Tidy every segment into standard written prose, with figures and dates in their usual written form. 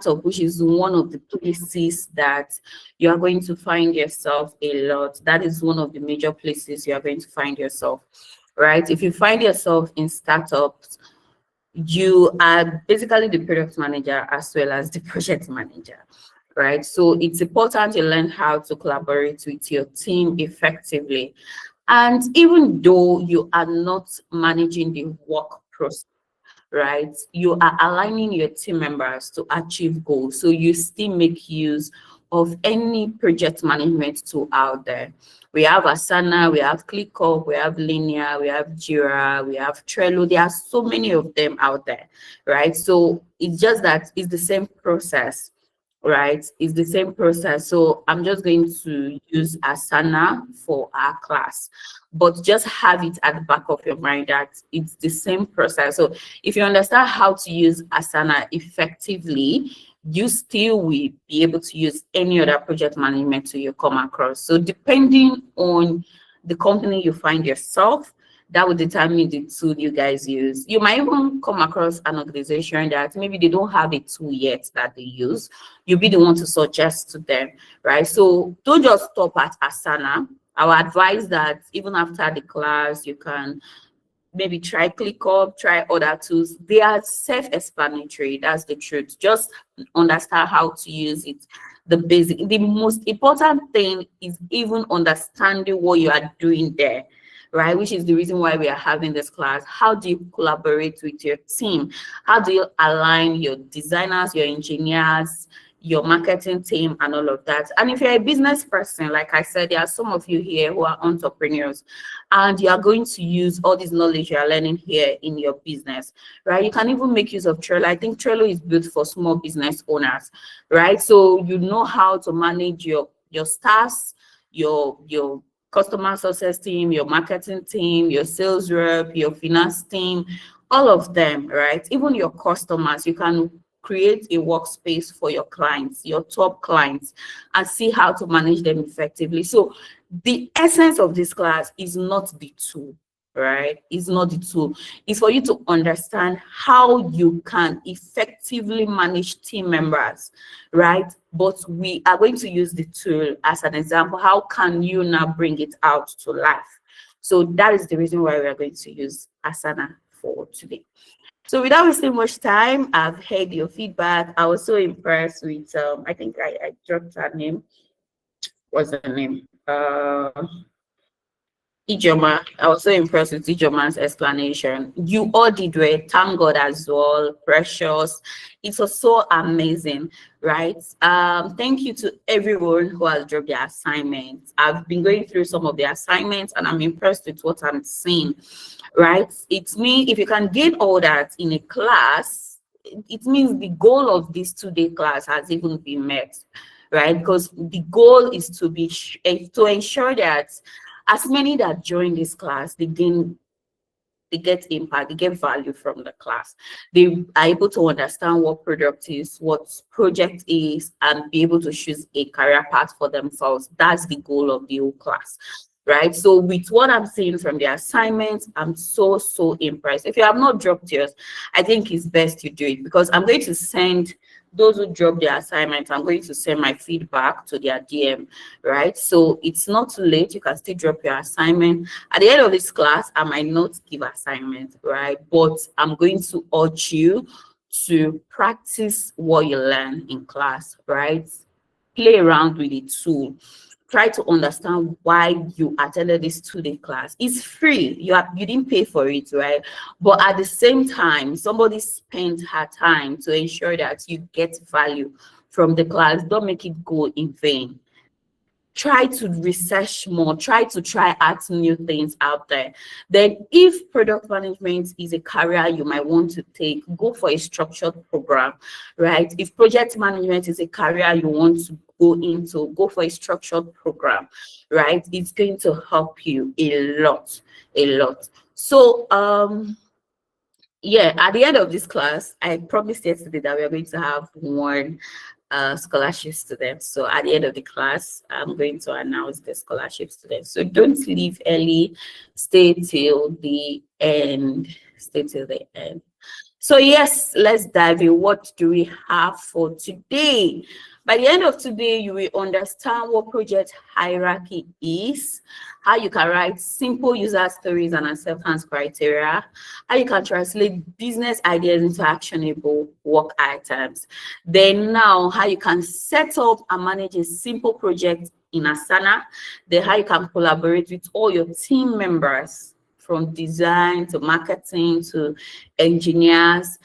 startup, which is one of the places that you are going to find yourself a lot. That is one of the major places you are going to find yourself, right? If you find yourself in startups, you are basically the product manager as well as the project manager, right? So it's important you learn how to collaborate with your team effectively. And even though you are not managing the work process, right, you are aligning your team members to achieve goals. So you still make use of any project management tool out there. We have Asana, we have ClickUp, we have Linear, we have Jira, we have Trello. There are so many of them out there, right? So it's just that it's the same process, right? It's the same process. So I'm just going to use Asana for our class, but just have it at the back of your mind that it's the same process. So if you understand how to use Asana effectively, you still will be able to use any other project management tool you come across. So depending on the company you find yourself, that will determine the tool you guys use. You might even come across an organization that maybe they don't have a tool yet that they use. You'll be the one to suggest to them, right? So don't just stop at Asana. I would advise that even after the class, you can maybe try ClickUp, try other tools. They are self-explanatory. That's the truth. Just understand how to use it. The basic, the most important thing is even understanding what you are doing there, right? Which is the reason why we are having this class. How do you collaborate with your team? How do you align your designers, your engineers, your marketing team, and all of that? And if you're a business person, like I said, there are some of you here who are entrepreneurs, and you are going to use all this knowledge you are learning here in your business, right? You can even make use of Trello. I think Trello is built for small business owners, right? So you know how to manage your staffs, your customer success team, your marketing team, your sales rep, your finance team, all of them, right? Even your customers, you can create a workspace for your clients, your top clients, and see how to manage them effectively. So the essence of this class is not the tool, right? It's not the tool. It's for you to understand how you can effectively manage team members, right? But we are going to use the tool as an example. How can you now bring it out to life? So that is the reason why we are going to use Asana for today. So without wasting much time, I've heard your feedback. I was so impressed with, I think I dropped her name. What's her name? Ijoma. I was so impressed with Ijoma's explanation. You all did well. Thank God as well. Precious. It was so amazing, right? Thank you to everyone who has dropped their assignments. I've been going through some of the assignments and I'm impressed with what I'm seeing, right? It means if you can gain all that in a class, it means the goal of this 2-day class has even been met, right? Because the goal is to to ensure that as many that join this class, they get impact, they get value from the class. They are able to understand what product is, what project is, and be able to choose a career path for themselves. That's the goal of the whole class, right? So with what I'm seeing from the assignments, I'm so impressed. If you have not dropped yours, I think it's best you do it, because I'm going to send those who drop their assignments, I'm going to send my feedback to their DM, right? So it's not too late. You can still drop your assignment. At the end of this class, I might not give assignment, right? But I'm going to urge you to practice what you learn in class, right? Play around with the tool. Try to understand why you attended this 2-day class. It's free. You didn't pay for it, right? But at the same time, somebody spent her time to ensure that you get value from the class. Don't make it go in vain. Try to research more, try out new things out there. Then if product management is a career you might want to take, go for a structured program, right? If project management is a career you want to go into, go for a structured program, right? It's going to help you a lot. So yeah, at the end of this class, I promised yesterday that we are going to have one scholarship students. So at the end of the class, I'm going to announce the scholarship students. So don't leave early, stay till the end. So yes, let's dive in. What do we have for today? By the end of today, you will understand what project hierarchy is, how you can write simple user stories and acceptance criteria, how you can translate business ideas into actionable work items. Then now, how you can set up and manage a simple project in Asana, then how you can collaborate with all your team members from design to marketing to engineers,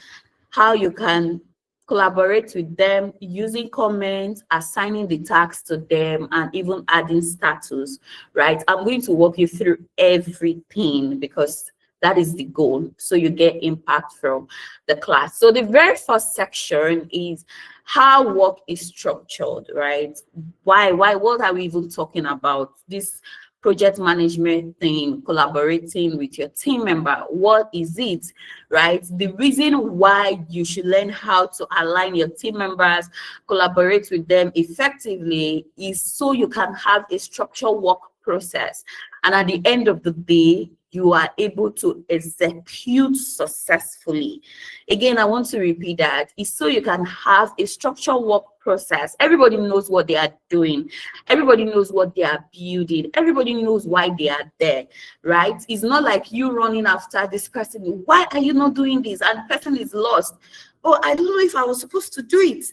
how you can collaborate with them using comments, assigning the tasks to them, and even adding status, right? I'm going to walk you through everything because that is the goal. So you get impact from the class. So the very first section is how work is structured, right? What are we even talking about? This project management thing, collaborating with your team member. What is it, right? The reason why you should learn how to align your team members, collaborate with them effectively is so you can have a structured work process. And at the end of the day, you are able to execute successfully. Again, I want to repeat that. It's so you can have a structured work process. Everybody knows what they are doing. Everybody knows what they are building. Everybody knows why they are there, right? It's not like you running after this person. Why are you not doing this? And the person is lost. Oh, I don't know if I was supposed to do it,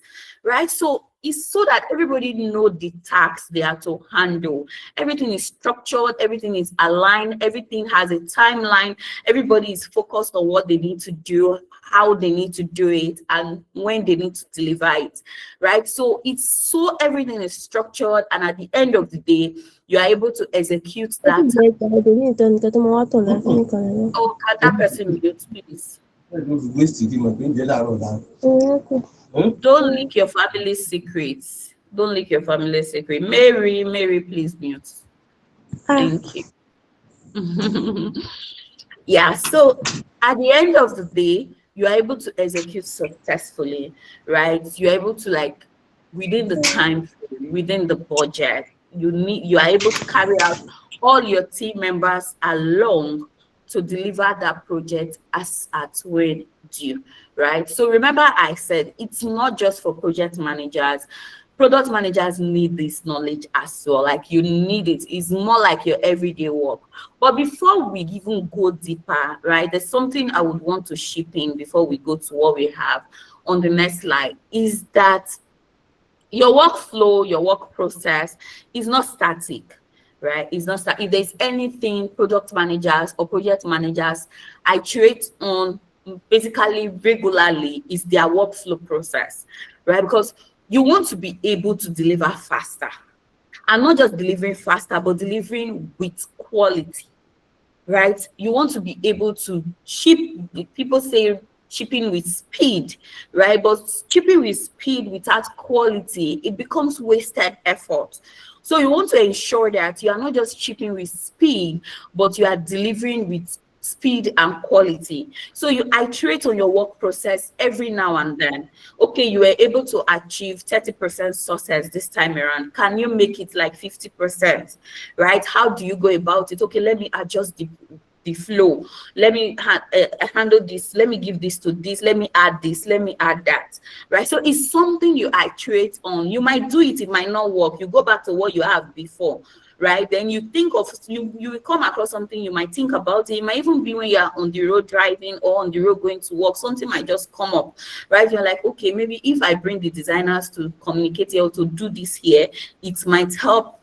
right? So it's so that everybody know the tasks they have to handle. Everything is structured, everything is aligned, everything has a timeline. Everybody is focused on what they need to do, how they need to do it, and when they need to deliver it, right? So it's so everything is structured, and at the end of the day, you are able to execute that. Oh, can that person mute, please? Don't leak your family secrets. Don't leak your family secret. Mary, please mute. Thank you. Yeah, so at the end of the day, you are able to execute successfully, right? You're able to, like, within the time frame, within the budget, you are able to carry out all your team members along to deliver that project as at when due, right? So remember, I said it's not just for project managers. Product managers need this knowledge as well. Like, you need it. It's more like your everyday work. But before we even go deeper, right, there's something I would want to ship in before we go to what we have on the next slide, is that your workflow, your work process is not static, right? It's not static. If there's anything product managers or project managers iterate on basically regularly, is their workflow process, right? Because you want to be able to deliver faster, and not just delivering faster, but delivering with quality, right? You want to be able to ship. People say shipping with speed, right? But shipping with speed without quality, it becomes wasted effort. So you want to ensure that you are not just shipping with speed, but you are delivering with speed and quality. So you iterate on your work process every now and then. Okay, you were able to achieve 30% success this time around. Can you make it like 50%, right? How do you go about it? Okay, let me adjust the flow. Let me handle this. Let me give this to this. Let me add this. Let me add that, right? So it's something you iterate on. You might do it, it might not work. You go back to what you have before, right? Then you think of, you will come across something, you might think about it. It might even be when you're on the road driving or on the road going to work, something might just come up, right? You're like, okay, maybe if I bring the designers to communicate here or to do this here, it might help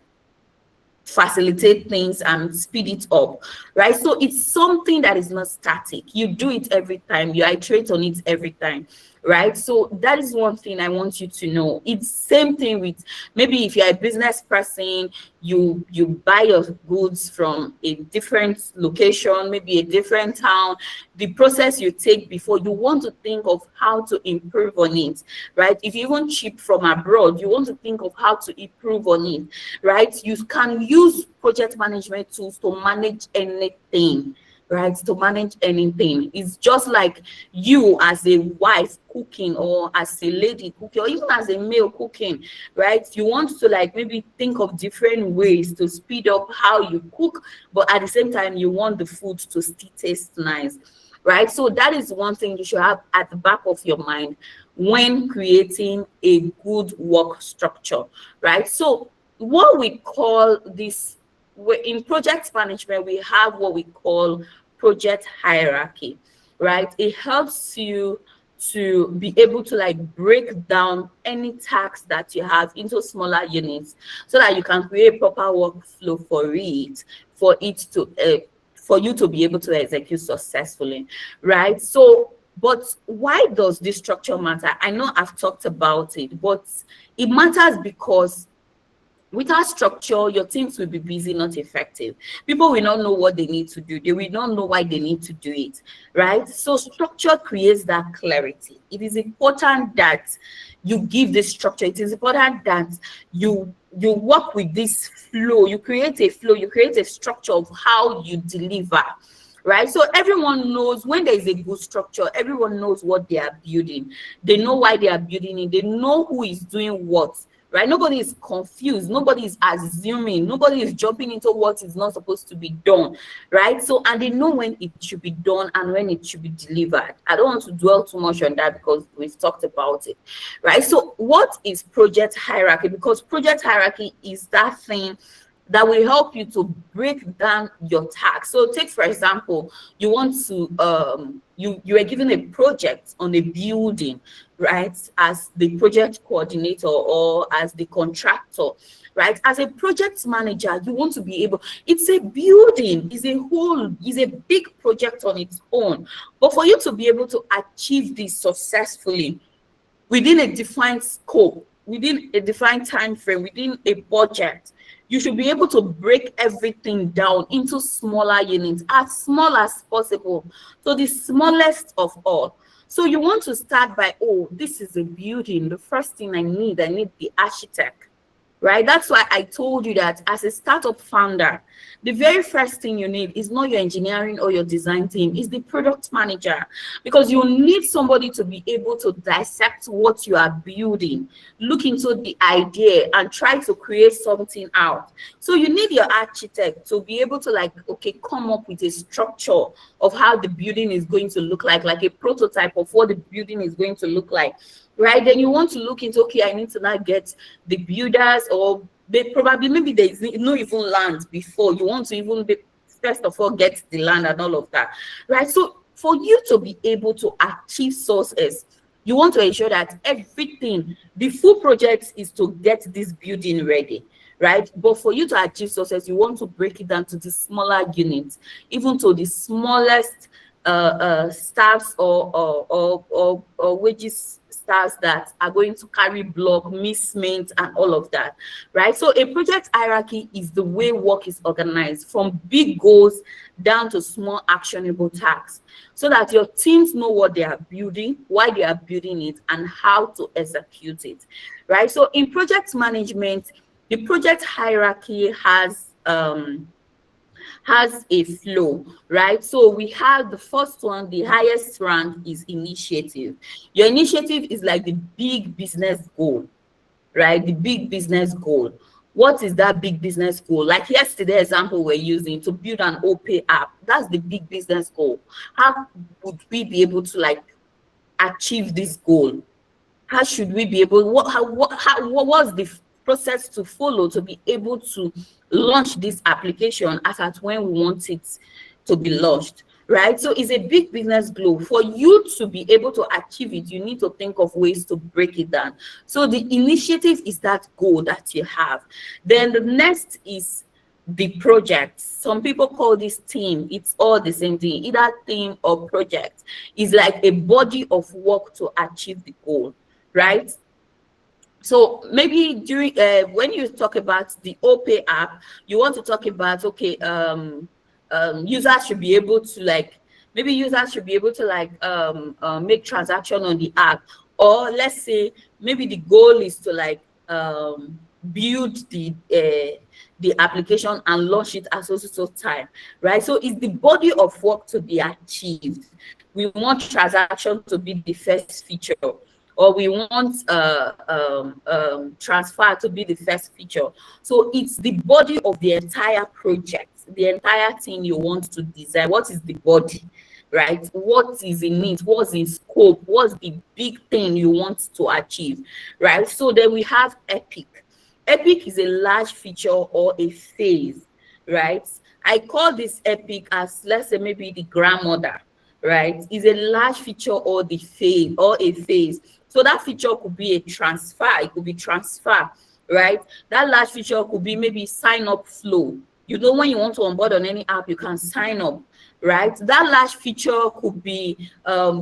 facilitate things and speed it up, right? So it's something that is not static. You do it every time, you iterate on it every time, right? So that is one thing I want you to know. It's same thing with, maybe if you're a business person, you buy your goods from a different location, maybe a different town. The process you take before, you want to think of how to improve on it, right? If you even ship from abroad, you want to think of how to improve on it, right? You can use project management tools to manage anything, right? To manage anything. It's just like you as a wife cooking, or as a lady cooking, or even as a male cooking, right? You want to, like, maybe think of different ways to speed up how you cook, but at the same time you want the food to still taste nice. right? So that is one thing you should have at the back of your mind when creating a good work structure, right? So what we call this, in project management, we have what we call project hierarchy, right? It helps you to be able to like break down any task that you have into smaller units so that you can create proper workflow for it to for you to be able to execute successfully, right? So but why does this structure matter? I know I've talked about it, but it matters because without structure, your teams will be busy, not effective. People will not know what they need to do. They will not know why they need to do it, right? So structure creates that clarity. It is important that you give this structure. It is important that you work with this flow. You create a flow. You create a structure of how you deliver, right? So everyone knows when there is a good structure, everyone knows what they are building. They know why they are building it. They know who is doing what, right? Nobody is confused. Nobody is assuming. Nobody is jumping into what is not supposed to be done, right? So, and they know when it should be done and when it should be delivered. I don't want to dwell too much on that because we've talked about it, right? So what is project hierarchy? Because project hierarchy is that thing that will help you to break down your task. So take, for example, you want to you are given a project on a building, right, as the project coordinator or as the contractor, right? As a project manager, you want to be able, it's a building, is a whole, is a big project on its own, but for you to be able to achieve this successfully within a defined scope, within a defined time frame, within a budget, you should be able to break everything down into smaller units, as small as possible, so the smallest of all. So you want to start by, oh, this is a building. The first thing I need the architect, right? That's why I told you that as a startup founder, the very first thing you need is not your engineering or your design team, is the product manager, because you need somebody to be able to dissect what you are building, look into the idea and try to create something out. So you need your architect to be able to like, okay, come up with a structure of how the building is going to look like a prototype of what the building is going to look like, right? Then you want to look into, okay, I need to now get the builders, or they probably, maybe there is no even land before. You want to even be, first of all, get the land and all of that, right? So for you to be able to achieve success, you want to ensure that everything, the full project is to get this building ready, right? But for you to achieve success, you want to break it down to the smaller units, even to the smallest staffs or wages staffs that are going to carry block, misment, and all of that, right? So a project hierarchy is the way work is organized from big goals down to small actionable tasks, so that your teams know what they are building, why they are building it, and how to execute it, right? So in project management, the project hierarchy has a flow, right? So we have the first one, the highest rank is initiative. Your initiative is like the big business goal, right? The big business goal. What is that big business goal? Like yesterday example we're using, to build an OPay app. That's the big business goal. How would we be able to like achieve this goal? How should we be able, what's the process to follow to be able to launch this application as at when we want it to be launched, right? So it's a big business goal. For you to be able to achieve it, you need to think of ways to break it down. So the initiative is that goal that you have. Then the next is the project. Some people call this team. It's all the same thing, either team or project. Is like a body of work to achieve the goal, right? So maybe during when you talk about the OPay app, you want to talk about, okay, users should be able to like, maybe users should be able to like make transaction on the app, or let's say maybe the goal is to like build the application and launch it at so time, right? So it's the body of work to be achieved. We want transaction to be the first feature, or we want transfer to be the first feature. So it's the body of the entire project, the entire thing you want to design. What is the body? right? What is in it? What's in scope? What's the big thing you want to achieve, right? So then we have epic. Epic is a large feature or a phase, right? I call this epic as, let's say, maybe the grandmother, right? Is a large feature or the phase or a phase. So that feature could be a transfer, it could be transfer, right? That large feature could be maybe sign up flow. You know, when you want to onboard on any app, you can sign up, right? That large feature could be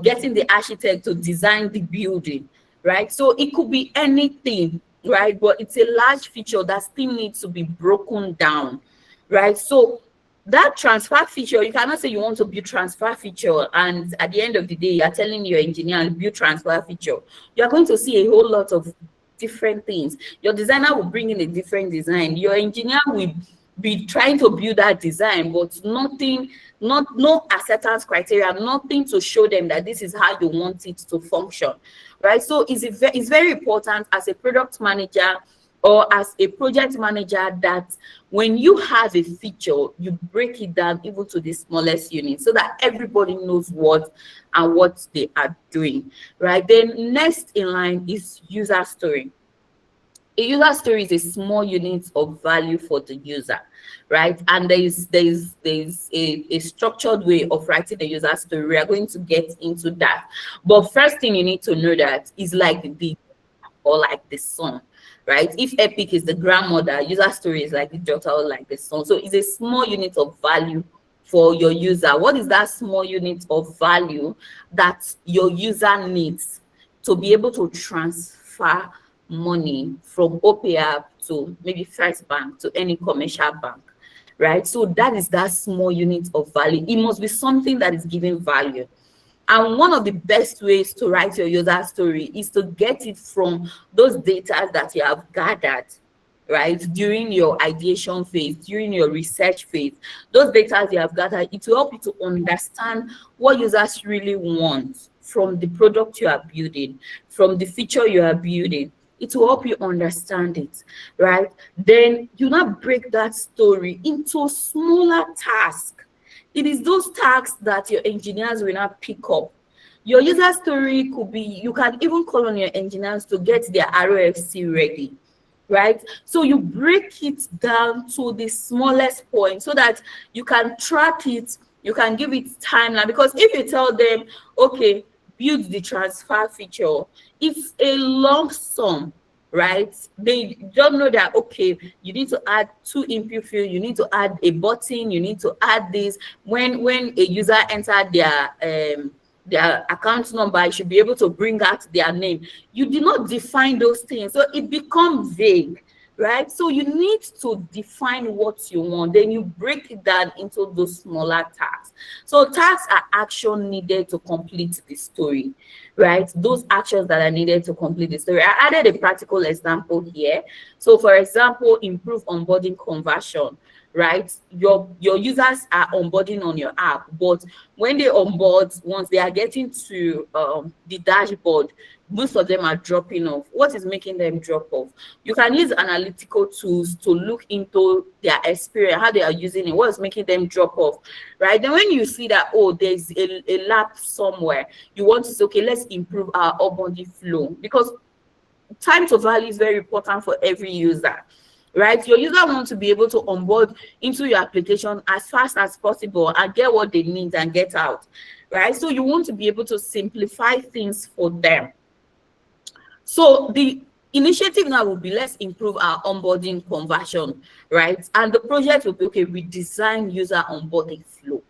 getting the architect to design the building, right? So it could be anything, right? But it's a large feature that still needs to be broken down, right? So that transfer feature, you cannot say you want to build transfer feature and at the end of the day you're telling your engineer to build transfer feature. You're going to see a whole lot of different things. Your designer will bring in a different design, your engineer will be trying to build that design, but nothing, no acceptance criteria, nothing to show them that this is how you want it to function, right? So it's very important as a product manager or as a project manager that when you have a feature, you break it down even to the smallest unit so that everybody knows what they are doing, right? Then next in line is user story. A user story is a small unit of value for the user, right? And there's a structured way of writing a user story. We are going to get into that. But first thing you need to know that is like the or like the son, right? If epic is the grandmother, user story is like the daughter or like the son. So it's a small unit of value for your user. What is that small unit of value that your user needs to be able to transfer money from OPA to maybe First Bank to any commercial bank, right? So that is that small unit of value. It must be something that is giving value. And one of the best ways to write your user story is to get it from those data that you have gathered, right, during your ideation phase, during your research phase. Those data you have gathered, it will help you to understand what users really want from the product you are building, from the feature you are building. It will help you understand it, right? Then you now break that story into smaller tasks. It is those tasks that your engineers will not pick up. Your user story could be, you can even call on your engineers to get their ROFC ready, right? So you break it down to the smallest point so that you can track it, you can give it timeline. Because if you tell them, okay, build the transfer feature, it's a lump sum, right? They don't know that, okay, you need to add 2 input field, you need to add a button, you need to add this. When a user entered their account number, you should be able to bring out their name. You did not define those things, so it becomes vague, right? So you need to define what you want, then you break it down into those smaller tasks. So tasks are action needed to complete the story, right? Those actions that are needed to complete the story. I added a practical example here. So for example, improve onboarding conversion, right? Your users are onboarding on your app, but when they onboard, once they are getting to the dashboard, most of them are dropping off. What is making them drop off? You can use analytical tools to look into their experience, how they are using it, what is making them drop off, right? Then when you see that, oh, there's a lapse somewhere, you want to say, okay, let's improve our onboarding flow, because time to value is very important for every user, right? Your user wants to be able to onboard into your application as fast as possible and get what they need and get out, right? So you want to be able to simplify things for them. So the initiative now will be, let's improve our onboarding conversion, right? And the project will be, okay, we design user onboarding flow.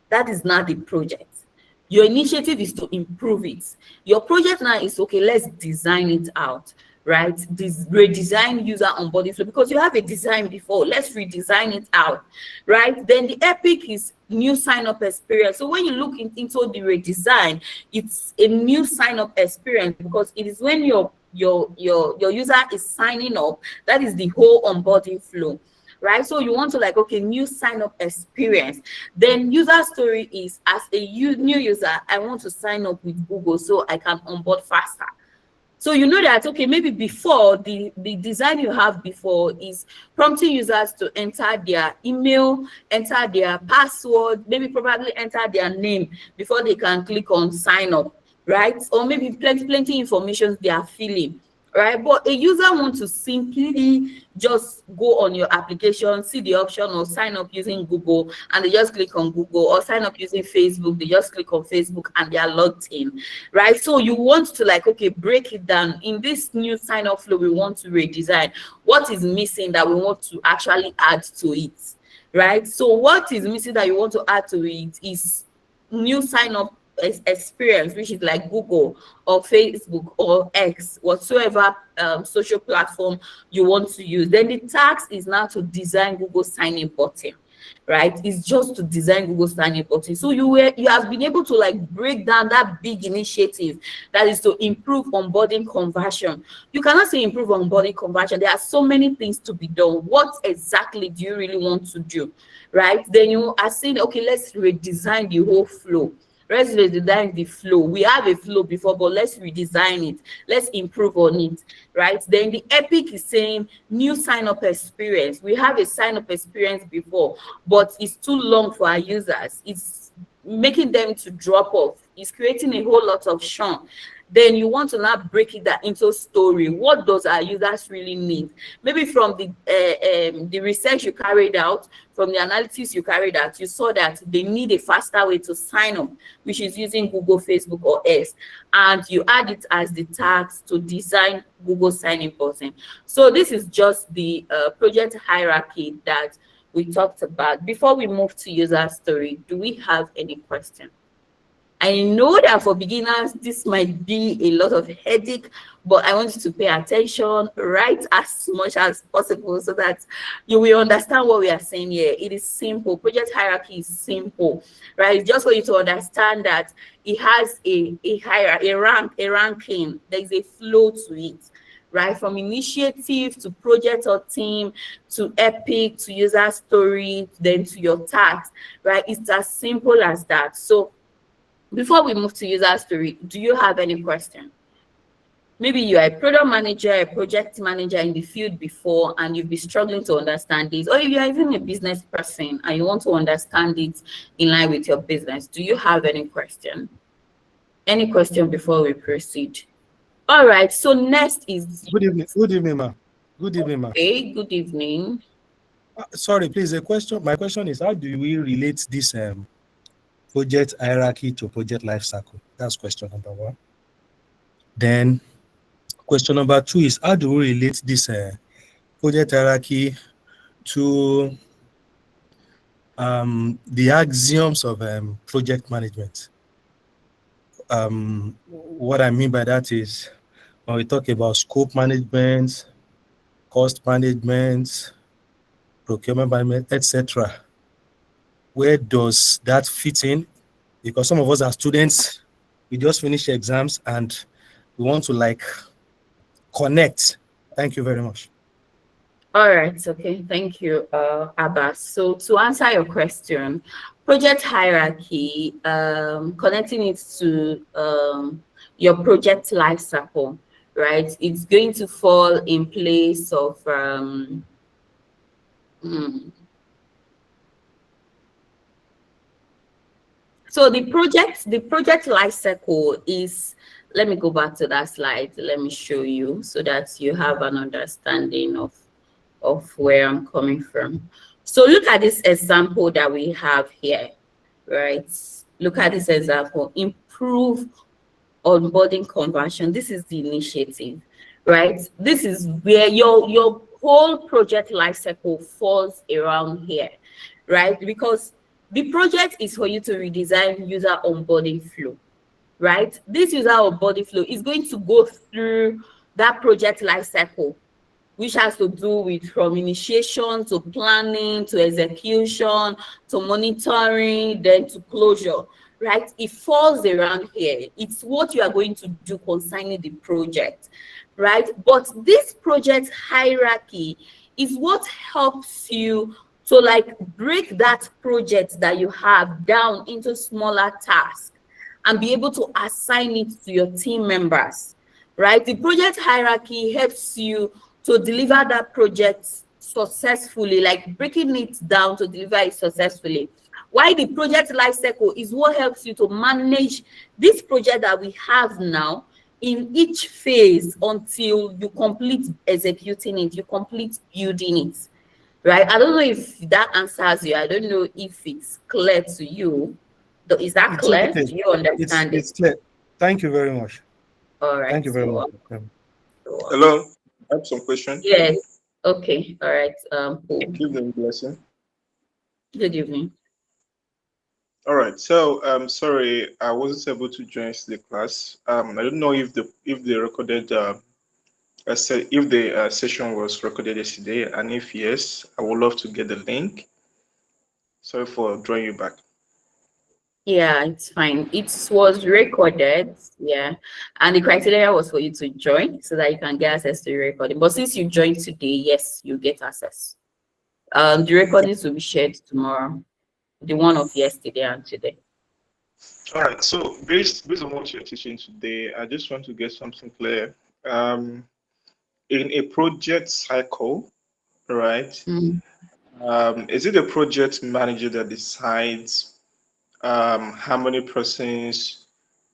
That is not the project. Your initiative is to improve it. Your project now is, okay, let's design it out, right? This redesign user onboarding flow, because you have a design before. Let's redesign it out, right? Then the epic is new sign up experience. So when you look into the redesign, it's a new sign up experience, because it is when your user is signing up, that is the whole onboarding flow, right? So you want to, like, okay, new sign up experience. Then user story is, as a new user, I want to sign up with Google so I can onboard faster. So you know that, okay, maybe before the design you have before is prompting users to enter their email, enter their password, maybe probably enter their name before they can click on sign up, right? Or maybe plenty information they are filling, right? But a user wants to simply just go on your application, see the option or sign up using Google, and they just click on Google, or sign up using Facebook, they just click on Facebook and they are logged in, right? So you want to like, okay, break it down. In this new sign up flow, we want to redesign what is missing that we want to actually add to it, right? So what is missing that you want to add to it is new sign up experience, which is like Google or Facebook or X, whatsoever social platform you want to use. Then the task is now to design Google sign-in button, right? It's just to design Google sign-in button. So you have been able to like break down that big initiative that is to improve onboarding conversion. You cannot say improve onboarding conversion. There are so many things to be done. What exactly do you really want to do, right? Then you are saying, okay, let's redesign the whole flow. Let's redesign the flow. We have a flow before, but let's redesign it. Let's improve on it, right? Then the epic is saying new sign up experience. We have a sign up experience before, but it's too long for our users. It's making them to drop off. It's creating a whole lot of churn. Then you want to now break it down into story. What does our users really need? Maybe from the research you carried out, from the analytics you carried out, you saw that they need a faster way to sign up, which is using Google, Facebook, or X, and you add it as the task to design Google sign-in button. So this is just the project hierarchy that we talked about. Before we move to user story, do we have any question? I know that for beginners, this might be a lot of headache, but I want you to pay attention, write as much as possible so that you will understand what we are saying here. It is simple. Project hierarchy is simple, right? It's just for you to understand that it has a hierarchy, a ranking. There is a flow to it, right? From initiative to project or team to epic to user story, then to your task, right? It's as simple as that. So before we move to user story, do you have any question? Maybe you are a product manager, a project manager in the field before, and you've been struggling to understand this, or if you are even a business person and you want to understand it in line with your business. Do you have any question? Any question before we proceed? All right, so next is... Good evening. Good evening, ma. Good evening, ma. Okay, good evening. Sorry, please, my question is, how do we relate this project hierarchy to project life cycle? That's question number one. Then question number two is, how do we relate this project hierarchy to the axioms of project management? What I mean by that is, when we talk about scope management, cost management, procurement management, etc., where does that fit in? Because some of us are students, we just finished exams and we want to like connect. Thank you very much. All right, okay, thank you, Abbas. So to answer your question, project hierarchy, connecting it to your project life cycle, right? It's going to fall in place of so the project life cycle is, let me go back to that slide. Let me show you so that you have an understanding of where I'm coming from. So look at this example that we have here, right? Look at this example, improve onboarding conversion. This is the initiative, right? This is where your whole project lifecycle falls around here, right? Because the project is for you to redesign user onboarding flow, right? This user onboarding flow is going to go through that project lifecycle, which has to do with from initiation to planning to execution to monitoring, then to closure, right? It falls around here. It's what you are going to do concerning the project, right? But this project hierarchy is what helps you to like break that project that you have down into smaller tasks and be able to assign it to your team members, right? The project hierarchy helps you to deliver that project successfully, like breaking it down to deliver it successfully. Why the project lifecycle is what helps you to manage this project that we have now in each phase until you complete executing it, you complete building it, right? I don't know if that answers you. I don't know if it's clear to you. Is that It's clear? okay. Do you understand it? It's clear. Thank you very much. All right. Thank you very much. Hello, I have some question. Yes. Okay. All right. Cool. Give them a blessing. Good evening. All right. So, sorry, I wasn't able to join the class. I don't know if the recorded I said if the session was recorded yesterday, and if yes, I would love to get the link. Sorry for drawing you back. Yeah, it's fine. It was recorded. Yeah. And the criteria was for you to join so that you can get access to the recording. But since you joined today, yes, you get access. The recordings will be shared tomorrow. The one of yesterday and today. All right. So based on what you're teaching today, I just want to get something clear. In a project cycle, right? Mm. Is it a project manager that decides how many persons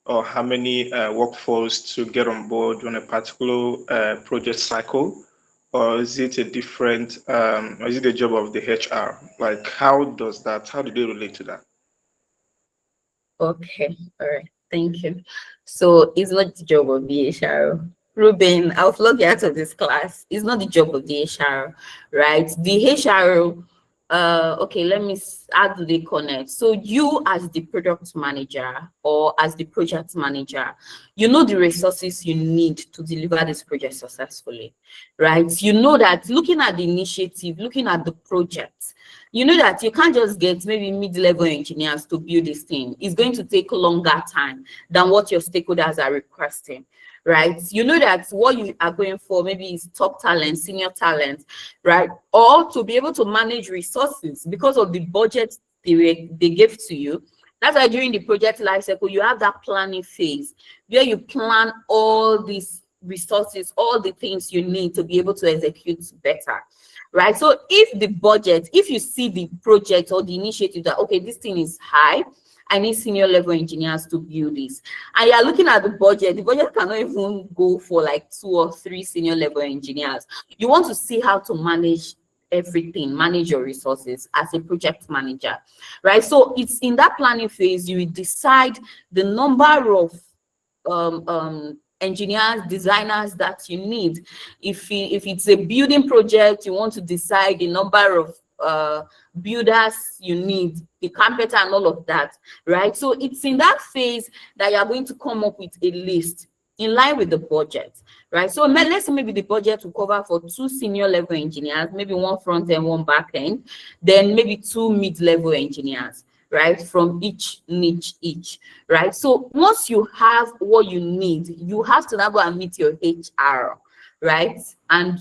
or how many workforce to get on board on a particular project cycle, or is it a different, or is it the job of the HR? Like, how do they relate to that? Okay, all right, thank you. So it's not the job of the HR. Ruben, I'll flog you out of this class. It's not the job of the HR, right? The HR, okay, how do they connect? So you as the product manager or as the project manager, you know the resources you need to deliver this project successfully, right? You know that looking at the initiative, looking at the project, you know that you can't just get maybe mid-level engineers to build this thing. It's going to take longer time than what your stakeholders are requesting, right? You know that what you are going for maybe is top talent, senior talent, right? Or to be able to manage resources because of the budget they gave to you. That's why during the project lifecycle, you have that planning phase where you plan all these resources, all the things you need to be able to execute better, right? So if you see the project or the initiative that, okay, this thing is high, I need senior level engineers to build this, and you're looking at the budget cannot even go for like 2 or 3 senior level engineers. You want to see how to manage everything, manage your resources as a project manager, right? So it's in that planning phase you will decide the number of engineers, designers that you need. If it's a building project, you want to decide the number of builders you need, the carpenter and all of that, right? So it's in that phase that you are going to come up with a list in line with the budget, right? So let's say maybe the budget will cover for 2 senior level engineers, maybe 1 front end, 1 back end, then maybe 2 mid-level engineers, right, from each niche, right? So once you have what you need, you have to now go and meet your HR, right, and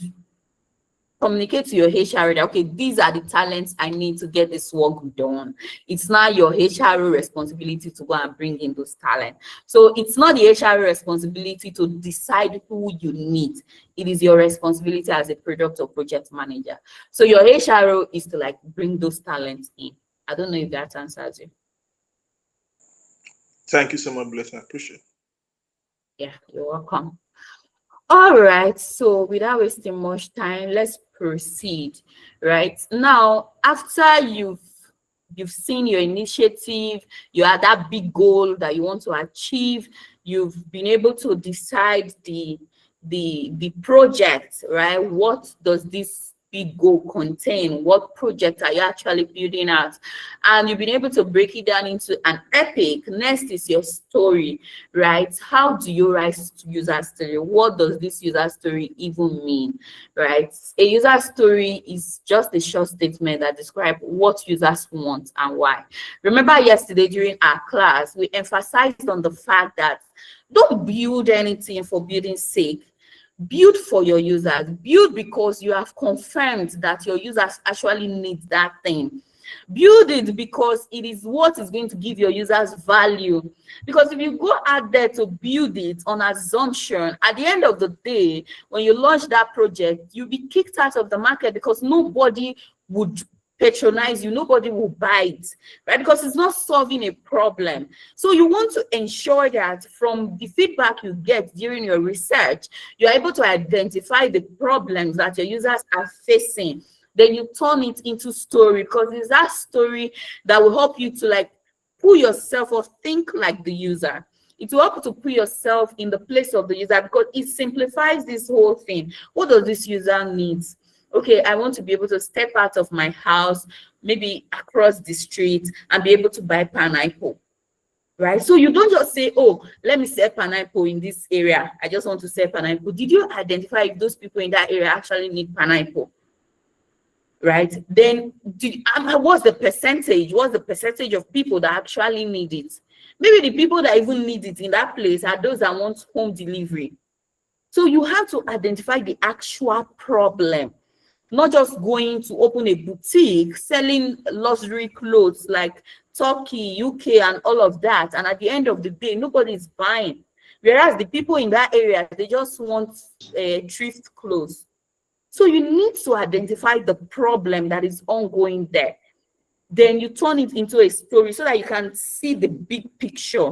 communicate to your HR that, okay, these are the talents I need to get this work done. It's not your HR responsibility to go and bring in those talents. So it's not the HR responsibility to decide who you need. It is your responsibility as a product or project manager. So your HR is to like bring those talents in. I don't know if that answers you. Thank you so much, Blessing. I appreciate it. Yeah, you're welcome. All right, so without wasting much time, let's proceed. Right now, after you've seen your initiative, you had that big goal that you want to achieve, you've been able to decide the project, right? What does this big goal contain? What project are you actually building out? And you've been able to break it down into an epic. Next is your story, right? How do you write user story? What does this user story even mean, right? A user story is just a short statement that describes what users want and why. Remember yesterday during our class, we emphasized on the fact that don't build anything for building's sake. Build for your users. Build because you have confirmed that your users actually need that thing. Build it because it is what is going to give your users value. Because if you go out there to build it on assumption, at the end of the day, when you launch that project, you'll be kicked out of the market because nobody would patronize you, nobody will buy it, right? Because it's not solving a problem. So you want to ensure that from the feedback you get during your research, you're able to identify the problems that your users are facing. Then you turn it into story, because it's that story that will help you to like put yourself or think like the user. It will help you to put yourself in the place of the user, because it simplifies this whole thing. What does this user need? Okay, I want to be able to step out of my house, maybe across the street, and be able to buy pineapple, right? So you don't just say, oh, let me sell pineapple in this area. I just want to sell pineapple. Did you identify if those people in that area actually need pineapple? Right? Then what's the percentage? What's the percentage of people that actually need it? Maybe the people that even need it in that place are those that want home delivery. So you have to identify the actual problem, not just going to open a boutique selling luxury clothes like Turkey, UK, and all of that. And at the end of the day, nobody's buying. Whereas the people in that area, they just want thrift clothes. So you need to identify the problem that is ongoing there. Then you turn it into a story so that you can see the big picture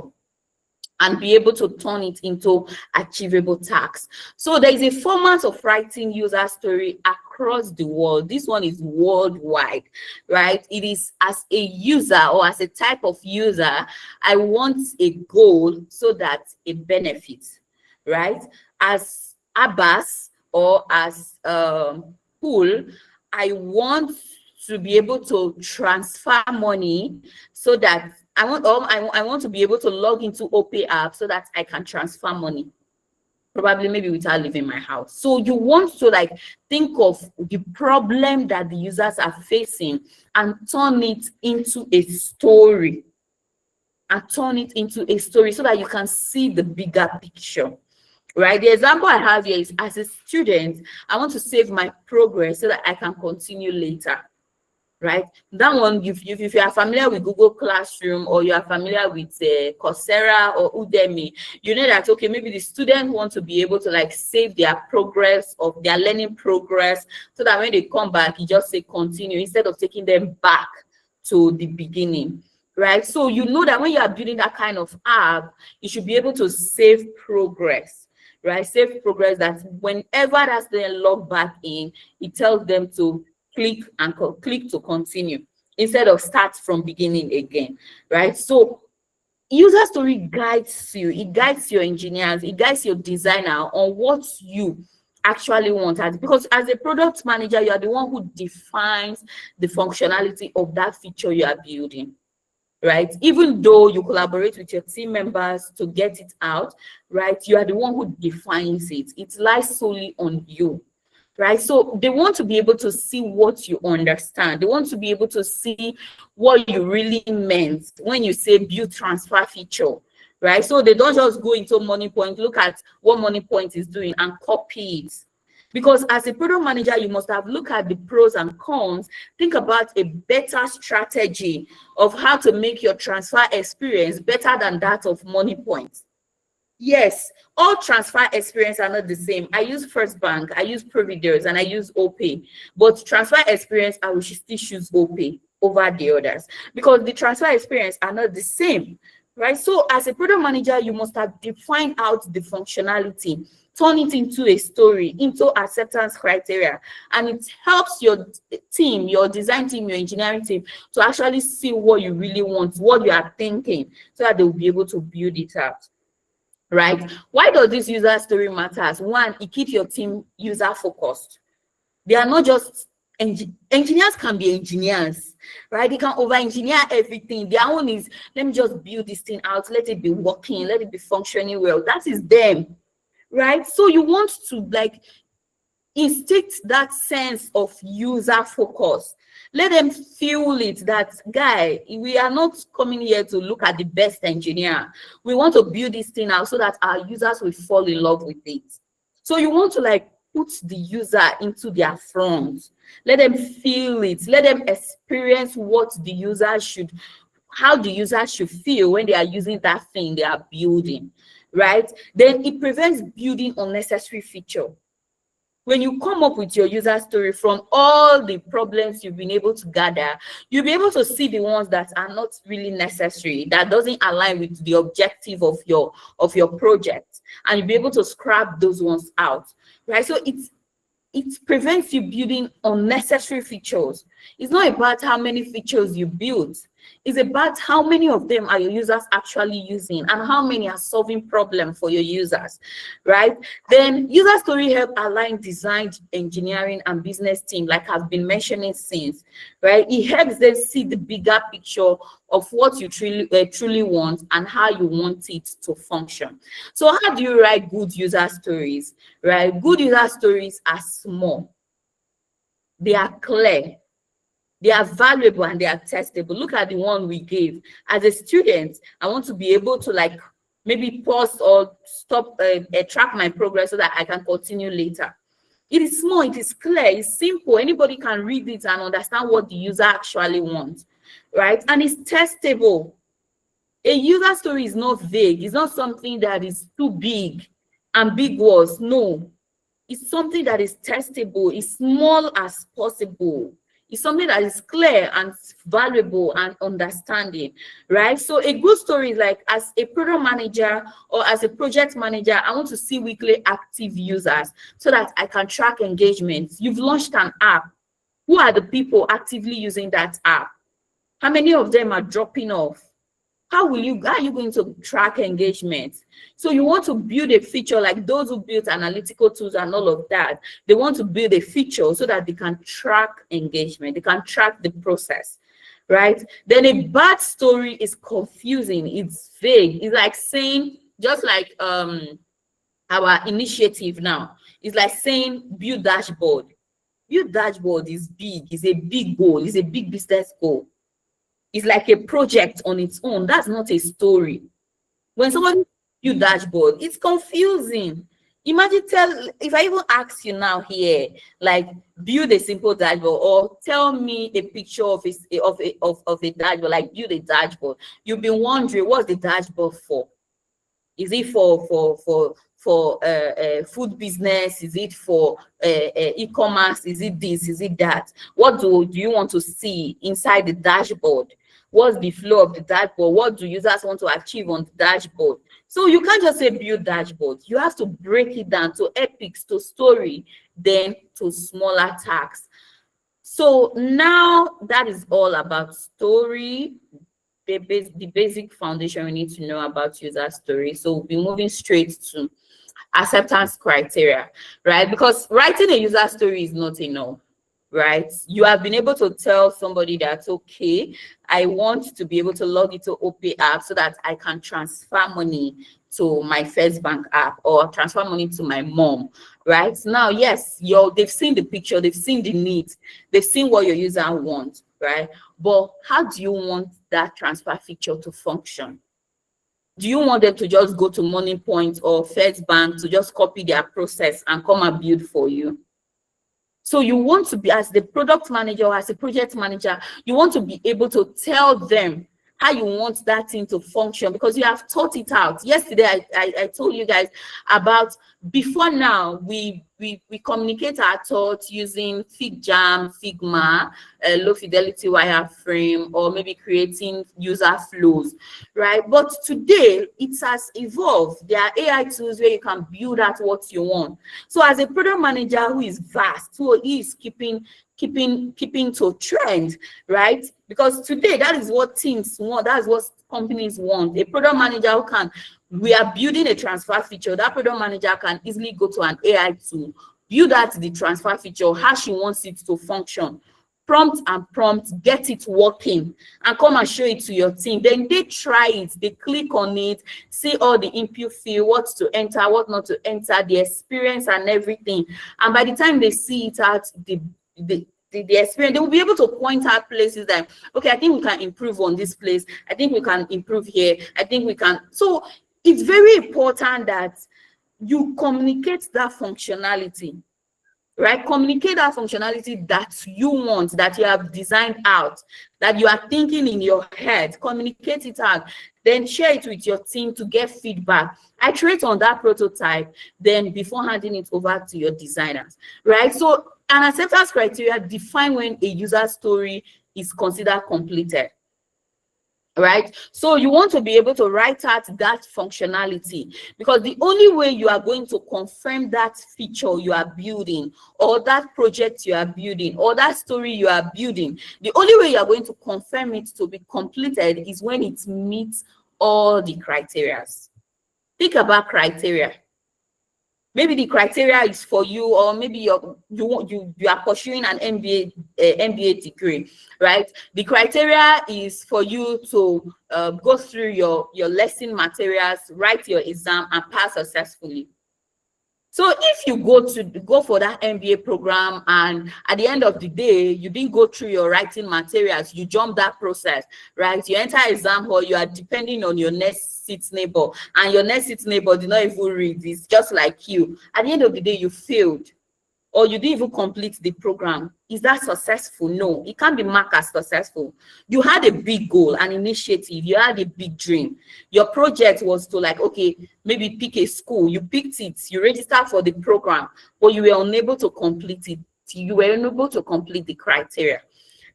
and be able to turn it into achievable tasks. So there is a format of writing user story across the world. This one is worldwide, right? It is as a user or as a type of user, I want a goal so that it benefits, right? As Abbas or as Pool, I want to be able to transfer money so that I want to be able to log into OPay app so that I can transfer money, probably maybe without leaving my house. So you want to like think of the problem that the users are facing and turn it into a story. So that you can see the bigger picture. Right? The example I have here is, as a student, I want to save my progress so that I can continue later. Right? That one, if you are familiar with Google Classroom or you are familiar with Coursera or Udemy, you know that, okay, maybe the student wants to be able to like save their progress of their learning progress so that when they come back, you just say continue instead of taking them back to the beginning. Right? So you know that when you are building that kind of app, you should be able to save progress. Right? Save progress that whenever that student log back in, it tells them to click to continue instead of start from beginning again, right? So user story guides you, it guides your engineers, it guides your designer on what you actually want. Because as a product manager, you are the one who defines the functionality of that feature you are building, right? Even though you collaborate with your team members to get it out, right? You are the one who defines it. It lies solely on you. Right? So they want to be able to see what you understand. They want to be able to see what you really meant when you say build transfer feature, right? So they don't just go into MoneyPoint, look at what MoneyPoint is doing and copy it. Because as a product manager, you must have looked at the pros and cons, think about a better strategy of how to make your transfer experience better than that of MoneyPoint. Yes, all transfer experience are not the same. I use First Bank, I use Providers, and I use OPay. But transfer experience, I will still choose OPay over the others because the transfer experience are not the same, right? So as a product manager, you must have defined out the functionality, turn it into a story, into acceptance criteria, and it helps your team, your design team, your engineering team to actually see what you really want, what you are thinking, so that they will be able to build it out. Right? Why does this user story matters? One, it keeps your team user focused. They are not just engineers can be engineers, right? They can over-engineer everything. Their own is, let me just build this thing out, let it be working, let it be functioning well. That is them, right? So you want to like instate that sense of user focus. Let them feel it that, guy, we are not coming here to look at the best engineer. We want to build this thing out so that our users will fall in love with it. So you want to like put the user into their front. Let them feel it. Let them experience what the user should, how the user should feel when they are using that thing they are building, right? Then it prevents building unnecessary feature. When you come up with your user story from all the problems you've been able to gather, you'll be able to see the ones that are not really necessary, that doesn't align with the objective of your project, and you'll be able to scrap those ones out, right? So it prevents you building unnecessary features. It's not about how many features you build. It's about how many of them are your users actually using and how many are solving problems for your users, right? Then user story help align design, engineering, and business team, like I've been mentioning since, right? It helps them see the bigger picture of what you truly want and how you want it to function. So how do you write good user stories, right? Good user stories are small. They are clear. They are valuable and they are testable. Look at the one we gave. As a student, I want to be able to like maybe pause or stop, track my progress so that I can continue later. It is small, it is clear, it's simple. Anybody can read it and understand what the user actually wants, right? And it's testable. A user story is not vague. It's not something that is too big, ambiguous. No, it's something that is testable. It's small as possible. It's something that is clear and valuable and understanding, right? So a good story is like, as a product manager or as a project manager, I want to see weekly active users so that I can track engagements. You've launched an app. Who are the people actively using that app? How many of them are dropping off? How are you going to track engagement? So you want to build a feature like those who built analytical tools and all of that. They want to build a feature so that they can track engagement. They can track the process, right? Then a bad story is confusing. It's vague. It's like saying, just like our initiative now, it's like saying build dashboard. Build dashboard is big. It's a big goal. It's a big business goal. It's like a project on its own. That's not a story. When somebody build dashboard, it's confusing. Imagine if I even ask you now here, like build a simple dashboard or tell me a picture of a dashboard, like build a dashboard. You've been wondering, what's the dashboard for? Is it for food business? Is it for e-commerce? Is it this? Is it that? What do you want to see inside the dashboard? What's the flow of the dashboard? What do users want to achieve on the dashboard? So you can't just say build dashboard. You have to break it down to epics, to story, then to smaller tasks. So now that is all about story. The basic foundation we need to know about user story. So we'll be moving straight to acceptance criteria, right? Because writing a user story is not enough, right? You have been able to tell somebody that, okay, I want to be able to log into OP app so that I can transfer money to my First Bank app or transfer money to my mom, right? Now, yes, they've seen the picture, they've seen the need, they've seen what your user wants, right? But how do you want that transfer feature to function? Do you want them to just go to Money Point or First Bank to just copy their process and come and build for you? So you want to be, as the product manager or as a project manager, you want to be able to tell them how you want that thing to function because you have thought it out. Yesterday, I told you guys about, before now, we communicate our thoughts using FigJam, Figma, low fidelity wireframe, or maybe creating user flows, right? But today, it has evolved. There are AI tools where you can build out what you want. So as a product manager who is vast, who is keeping to trend, right? Because today, that is what teams want, that's what companies want. A product manager who can, we are building a transfer feature, that product manager can easily go to an AI tool, build out the transfer feature, how she wants it to function, prompt, get it working, and come and show it to your team. Then they try it, they click on it, see all the input field, what to enter, what not to enter, the experience and everything. And by the time they see it out, the experience, they will be able to point out places that, okay, I think we can improve on this place. I think we can improve here. I think we can. So it's very important that you communicate that functionality. right? Communicate that functionality that you want, that you have designed out, that you are thinking in your head. Communicate it out, then share it with your team to get feedback. Iterate on that prototype, then before handing it over to your designers, right? So an acceptance criteria define when a user story is considered completed. Right? So you want to be able to write out that functionality, because the only way you are going to confirm that feature you are building, or that project you are building, or that story you are building, the only way you are going to confirm it to be completed is when it meets all the criteria. Think about criteria. Maybe the criteria is for you, or maybe you are pursuing an MBA degree, right? The criteria is for you to go through your lesson materials, write your exam, and pass successfully. So if you go for that MBA program, and at the end of the day you didn't go through your writing materials, you jump that process, right? You enter exam hall, you are depending on your next seat neighbor, and your next seat neighbor did not even read this, just like you. At the end of the day, you failed, or you didn't even complete the program. Is that successful? No, it can't be marked as successful. You had a big goal, an initiative, you had a big dream. Your project was to, like, okay, maybe pick a school. You picked it, you registered for the program, but you were unable to complete it. You were unable to complete the criteria,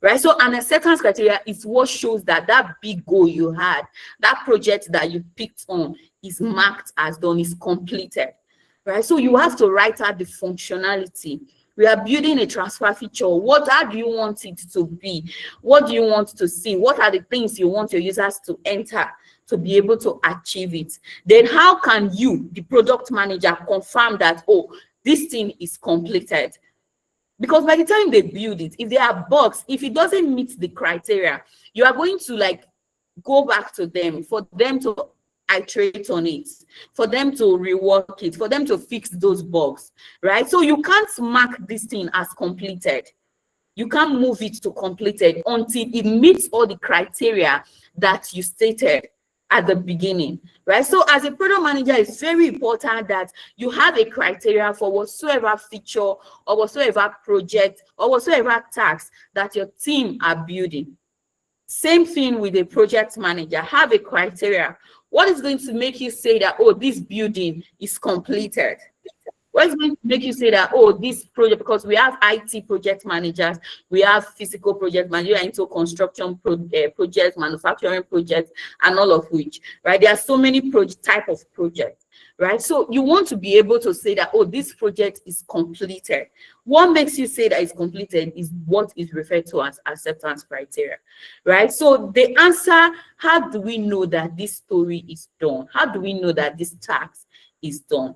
right? So an acceptance criteria is what shows that that big goal you had, that project that you picked on, is marked as done, is completed. Right? So you have to write out the functionality. We are building a transfer feature. How do you want it to be? What do you want to see? What are the things you want your users to enter to be able to achieve it? Then how can you, the product manager, confirm that, oh, this thing is completed? Because by the time they build it, if there are bugs, if it doesn't meet the criteria, you are going to, like, go back to them for them to iterate on it, for them to rework it, for them to fix those bugs, right? So you can't mark this thing as completed. You can't move it to completed until it meets all the criteria that you stated at the beginning, right? So as a product manager, it's very important that you have a criteria for whatsoever feature or whatsoever project or whatsoever task that your team are building. Same thing with a project manager. Have a criteria. What is going to make you say that, oh, this building is completed? What is going to make you say that, oh, this project, because we have IT project managers, we have physical project managers into construction projects, manufacturing projects, and all of which, right? There are so many type of projects, right? So you want to be able to say that, oh, this project is completed. What makes you say that it's completed is what is referred to as acceptance criteria, right? So the answer, how do we know that this story is done? How do we know that this task is done?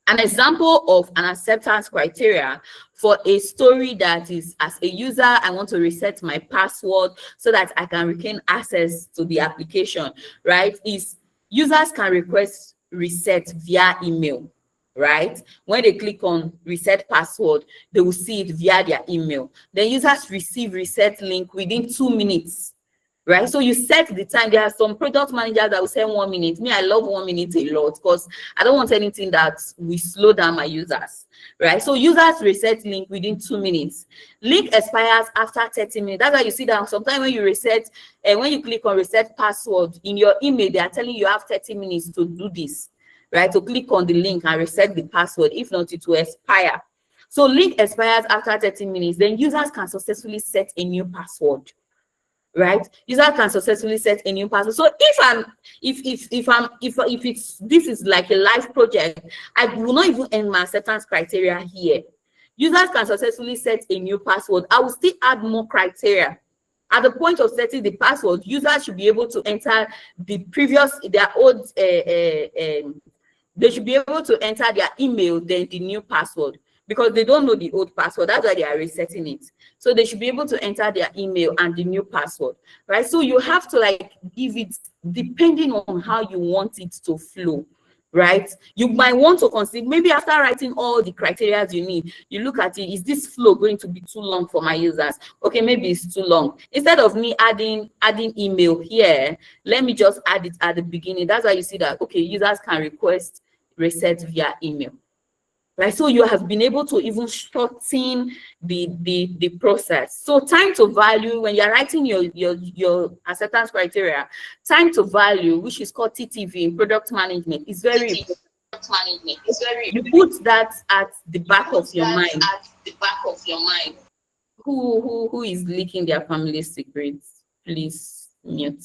An example of an acceptance criteria for a story that is, as a user, I want to reset my password so that I can regain access to the application, right? Is users can request reset via email, right? When they click on reset password, they will see it via their email. Then users receive reset link within 2 minutes. Right? So you set the time. There are some product managers that will say 1 minute. Me, I love 1 minute a lot because I don't want anything that will slow down my users. Right? So users reset link within 2 minutes. Link expires after 30 minutes. That's why you see that sometimes when you reset, and when you click on reset password in your email, they are telling you have 30 minutes to do this. Right? So click on the link and reset the password. If not, it will expire. So link expires after 30 minutes. Then users can successfully set a new password. Right? User can successfully set a new password. So if this is like a live project, I will not even end my acceptance criteria here. Users can successfully set a new password. I will still add more criteria. At the point of setting the password, users should be able to enter their old they should be able to enter their email, then the new password, because they don't know the old password. That's why they are resetting it. So they should be able to enter their email and the new password, right? So you have to, like, give it depending on how you want it to flow, right? You might want to consider, maybe after writing all the criteria you need, you look at it, is this flow going to be too long for my users? Okay, maybe it's too long. Instead of me adding email here, let me just add it at the beginning. That's why you see that, okay, users can request reset via email. right? So you have been able to even shorten the process. So time to value, when you're writing your acceptance criteria, time to value, which is called TTV in product management, is very important. You put that at the back of your mind. Who is leaking their family secrets? Please mute.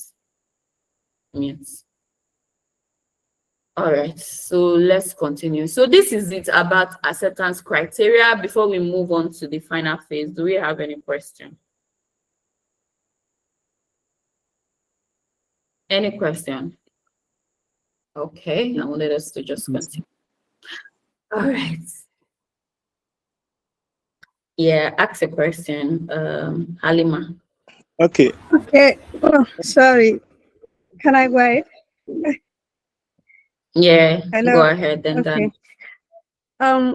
All right, so let's continue. So this is it about acceptance criteria. Before we move on to the final phase, do we have any question? Any question? Okay, I wanted us to just continue. All right. Yeah, ask a question, Halima. Okay. Okay. Oh, sorry. Can I go ahead? Yeah, go Hello. ahead then. Okay.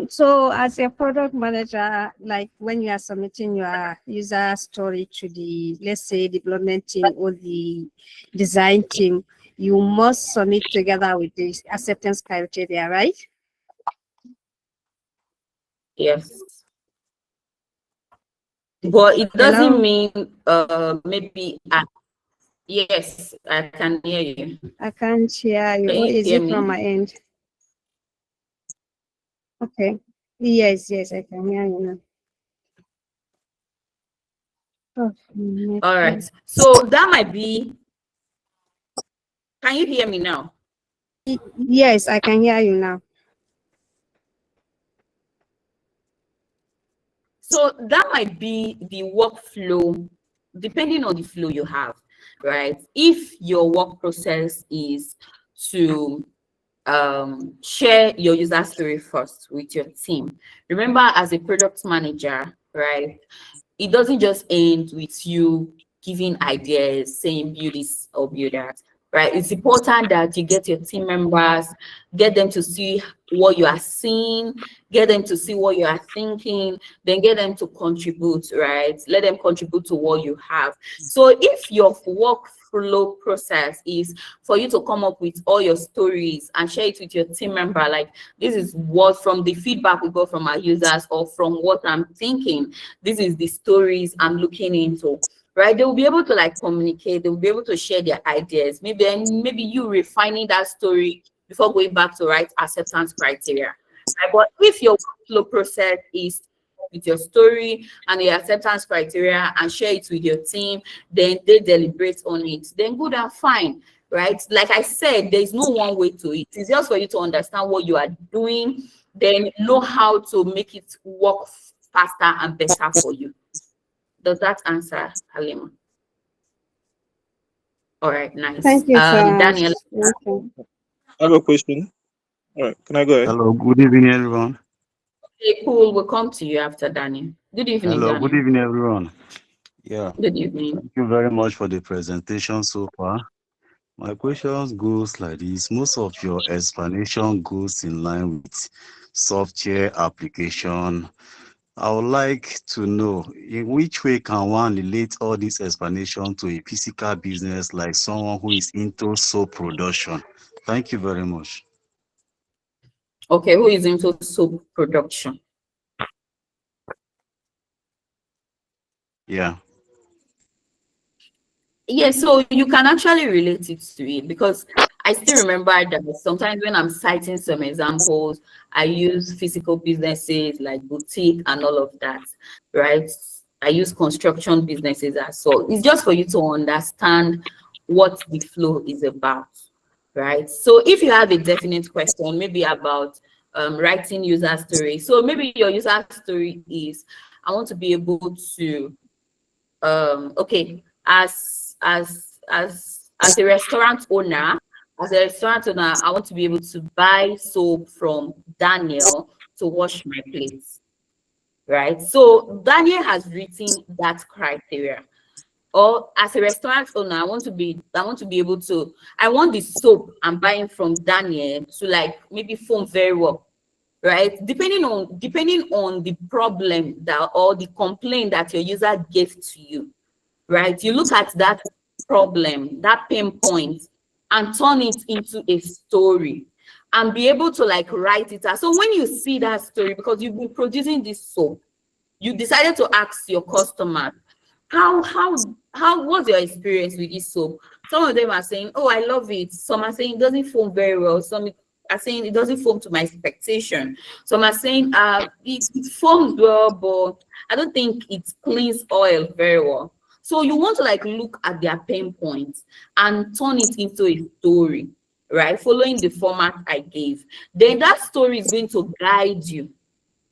So as a product manager, like when you are submitting your user story to the, let's say, development team or the design team, you must submit together with the acceptance criteria, right? Yes. But it doesn't Hello? mean maybe yes, I can hear you. I can't hear you. Can Or you is hear it from me? my end? Okay. Yes, I can hear you now. Oh, All right. So that might be, can you hear me now? yes, I can hear you now. So that might be the workflow, depending on the flow you have, right? If your work process is to share your user story first with your team. Remember, as a product manager, right, it doesn't just end with you giving ideas, saying build this or build that, right? It's important that you get your team members, get them to see what you are seeing, get them to see what you are thinking, then get them to contribute, right? Let them contribute to what you have. So if your workflow process is for you to come up with all your stories and share it with your team member, like this is what from the feedback we got from our users or from what I'm thinking, this is the stories I'm looking into, right? They will be able to like communicate, they will be able to share their ideas, maybe you refining that story before going back to write acceptance criteria, right? But if your workflow process is with your story and your acceptance criteria and share it with your team, then they deliberate on it, then good and fine, right? Like I said, there's no one way to it. It's just for you to understand what you are doing, then know how to make it work faster and better for you. Does that answer, Halima? All right, nice. Thank you so much. Daniel. Okay. I have a question. All right. Can I go ahead? Hello, good evening, everyone. Okay, cool. We'll come to you after Daniel. Good evening, Hello, good Daniel. evening, everyone. Yeah, Good evening. thank you very much for the presentation so far. My questions goes like this. Most of your explanation goes in line with software application. I would like to know in which way can one relate all this explanation to a physical business like someone who is into soap production? Thank you very much. Okay, who is into soap production? Yeah. Yeah, so you can actually relate it to it because I still remember that sometimes when I'm citing some examples, I use physical businesses like boutique and all of that, right? I use construction businesses as well. It's just for you to understand what the flow is about, right? So if you have a definite question, maybe about writing user story. So maybe your user story is, I want to be able to okay, as a restaurant owner, I want to be able to buy soap from Daniel to wash my plates, right? So Daniel has written that criteria. Or as a restaurant owner, I want to be able to, I want the soap I'm buying from Daniel to like maybe foam very well, right? Depending on the problem that or the complaint that your user gave to you, right? You look at that problem, that pain point, and turn it into a story. and be able to like write it out. So when you see that story, because you've been producing this soap, you decided to ask your customer, how was your experience with this soap? Some of them are saying, oh, I love it. Some are saying it doesn't foam very well. Some are saying it doesn't foam to my expectation. Some are saying it foams well, but I don't think it cleans oil very well. So you want to like look at their pain points and turn it into a story, right? Following the format I gave. Then that story is going to guide you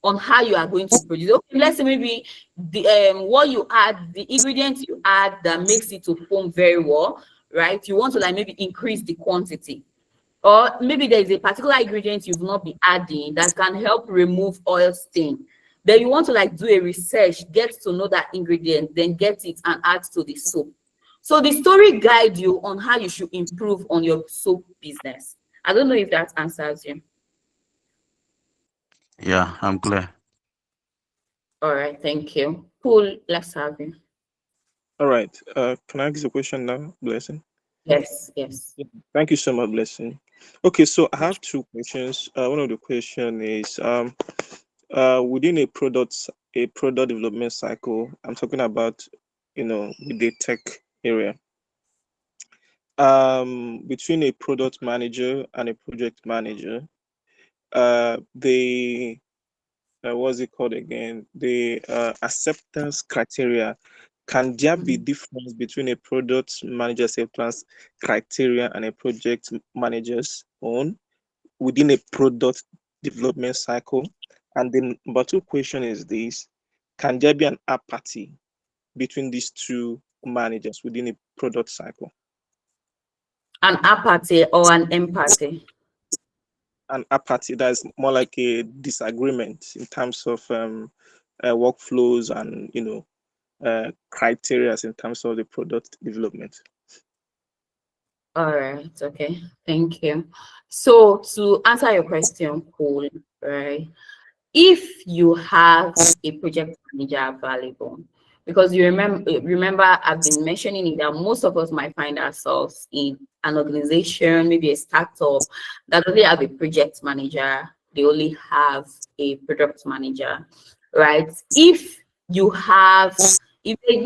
on how you are going to produce. Okay, let's say maybe the what you add, the ingredients you add that makes it to foam very well, right? You want to like maybe increase the quantity. Or maybe there is a particular ingredient you've not been adding that can help remove oil stain. Then you want to like do a research, get to know that ingredient, then get it and add to the soap. So the story guide you on how you should improve on your soap business. I don't know if that answers you. Yeah, I'm clear. All right, thank you. Cool, let's have you. All right. Can I ask a question now, Blessing? Yes, yes. Yeah. Thank you so much, Blessing. Okay, so I have two questions. One of the question is within a product development cycle, I'm talking about, with the tech area. Between a product manager and a project manager, the what's it called again? The acceptance criteria. Can there be difference between a product manager acceptance criteria and a project manager's own within a product development cycle? And then number two question is this: can there be an apathy between these two managers within a product cycle? An apathy or an empathy? An apathy, that's more like a disagreement in terms of workflows and criteria in terms of the product development. All right, okay, thank you. So to answer your question, Paul, right? If you have a project manager available, because you remember I've been mentioning it that most of us might find ourselves in an organization, maybe a startup that only have a project manager, they only have a product manager, right? If you have, if there's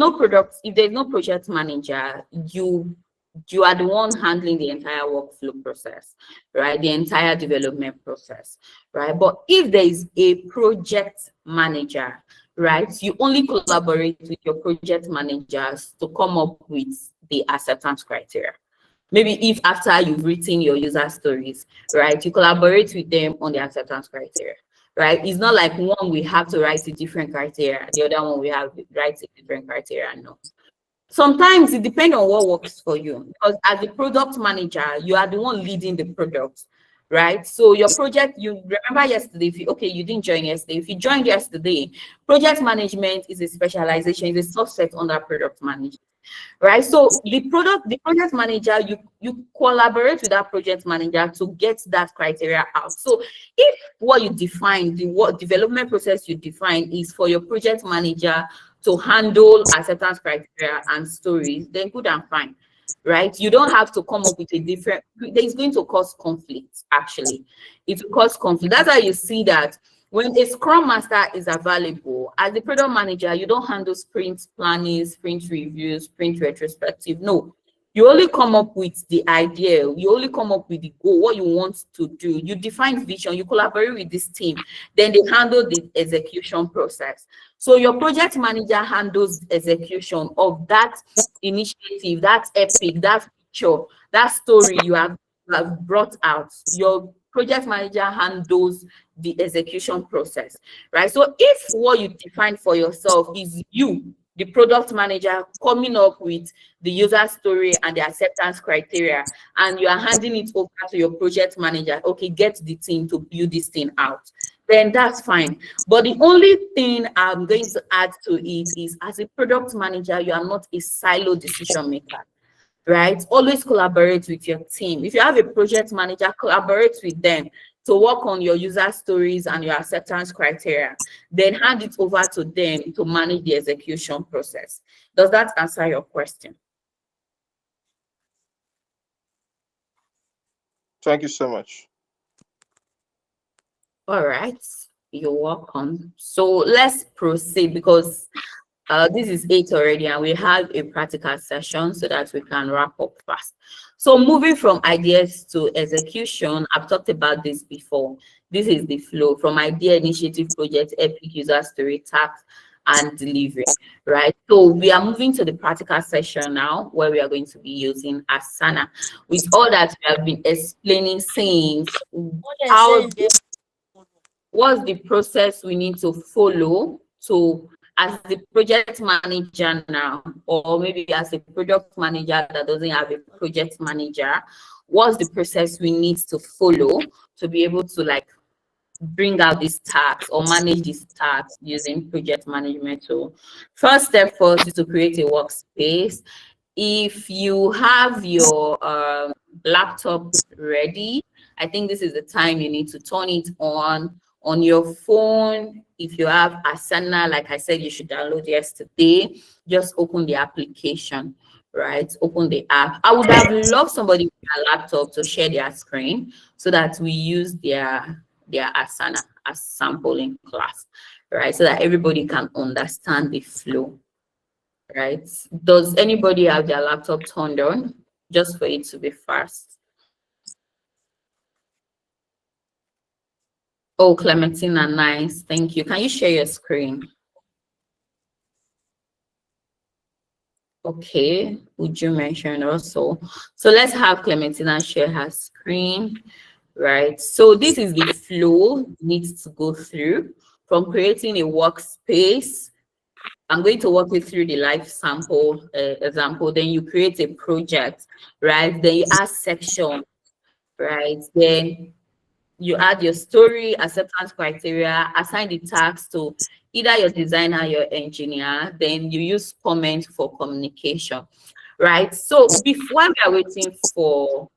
no project manager, you are the one handling the entire workflow process, right? The entire development process, right? But if there is a project manager, right, you only collaborate with your project managers to come up with the acceptance criteria. Maybe if after you've written your user stories, right, you collaborate with them on the acceptance criteria, right? It's not like one we have to write a different criteria, the other one we have to write a different criteria. No. Sometimes it depends on what works for you, because as a product manager, you are the one leading the product, right? So your project, you remember yesterday, you didn't join yesterday. If you joined yesterday, project management is a specialization, is a subset under product management, right? So the project manager, you collaborate with that project manager to get that criteria out. So if what you define, what development process you define is for your project manager to handle acceptance criteria and stories, then good and fine, right? You don't have to come up with a different, it's going to cause conflict, actually. It will cause conflict. That's why you see that when a scrum master is available, as the product manager, you don't handle sprint planning, sprint reviews, sprint retrospective. No, you only come up with the idea, you only come up with the goal, what you want to do. You define vision, you collaborate with this team, then they handle the execution process. So your project manager handles the execution of that initiative, that epic, that picture, that story you have brought out. Your project manager handles the execution process, right? So if what you define for yourself is you, the product manager, coming up with the user story and the acceptance criteria, and you are handing it over to your project manager, okay, get the team to build this thing out, then that's fine. But the only thing I'm going to add to it is, as a product manager, you are not a silo decision maker, right? Always collaborate with your team. If you have a project manager, collaborate with them to work on your user stories and your acceptance criteria, then hand it over to them to manage the execution process. Does that answer your question? Thank you so much. All right, you're welcome. So let's proceed because this is 8 already and we have a practical session so that we can wrap up fast. So moving from ideas to execution, I've talked about this before. This is the flow from idea, initiative, project, epic, user story, task, and delivery, right? So we are moving to the practical session now where we are going to be using Asana. With all that we have been explaining since, how what's the process we need to follow to, as the project manager now, or maybe as a product manager that doesn't have a project manager, what's the process we need to follow to be able to like bring out these tasks or manage these tasks using project management tool. First step first is to create a workspace. If you have your laptop ready, I think this is the time you need to turn it on your phone. If you have Asana, like I said, you should download yesterday. Just open the application, right? Open the app. I would have loved somebody with a laptop to share their screen so that we use their Asana as sample in class, right? So that everybody can understand the flow, right? Does anybody have their laptop turned on just for it to be fast? Oh, Clementina, nice. Thank you. Can you share your screen? Okay, would you mention also? So let's have Clementina share her screen, right? So this is the flow needs to go through from creating a workspace. I'm going to walk you through the life sample example. Then you create a project, right? Then you add section, right? Then you add your story, acceptance criteria, assign the tasks to either your designer, your engineer, then you use comment for communication, right? So before we are waiting for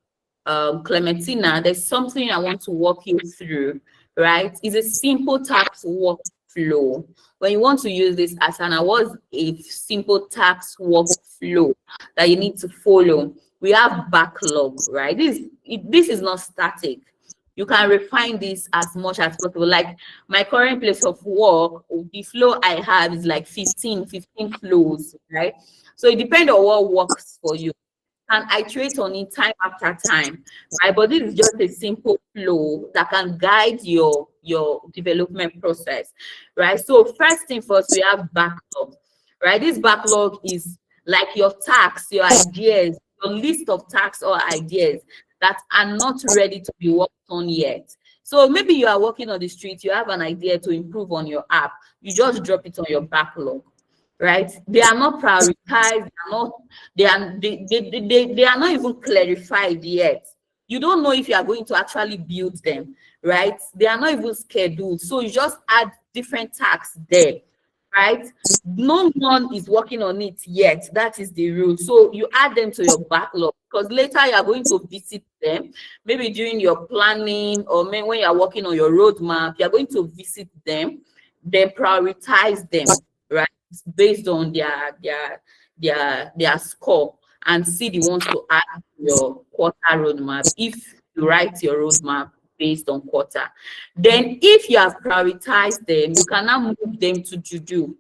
Clementina, there's something I want to walk you through, right? It's a simple task workflow. When you want to use this Asana, what's a simple task workflow that you need to follow? We have backlog, right? This is not static. You can refine this as much as possible. Like my current place of work, the flow I have is like 15 flows, right? So it depends on what works for you and iterate on it time after time, right? But this is just a simple flow that can guide your development process, right? So first thing first, we have backlog, right? This backlog is like your tasks, your ideas, your list of tasks or ideas that are not ready to be worked on yet. So maybe you are working on the street, you have an idea to improve on your app, you just drop it on your backlog, right? They are not prioritized, they are not even clarified yet. You don't know if you are going to actually build them, right? They are not even scheduled. So you just add different tasks there, right? No one is working on it yet. That is the rule. So you add them to your backlog because later you are going to visit them. Maybe during your planning or maybe when you are working on your roadmap, you are going to visit them, then prioritize them, right? Based on their score and see the ones to add to your quarter roadmap if you write your roadmap based on quarter. Then if you have prioritized them, you can now move them to do.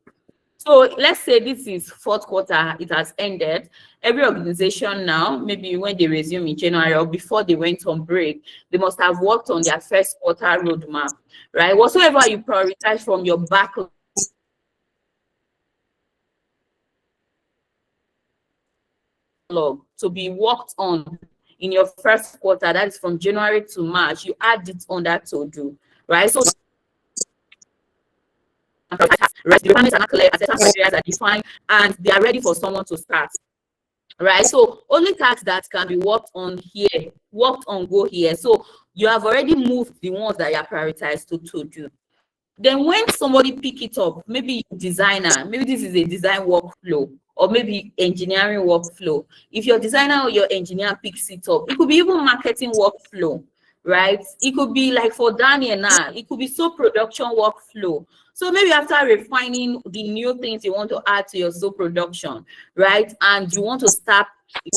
So let's say this is fourth quarter, it has ended. Every organization now, maybe when they resume in January or before they went on break, they must have worked on their first quarter roadmap, right? Whatsoever you prioritize from your backlog to be worked on in your first quarter, that is from January to March, you add it under to do, right? So right, the requirements are not clear, acceptance criteria are defined, and they are ready for someone to start, right? So only tasks that can be worked on here, worked on go here. So you have already moved the ones that you are prioritized to do. Then when somebody pick it up, maybe designer, maybe this is a design workflow or maybe engineering workflow. If your designer or your engineer picks it up, it could be even marketing workflow, right? It could be like for Daniel now, it could be so production workflow. So maybe after refining the new things you want to add to your so production, right? And you want to start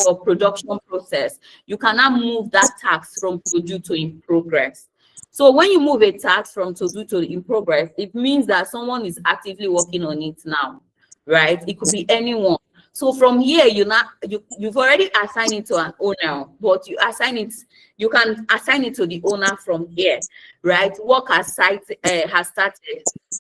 your production process, you can now move that task from produce to in progress. So when you move a task from to do to in progress, it means that someone is actively working on it now, right? It could be anyone. So from here, you've already assigned it to an owner, but you can assign it to the owner from here, right? Work has started.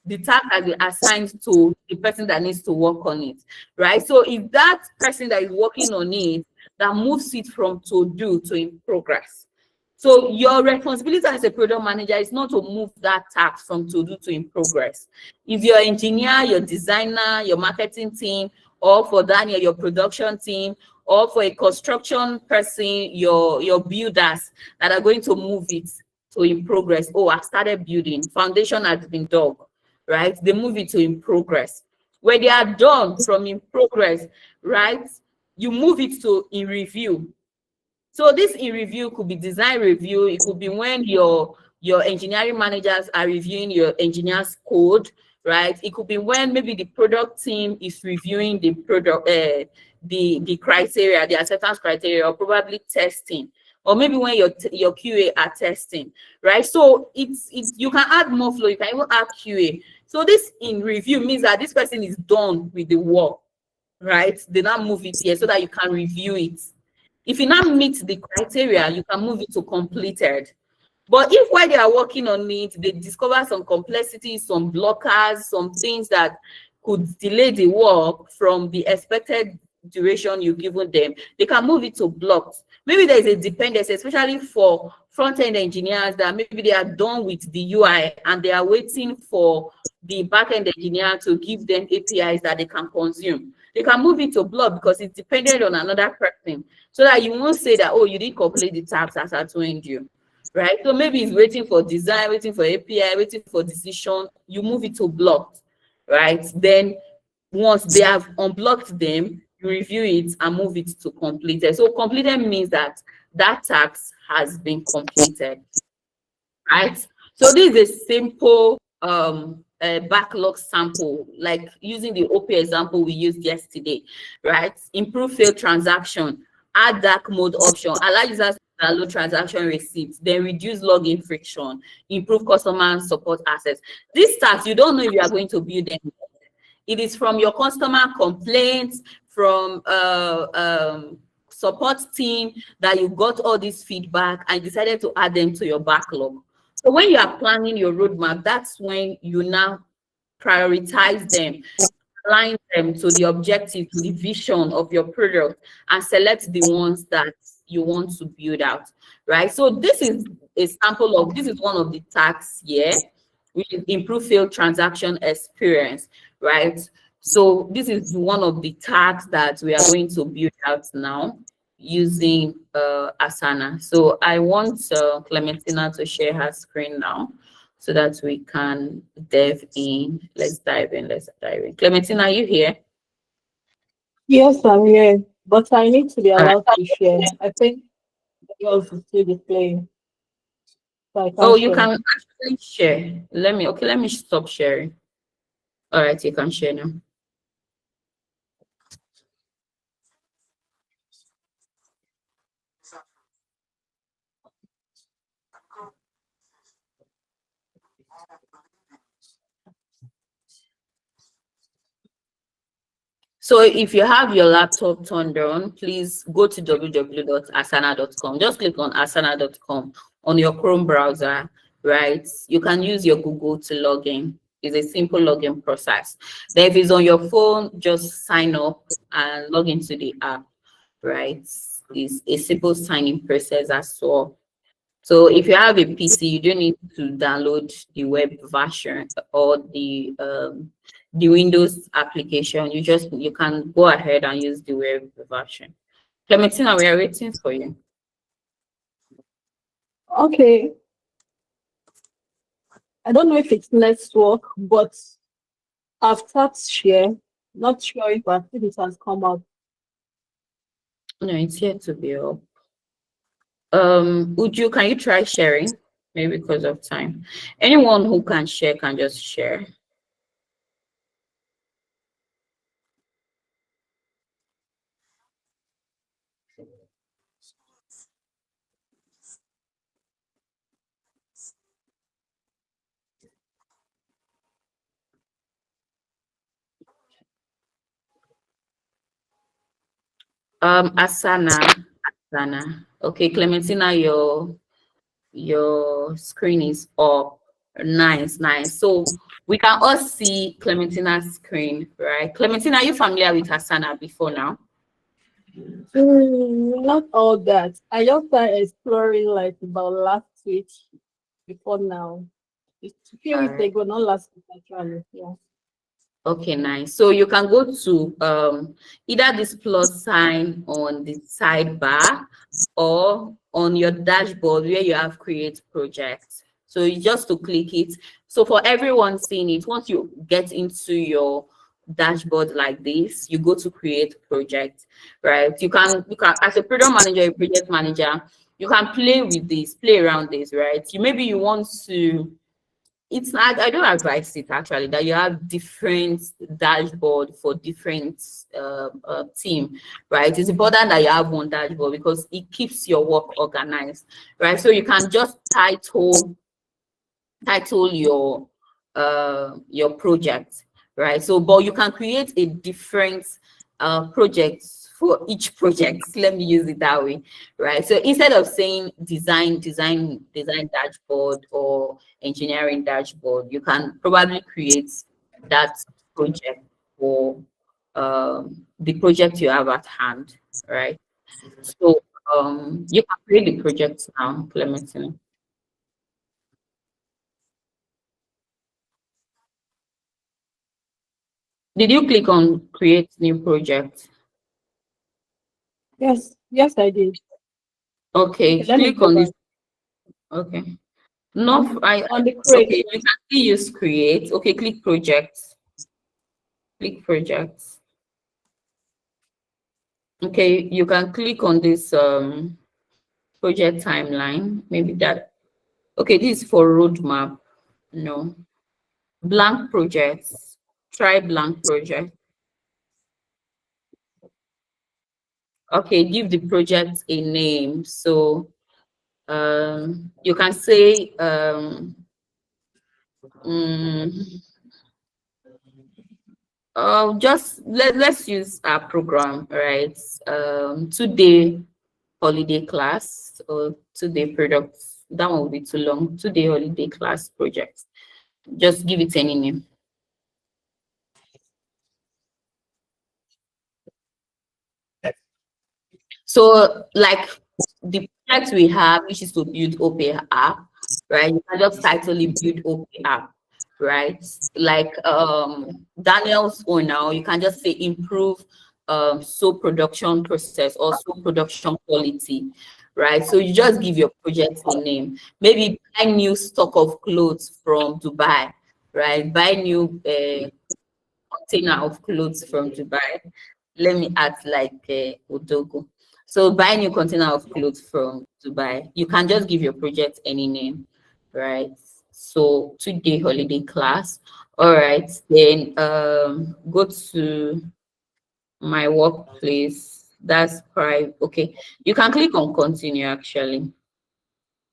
The task has been assigned to the person that needs to work on it, right? So if that person that is working on it that moves it from to do to in progress. So your responsibility as a product manager is not to move that task from to do to in progress. If your engineer, your designer, your marketing team, or for Daniel, your production team, or for a construction person, your builders that are going to move it to in progress. Oh, I've started building, foundation has been dug, right? They move it to in progress. When they are done from in progress, right? You move it to in review. So this in review could be design review. It could be when your engineering managers are reviewing your engineer's code, right? It could be when maybe the product team is reviewing the product, the criteria, the acceptance criteria, or probably testing, or maybe when your QA are testing, right? So it's you can add more flow. You can even add QA. So this in review means that this person is done with the work, right? They now move it here so that you can review it. If you now meet the criteria, you can move it to completed. But if while they are working on it, they discover some complexities, some blockers, some things that could delay the work from the expected duration you've given them, they can move it to blocked. Maybe there is a dependency, especially for front-end engineers, that maybe they are done with the UI and they are waiting for the back-end engineer to give them APIs that they can consume. They can move it to block because it's dependent on another person, so that you won't say that, oh, you didn't complete the tasks as I told you, right? So maybe it's waiting for design, waiting for API, waiting for decision. You move it to blocked, right? Then once they have unblocked them, you review it and move it to completed. So completed means that that task has been completed, right? So this is a simple backlog sample, like using the OP example we used yesterday, right? Improve failed transaction, add dark mode option, allow users to download transaction receipts, then reduce login friction, improve customer support access. These tasks, you don't know if you are going to build them. It is from your customer complaints, from support team, that you got all this feedback and decided to add them to your backlog. So when you are planning your roadmap, that's when you now prioritize them, align them to the objective, to the vision of your product, and select the ones that you want to build out, right? So this is a sample of, this is one of the tasks here, which is improve failed transaction experience, right? So this is one of the tasks that we are going to build out now using Asana. So I want Clementina to share her screen now so that we can dive in. Let's dive in. Let's dive in. Clementina, are you here? Yes, I'm here, but I need to be All right. allowed to share. I think yours is still displaying, so I Oh, can't you share. can actually share. Let me stop sharing. All right, you can share now. So if you have your laptop turned on, please go to www.asana.com. Just click on asana.com on your Chrome browser, right? You can use your Google to log in. It's a simple login process. Then if it's on your phone, just sign up and log into the app, right? It's a simple signing process as well. So if you have a PC, you don't need to download the web version or the Windows application. You can go ahead and use the web version. Clementina, we are waiting for you. Okay, I don't know if it's network, but I've tapped share. Not sure if it has come out. No, it's yet to be up. Uju, can you try sharing? Maybe because of time. Anyone who can share can just share. Asana. Okay, Clementina, your screen is up. Nice, nice. So we can all see Clementina's screen, right? Clementina, are you familiar with Asana before now? Not all that. I just started exploring like about last week before now. It's a few All weeks right. ago, not last week actually. Yeah. Okay, nice. So you can go to either this plus sign on the sidebar or on your dashboard where you have create project. So you just to click it. So for everyone seeing it, once you get into your dashboard like this, you go to create project, right? You can as a product manager, a project manager, you can play with this, play around this, right? Maybe you want to, it's not, I don't advise it actually that you have different dashboard for different team, right? It's important that you have one dashboard because it keeps your work organized, right? So you can just title your project, right? So but you can create a different project for each project. Let me use it that way, right? So instead of saying design dashboard or engineering dashboard, you can probably create that project for the project you have at hand, right? So you can create the project now, Clementine. Did you click on create new project? Yes, I did. Okay, Okay, let me click go on this. back. Okay. No, On the crate. okay, you can still use create. Okay, click project. Click project. Okay, you can click on this project timeline. Maybe that. Okay, this is for roadmap. No. Blank projects. Try blank project. Okay, give the project a name. So you can say mm, just let's use our program, right? 2-day holiday class or 2-day products. That one will be too long. 2-day holiday class project. Just give it any name. So like the project we have, which is to build OPA app, right? You can just title it build OPA app, right? Like Daniel's own now, you can just say improve soap production process or soap production quality, right? So you just give your project a name. Maybe buy new stock of clothes from Dubai, right? Buy new container of clothes from Dubai. Let me act like Odogo. So buy new container of clothes from Dubai. You can just give your project any name, right? So 2-day holiday class. All right, then go to my workplace. That's private. Okay, you can click on continue actually,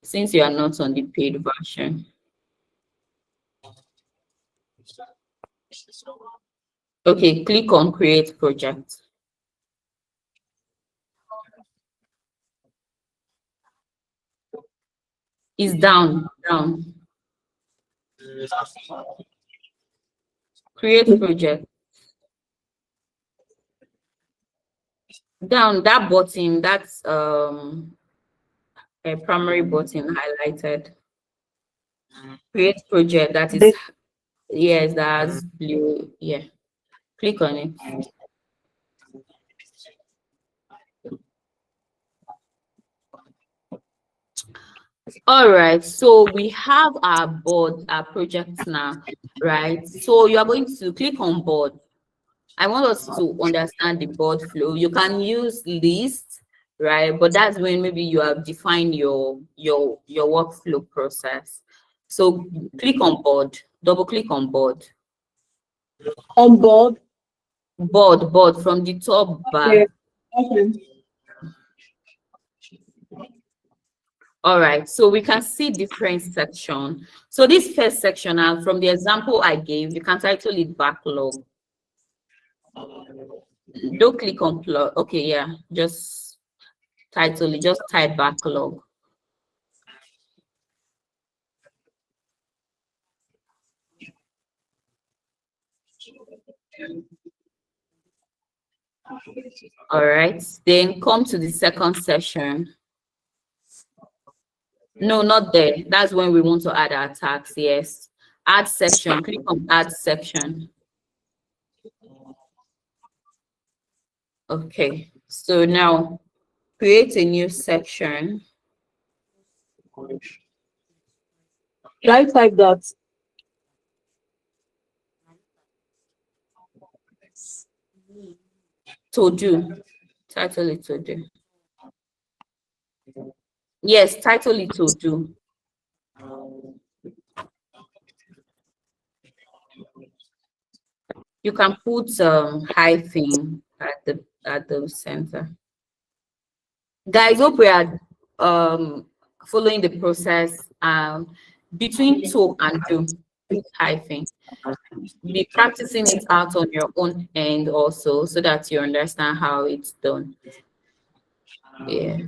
since you are not on the paid version. Okay, click on create project. It's down. Create project. Down that button, that's a primary button highlighted. Create project, that is, This yes, that's blue. Yeah, click on it. All right, so we have our board, our project now, right? So you are going to click on board. I want us to understand the board flow. You can use list, right? But that's when maybe you have defined your workflow process. So click on board, double click on board. on board. Board from the top Okay. bar. Okay. All right, so we can see different section. So this first section, from the example I gave, you can title it backlog. Don't click on plug. Okay, yeah, just title it, just type backlog. All right, then come to the second session. No, not there. That's when we want to add our tags. Yes. Add section. Click on add section. Okay. So now create a new section. Should I type that? To do. Title it to do. Yes, title it to do. You can put hyphen at the center. Guys, hope we are following the process. Between to and do, put hyphen. Be practicing it out on your own end also, so that you understand how it's done. Yeah.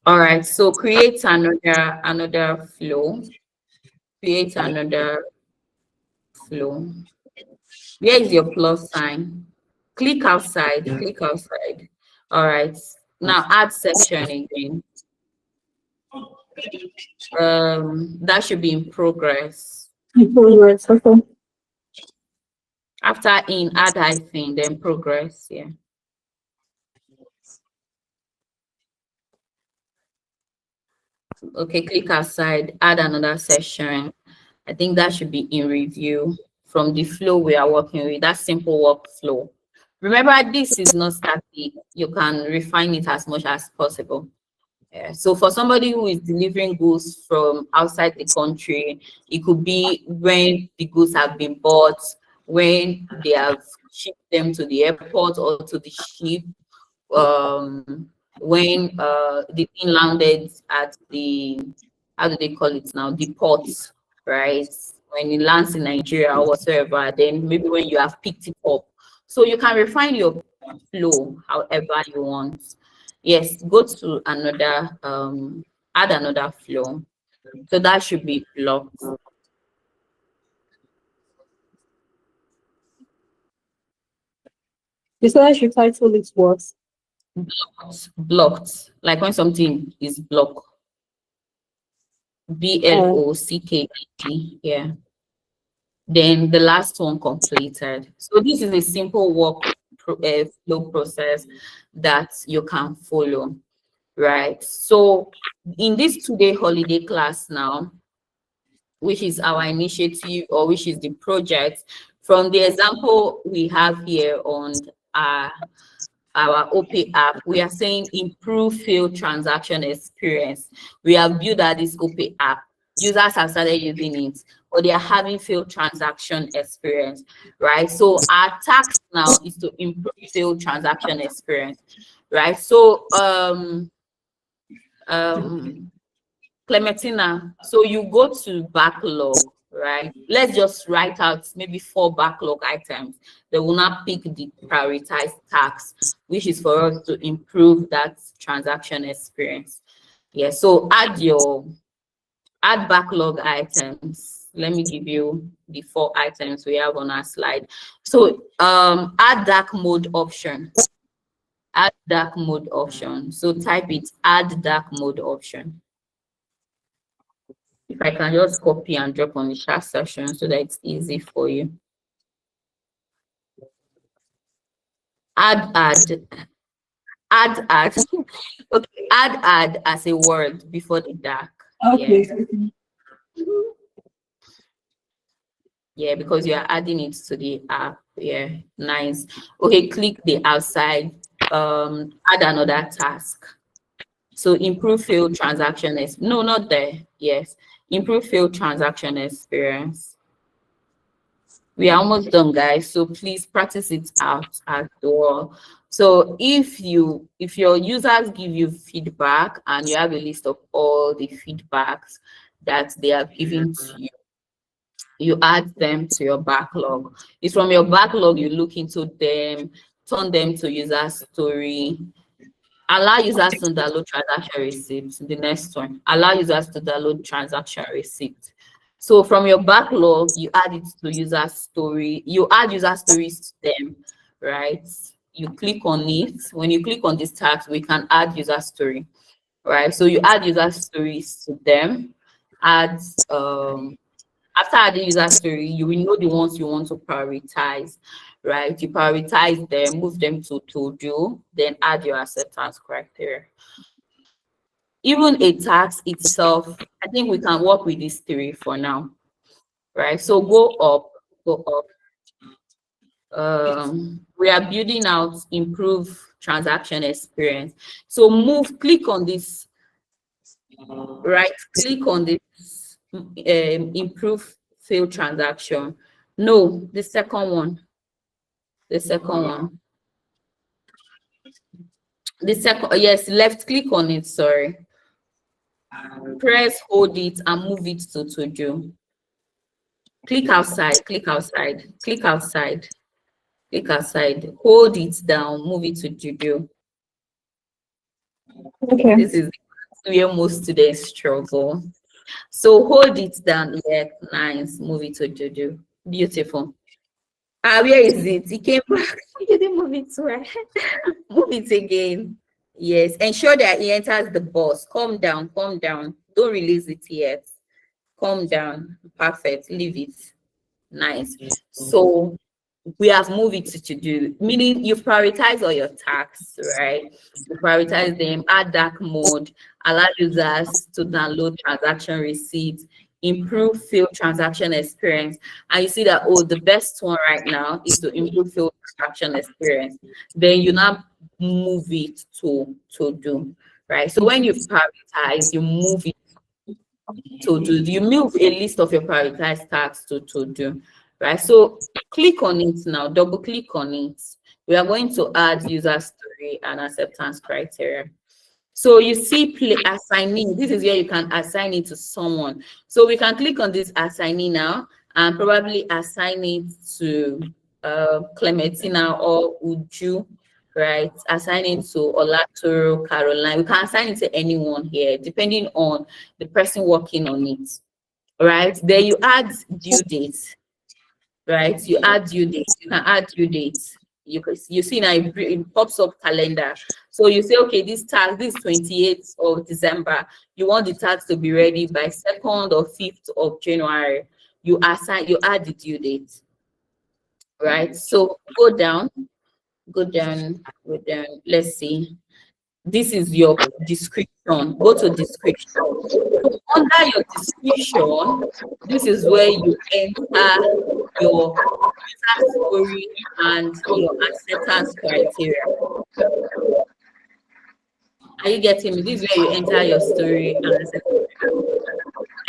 All right. So create another flow. Create another flow. Where is your plus sign? Click outside. Click outside. All right. Now add section again. That should be in progress. Okay. After in, add hyphen, then progress. Yeah. Okay, click outside, add another session. I think that should be in review from the flow we are working with, that simple workflow. Remember, this is not static. You can refine it as much as possible. Yeah. So for somebody who is delivering goods from outside the country, it could be when the goods have been bought, when they have shipped them to the airport or to the ship, when the thing landed at the, how do they call it now, the ports, right? When it lands in Nigeria or whatsoever, then maybe when you have picked it up. So you can refine your flow however you want. Yes, go to another, add another flow. So that should be blocked. You said I should title it what? Blocked. Like when something is blocked. BLOCKED. Yeah. Then the last one completed. So this is a simple flow process that you can follow, right? So in this 2-day holiday class now, which is our initiative or which is the project, from the example we have here on our OP app, we are saying improve field transaction experience. We have built out this OP app. Users have started using it, but they are having field transaction experience, right? So our task now is to improve field transaction experience, right? So Clementina, so you go to backlog, right? Let's just write out maybe 4 backlog items. They will not pick the prioritized tasks, which is for us to improve that transaction experience. Yeah, so add backlog items. Let me give you the 4 items we have on our slide. So add dark mode option. Add dark mode option. So type it, add dark mode option. If I can just copy and drop on the chat session so that it's easy for you. Add. Okay, add as a word before the dark. Okay. Yeah. Yeah, because you are adding it to the app. Yeah, nice. Okay, click the outside. Add another task. So improve field transaction. No, not there. Yes, improve field transaction experience. We are almost done, guys, so please practice it out as well. So if your users give you feedback and you have a list of all the feedbacks that they have given to you, you add them to your backlog. It's from your backlog you look into them, turn them to user story, allow users to download transaction receipts. The next one, allow users to download transaction receipt. So from your backlog, you add it to user story. You add user stories to them, right? You click on it. When you click on this tag, we can add user story, right? So you add user stories to them. Add after adding user story, you will know the ones you want to prioritize, right? You prioritize them, move them to do, then add your acceptance criteria. Even a task itself, I think we can work with these three for now, right? So go up, go up. We are building out improve transaction experience. So move, click on this, right? Click on this, improve failed transaction. No, the second one. The second one. The second, yes, left click on it, sorry. Press, hold it, and move it to do. Click outside, click outside, click outside, click outside. Hold it down, move it to do. Okay. This is where most students struggle. So hold it down, yeah, nice, move it to do. Beautiful. Where is it? It came back. You didn't move it to where? Move it again. Yes, ensure that it enters the bus. Calm down, calm down. Don't release it yet. Calm down. Perfect. Leave it. Nice. So we have moved it to do, meaning you prioritize all your tasks, right? You prioritize them, add dark mode, allow users to download transaction receipts, improve field transaction experience. And you see that, oh, the best one right now is to improve field transaction experience. Then you now move it to do, right? So when you prioritize, you move it to do. You move a list of your prioritized tasks to do, right? So click on it now, double click on it. We are going to add user story and acceptance criteria. So you see play assigning. This is where you can assign it to someone. So we can click on this assigning now and probably assign it to Clementina or Uju, right? Assign it to Olatoro, Caroline. We can assign it to anyone here, depending on the person working on it, right? Then you add due date, right? You add due date. You can add due dates. You see now it pops up calendar. So you say, okay, this task, this 28th of December, you want the task to be ready by 2nd or 5th of January. You add the due date, right? So go down, go down. Let's see. This is your description. Go to description. So under your description, this is where you enter your user story and your acceptance criteria. Are you getting me? This is where you enter your story and acceptance criteria.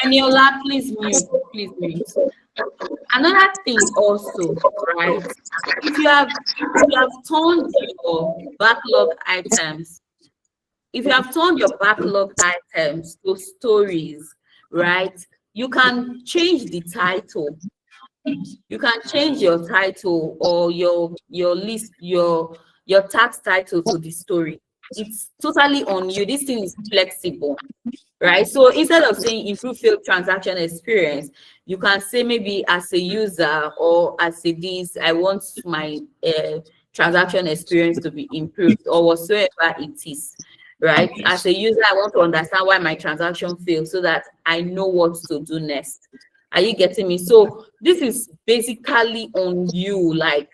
Eniola, please mute. Please mute. Another thing also, right? If you have turned your backlog items, if you have turned your backlog items to stories, right, you can change the title. You can change your title or your list, your tax title to the story. It's totally on you. This thing is flexible, right? So instead of saying improve field transaction experience, you can say maybe as a user or as a this, I want my transaction experience to be improved or whatsoever it is, right? As a user, I want to understand why my transaction failed so that I know what to do next. Are you getting me? So this is basically on you, like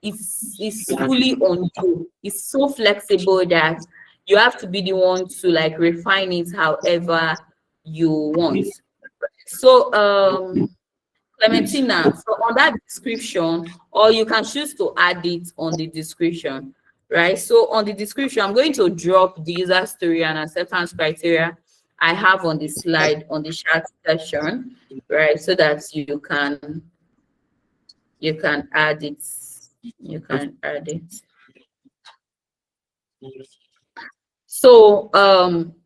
it's fully on you. It's so flexible that you have to be the one to like refine it however you want. So Clementina, so on that description, or you can choose to add it on the description, right? So on the description, I'm going to drop the user story and acceptance criteria I have on the slide on the chat section, right? So that you can add it. You can add it. So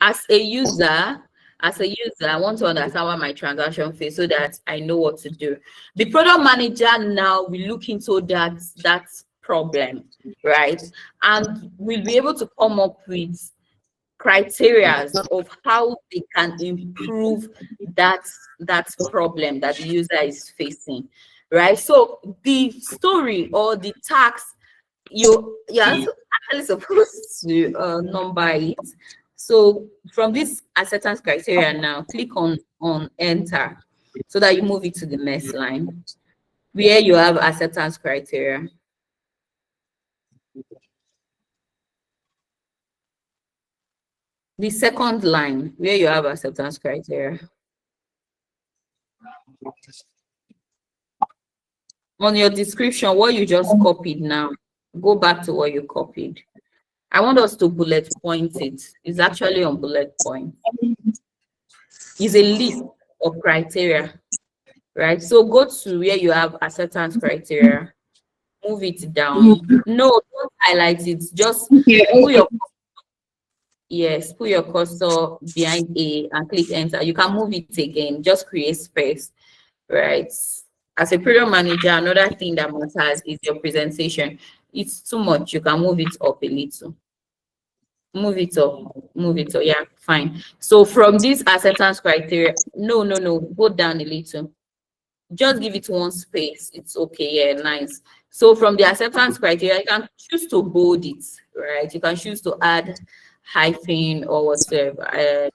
as a user, as a user, I want to understand what my transaction fees so that I know what to do. The product manager now will look into that problem, right? And we'll be able to come up with criteria of how they can improve that problem that the user is facing, right? So the story or the task, you're actually supposed to number it. So from this acceptance criteria now, click on enter so that you move it to the next line where you have acceptance criteria. The second line where you have acceptance criteria. On your description, what you just copied now, go back to what you copied. I want us to bullet point it. It's actually on bullet point. It's a list of criteria, right? So go to where you have acceptance criteria, move it down. No, don't highlight it. Just put your put your cursor behind A and click enter. You can move it again. Just create space, right? As a product manager, another thing that matters is your presentation. It's too much. You can move it up a little. Move it up. Move it up. Yeah, fine. So from this acceptance criteria, no, go down a little. Just give it one space. It's okay. Yeah, nice. So from the acceptance criteria, you can choose to bold it, right? You can choose to add hyphen or whatever,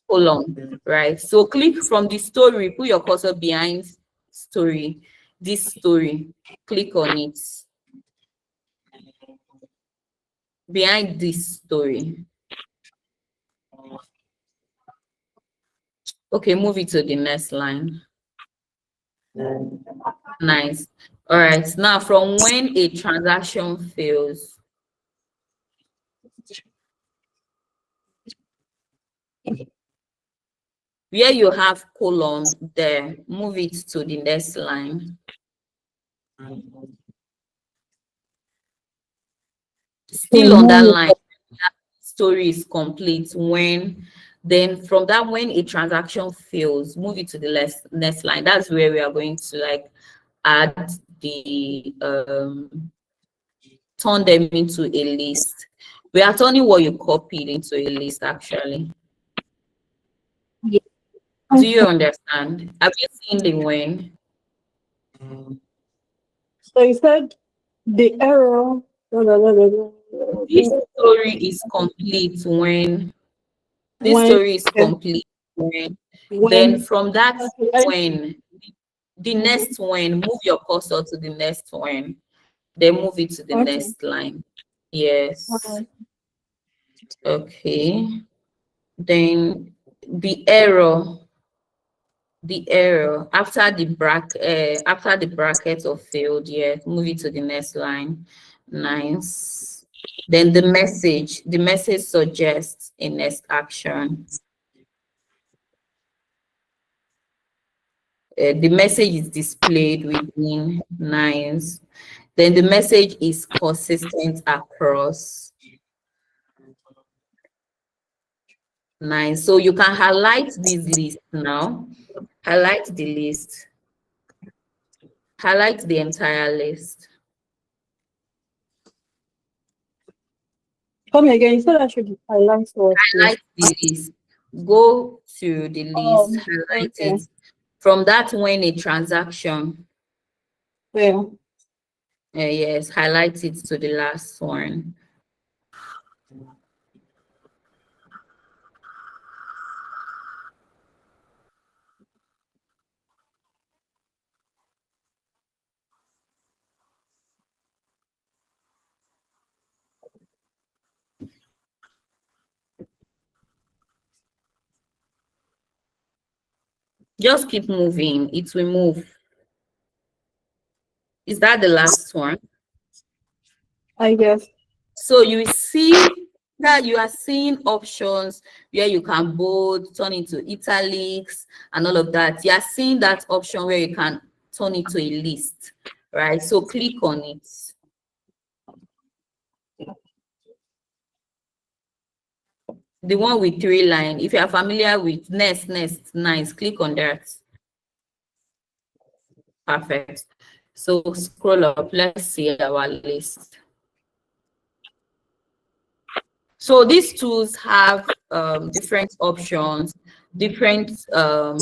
column, right? So click from the story, put your cursor behind story, this story, click on it. Behind this story. Okay, move it to the next line. Nice. All right, now from when a transaction fails, where you have column there, move it to the next line. Still on that line, story is complete when, then from that, when a transaction fails, move it to the next line. That's where we are going to like add the turn them into a list. We are turning what you copied into a list actually. Yeah. Do you understand? Have you seen the when? So you said the error. This story is complete when this When story is complete when then when from that when the next when, move your cursor to the next when, then move it to the okay. next line. Yes. Okay. Then the error after the bracket of failed, yes, move it to the next line. Nice. Then the message suggests a next action. The message is displayed within. Nice. Then the message is consistent across. Nice. So you can highlight this list now. Highlight the list. Highlight the entire list. Come again. You said I should highlight what? Highlight the list. Go to the list. Highlight okay. it. From that, when a transaction. Yeah. Yes, highlight it to the last one. Just keep moving. It will move. Is that the last one? I guess. So you see that you are seeing options where you can bold, turn into italics and all of that. You are seeing that option where you can turn it to a list, right? So click on it. The one with 3 lines. If you are familiar with nest, nice, click on that. Perfect. So scroll up. Let's see our list. So these tools have different options, different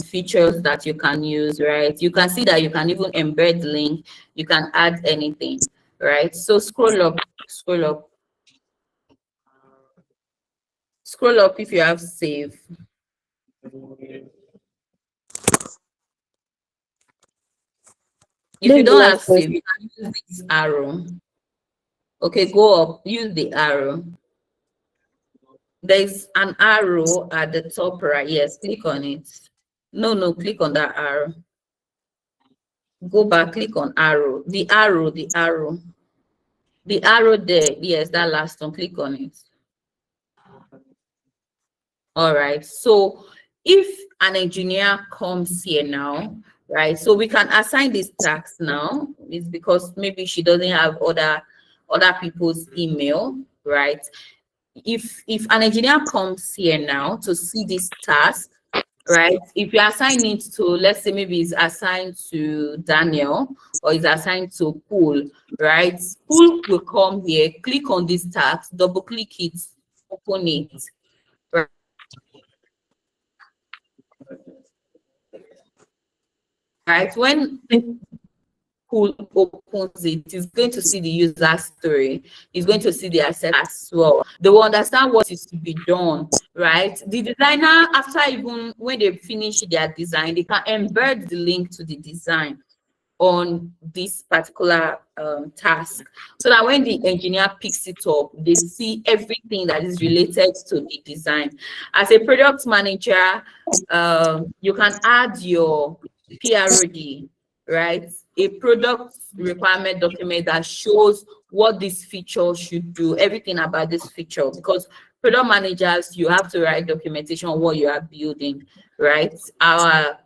features that you can use, right? You can see that you can even embed link, you can add anything, right? So scroll up, scroll up. Scroll up if you have save. If This you is the don't have last save, question. you can use this arrow. Okay, go up, use the arrow. There's an arrow at the top right. Yes, click on it. No, click on that arrow. Go back, click on arrow. The arrow, the arrow. The arrow there. Yes, that last one. Click on it. All right. So if an engineer comes here now, right? So we can assign this task now. It's because maybe she doesn't have other people's email, right? If an engineer comes here now to see this task, right? If you assign it to, let's say maybe it's assigned to Daniel or it's assigned to Pool, right? Pool will come here, click on this task, double click it, open it, right? When Pool opens it, it's going to see the user story. It's going to see the asset as well. They will understand what is to be done, right? The designer, after even when they finish their design, they can embed the link to the design on this particular task, so that when the engineer picks it up, they see everything that is related to the design. As a product manager, you can add your PRD, right? A product requirement document that shows what this feature should do, everything about this feature, because product managers, you have to write documentation on what you are building, right? Our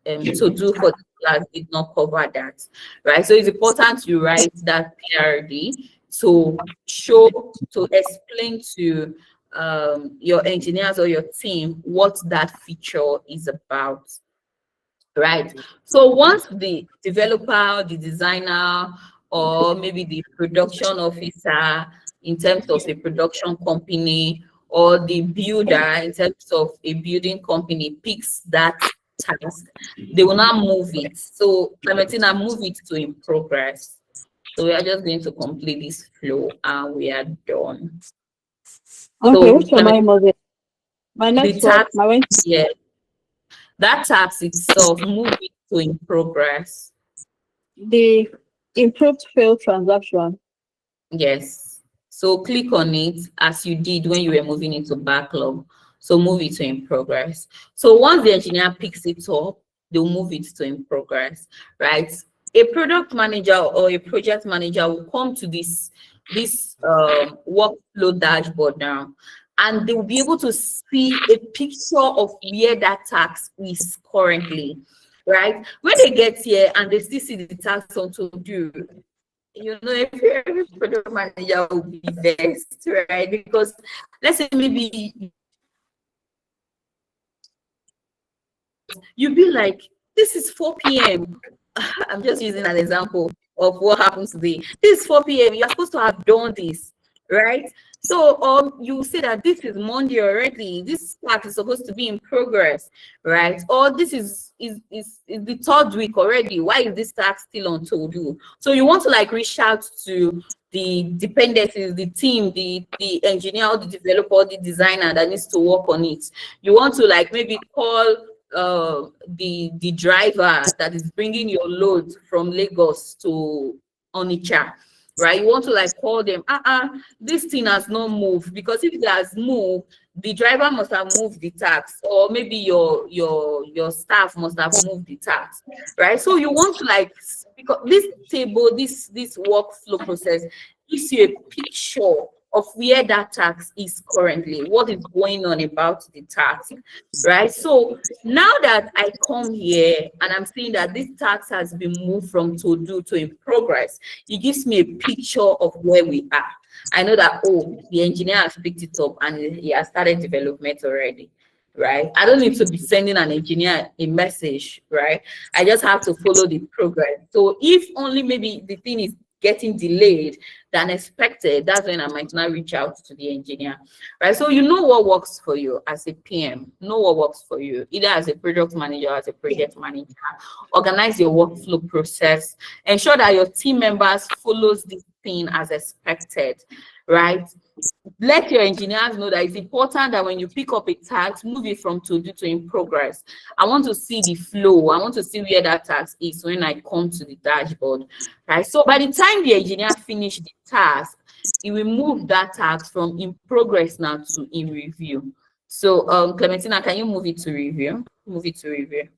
to do for the class did not cover that, right? So it's important you write that PRD to show, to explain to your engineers or your team what that feature is about, right? So once the developer, the designer, or maybe the production officer in terms of a production company, or the builder in terms of a building company picks that task, they will now move it. So Clementina, move it to in progress. So we are just going to complete this flow and we are done. Okay, So which am I moving? My the network, task, my went yeah, that task itself, move it to in progress. the improved failed transaction. Yes. So click on it as you did when you were moving into backlog. So move it to in progress. So once the engineer picks it up, they'll move it to in progress, right? A product manager or a project manager will come to this workflow dashboard now, and they will be able to see a picture of where that task is currently, right? When they get here and they still see the task on to do, you know, every product manager will be vexed, right? Because let's say maybe you'd be like, this is 4 p.m. I'm just using an example of what happens today. This is 4 p.m. You're supposed to have done this, right? So you say that this is Monday already. This part is supposed to be in progress, right? Or this is the 3rd week already. Why is this task still on to do? So you want to like reach out to the dependencies, the team, the engineer, the developer, the designer that needs to work on it. You want to like maybe call the driver that is bringing your load from Lagos to Onitsha, right? You want to like call them, this thing has not moved, because if it has moved, the driver must have moved the tax, or maybe your staff must have moved the tax, right? So you want to like, because this table, this workflow process gives you a picture of where that tax is currently, what is going on about the tax, right? So now that I come here and I'm seeing that this tax has been moved from to do to in progress, it gives me a picture of where we are. I know that, oh, the engineer has picked it up and he has started development already, right? I don't need to be sending an engineer a message, right? I just have to follow the progress. So if only maybe the thing is getting delayed than expected, that's when I might not reach out to the engineer, right? So you know what works for you as a PM, know what works for you, either as a product manager or as a project manager. Organize your workflow process, ensure that your team members follows this thing as expected, right? Let your engineers know that it's important that when you pick up a task, move it from to do to in progress. I want to see the flow. I want to see where that task is when I come to the dashboard, right? So by the time the engineer finish the task, it will move that task from in progress now to in review. So Clementina, can you move it to review? Move it to review.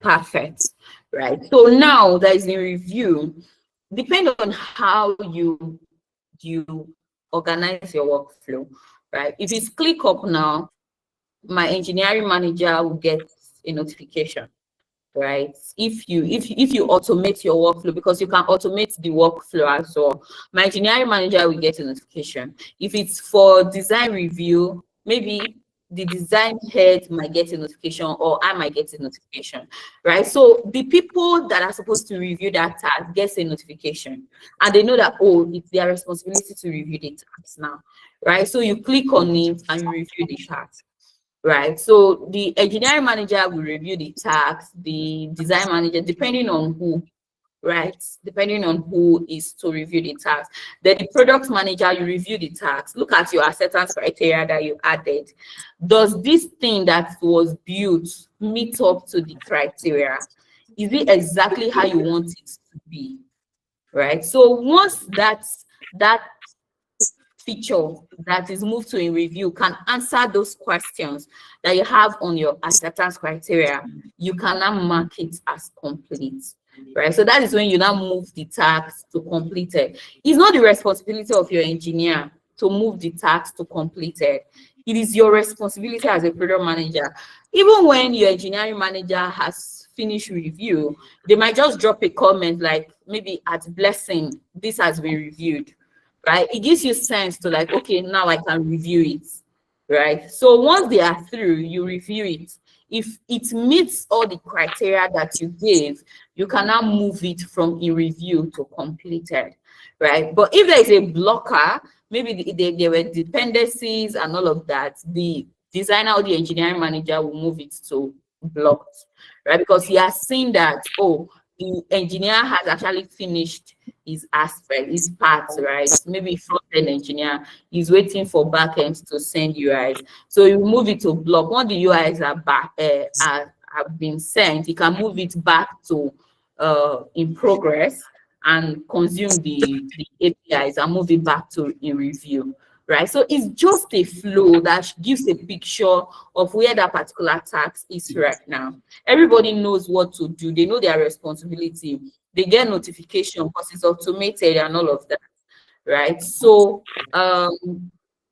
Perfect, right? So now that is in review, depending on how you organize your workflow, right? If it's click up now, my engineering manager will get a notification, right? If you automate your workflow, because you can automate the workflow as well, my engineering manager will get a notification. If it's for design review, maybe the design head might get a notification or I might get a notification, right? So the people that are supposed to review that task gets a notification and they know that, oh, it's their responsibility to review the task now, right? So you click on it and you review the task. Right, so the engineering manager will review the tasks, the design manager, depending on who, right? Depending on who is to review the task. Then the product manager, you review the tasks, look at your acceptance criteria that you added. Does this thing that was built meet up to the criteria? Is it exactly how you want it to be? Right, so once that feature that is moved to a review can answer those questions that you have on your acceptance criteria, you can now mark it as complete, right? So that is when you now move the task to completed. It's not the responsibility of your engineer to move the task to completed. It is your responsibility as a product manager. Even when your engineering manager has finished review, they might just drop a comment like, maybe at blessing, this has been reviewed, right? It gives you sense to like, okay, now I can review it, right? So once they are through, you review it. If it meets all the criteria that you gave, you can now move it from in review to completed, right? But if there is a blocker, maybe there were dependencies and all of that, the designer or the engineering manager will move it to blocked, right? Because he has seen that, oh, the engineer has actually finished his aspect, his part, right? Maybe front-end engineer is waiting for backend to send UIs. So you move it to block. Once the UIs are back, have been sent, you can move it back to in progress and consume the APIs and move it back to in review, right? So it's just a flow that gives a picture of where that particular task is right now. Everybody knows what to do. They know their responsibility. They get notification because it's automated and all of that, right? So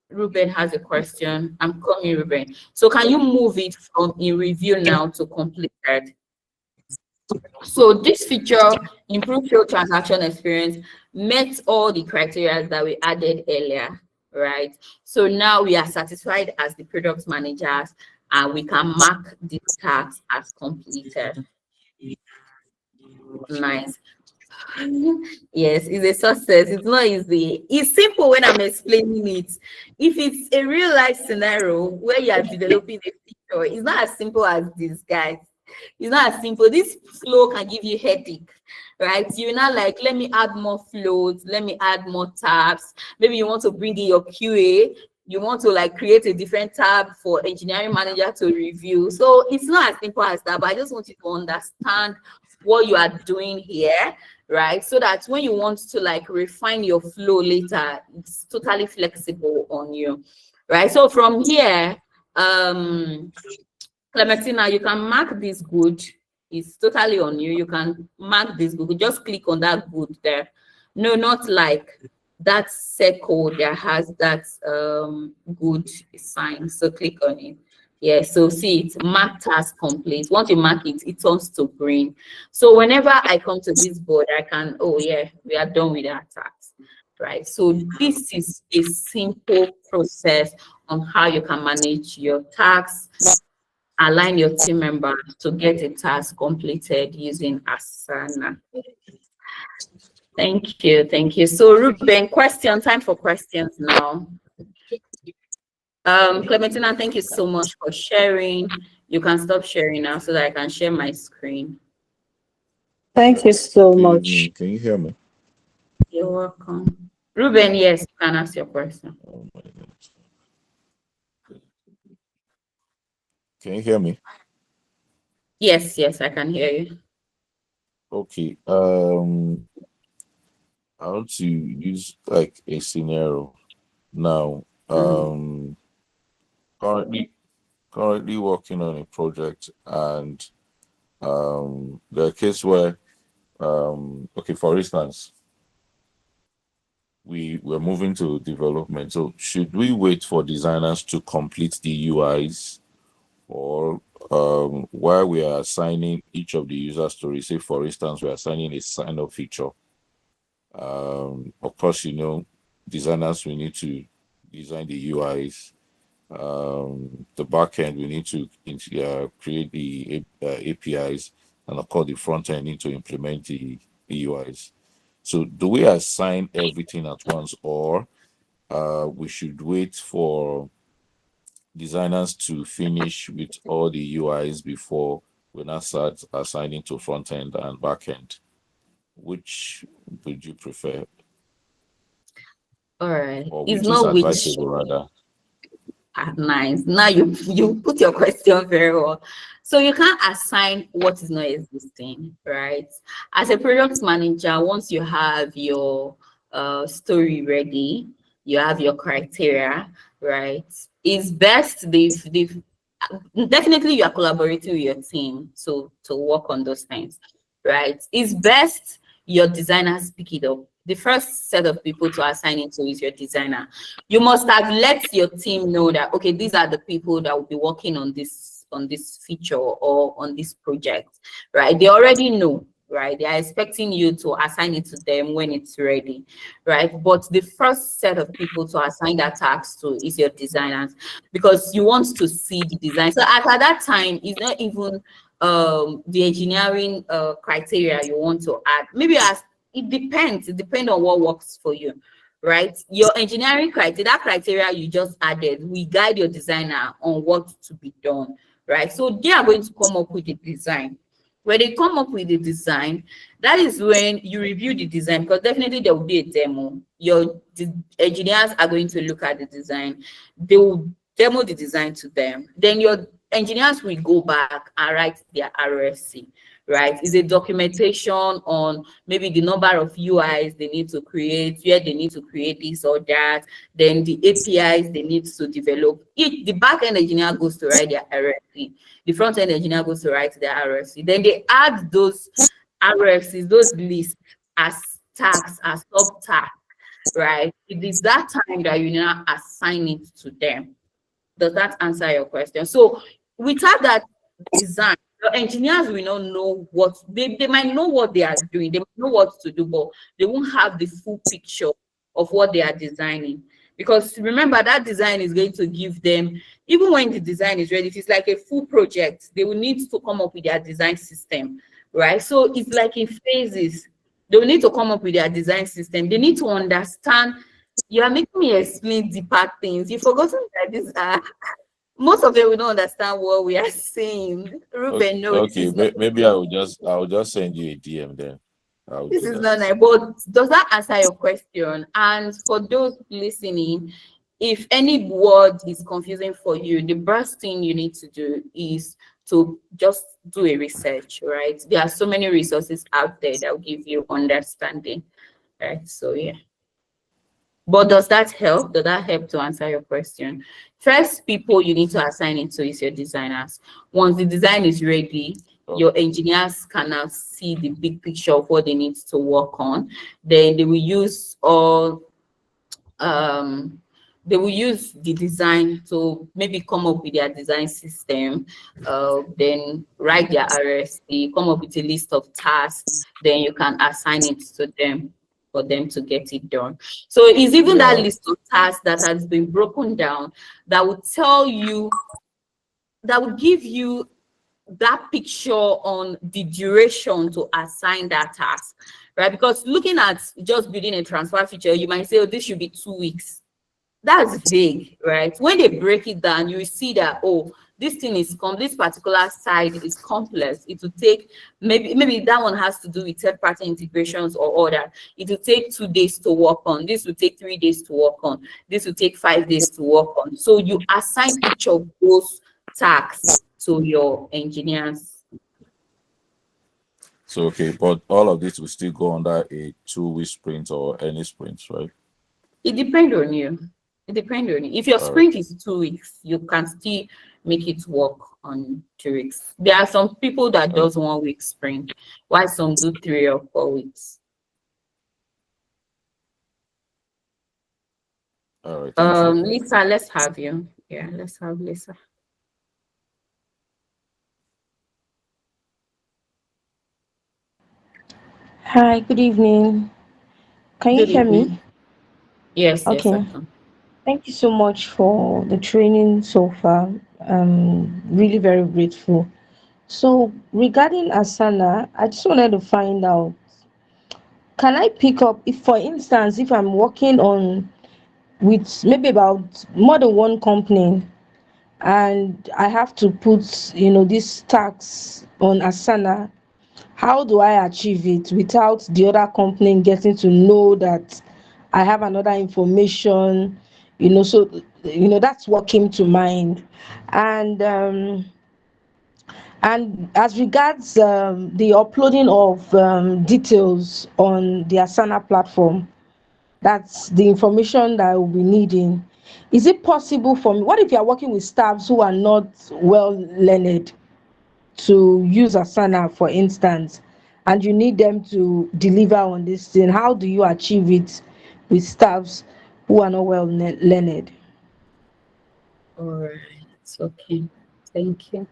Ruben has a question. I'm coming, Ruben. So can you move it from in review now to completed? So this feature, improved field transaction experience, met all the criteria that we added earlier, right? So now we are satisfied as the product managers and we can mark the task as completed. Nice. Yes, it's a success. It's not easy. It's simple when I'm explaining it. If it's a real life scenario where you are developing a feature, it's not as simple as this, guys. It's not as simple. This flow can give you headache, right? You're not like, let me add more flows, let me add more tabs. Maybe you want to bring in your QA. You want to like create a different tab for engineering manager to review. So it's not as simple as that, but I just want you to understand what you are doing here, right? So that when you want to like refine your flow later, it's totally flexible on you, right? So from here, Clementina, you can mark this good. It's totally on you. You can mark this good. Just click on that good there. No, not like. that circle that has that good sign. So click on it. Yeah, so see it, mark task complete. Once you mark it, it turns to green. So whenever I come to this board, I can, oh yeah, we are done with our task, right? So this is a simple process on how you can manage your tasks, align your team members to get a task completed using Asana. Thank you, thank you. So Ruben, time for questions now. Clementina, thank you so much for sharing. You can stop sharing now so that I can share my screen. Thank you so Good much. evening. Can you hear me? You're welcome. Ruben, yes, you can ask your question. Oh my goodness. Can you hear me? Yes, yes, I can hear you. Okay. I want to use like a scenario now. Currently working on a project, and there are cases where okay, for instance, we're moving to development. So should we wait for designers to complete the UIs, or while we are assigning each of the user stories? Say for instance, we are assigning a sign up feature. Of course, designers, we need to design the UIs. The backend, we need to create the APIs, and of course the front end need to implement the UIs. So do we assign everything at once, or we should wait for designers to finish with all the UIs before we now start assigning to front end and back end? Which would you prefer, All right. or It's which is not which. advisable rather? Nice. Now you put your question very well. So you can't assign what is not existing, right? As a product manager, once you have your story ready, you have your criteria, right? It's best they've definitely you are collaborating with your team to work on those things, right? It's best your designers pick it up. The first set of people to assign it to is your designer. You must have let your team know that, okay, these are the people that will be working on this feature or on this project, right? They already know, right? They are expecting you to assign it to them when it's ready, right? But the first set of people to assign that task to is your designers, because you want to see the design. So at that time, it's not even the engineering criteria you want to add. Maybe as it depends on what works for you, right? Your engineering criteria, that criteria you just added, we guide your designer on what to be done, right? So they are going to come up with a design. When they come up with the design, that is when you review the design, because definitely there will be a demo. The engineers are going to look at the design. They will demo the design to them. Then your engineers will go back and write their RFC, right? It's a documentation on maybe the number of UIs they need to create, where they need to create this or that, then the APIs they need to develop. The back-end engineer goes to write their RFC. The front-end engineer goes to write their RFC. Then they add those RFCs, those lists as tags, as sub-tags, right? It is that time that you now assign it to them. Does that answer your question? So without that design, the engineers will not know what they might know what they are doing, they might know what to do, but they won't have the full picture of what they are designing. Because remember, that design is going to give them, even when the design is ready, it's like a full project. They will need to come up with their design system, right? So it's like in phases. They will need to come up with their design system. They need to understand. You are making me explain deeper things. You've forgotten that this most of them will not understand what we are saying. Ruben, no, this Okay, is not maybe I will just send you a DM then. I'll this do is that. not nice. But does that answer your question? And for those listening, if any word is confusing for you, the best thing you need to do is to just do a research, right? There are so many resources out there that will give you understanding, right? So yeah. But does that help? Does that help to answer your question? First, people you need to assign it to is your designers. Once the design is ready, your engineers can now see the big picture of what they need to work on. Then they will use all um they will use the design to maybe come up with their design system, then write their RSP, come up with a list of tasks, then you can assign it to them for them to get it done. So it's even that Yeah. list of tasks that has been broken down that would tell you, that would give you that picture on the duration to assign that task, right? Because looking at just building a transfer feature, you might say, oh, this should be 2 weeks. That's vague, right? When they break it down, you see that, oh, this thing is this particular side is complex. It will take maybe that one has to do with third-party integrations or other. It will take 2 days to work on. This will take 3 days to work on. This will take 5 days to work on. So you assign each of those tasks to your engineers. So okay, but all of this will still go under a 2 week sprint or any sprint, right? It depends on you. It depends on you. If your All right. sprint is 2 weeks, you can still make it work on 2 weeks. There are some people that does 1 week sprint, while some do 3 or 4 weeks. All right, thank you. Lisa, let's have you. Yeah, let's have Lisa. Hi, good evening. Can you Good hear me? evening. Yes, yes, I Okay. can. Thank you so much for the training so far. I'm really very grateful. So, regarding Asana, I just wanted to find out, can I pick up, if for instance, if I'm working on with maybe about more than one company and I have to put, these tax on Asana, how do I achieve it without the other company getting to know that I have another information? So that's what came to mind. And as regards the uploading of details on the Asana platform, that's the information that I will be needing. Is it possible for me? What if you are working with staffs who are not well learned to use Asana, for instance, and you need them to deliver on this thing? How do you achieve it with staffs who are not well learned? All right. Okay. Thank you.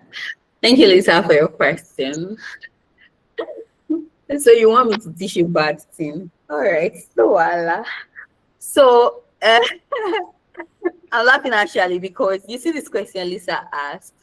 Thank you, Lisa, for your question. So you want me to teach you bad thing? All right. So voila. So I'm laughing actually because you see this question Lisa asked.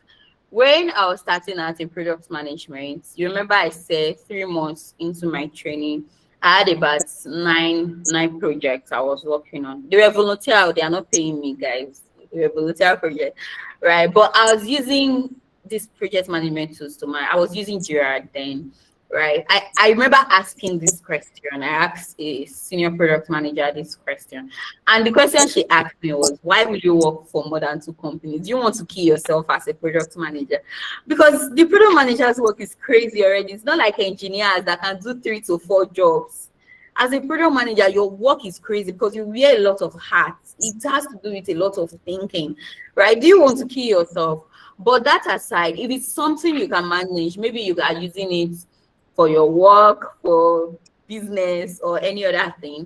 When I was starting out in product management, you remember I said 3 months into my training, I had about nine projects I was working on. They were volunteer, they are not paying me, guys. They were volunteer projects, right? But I was using this project management tools to I was using Jira then, right? I remember asking this question. I asked a senior product manager this question. And the question she asked me was, why will you work for more than 2 companies? You want to kill yourself as a product manager? Because the product manager's work is crazy already. It's not like engineers that can do 3 to 4 jobs. As a product manager, your work is crazy because you wear a lot of hats. It has to do with a lot of thinking, right? Do you want to kill yourself? But that aside, if it's something you can manage, maybe you are using it for your work, for business, or any other thing,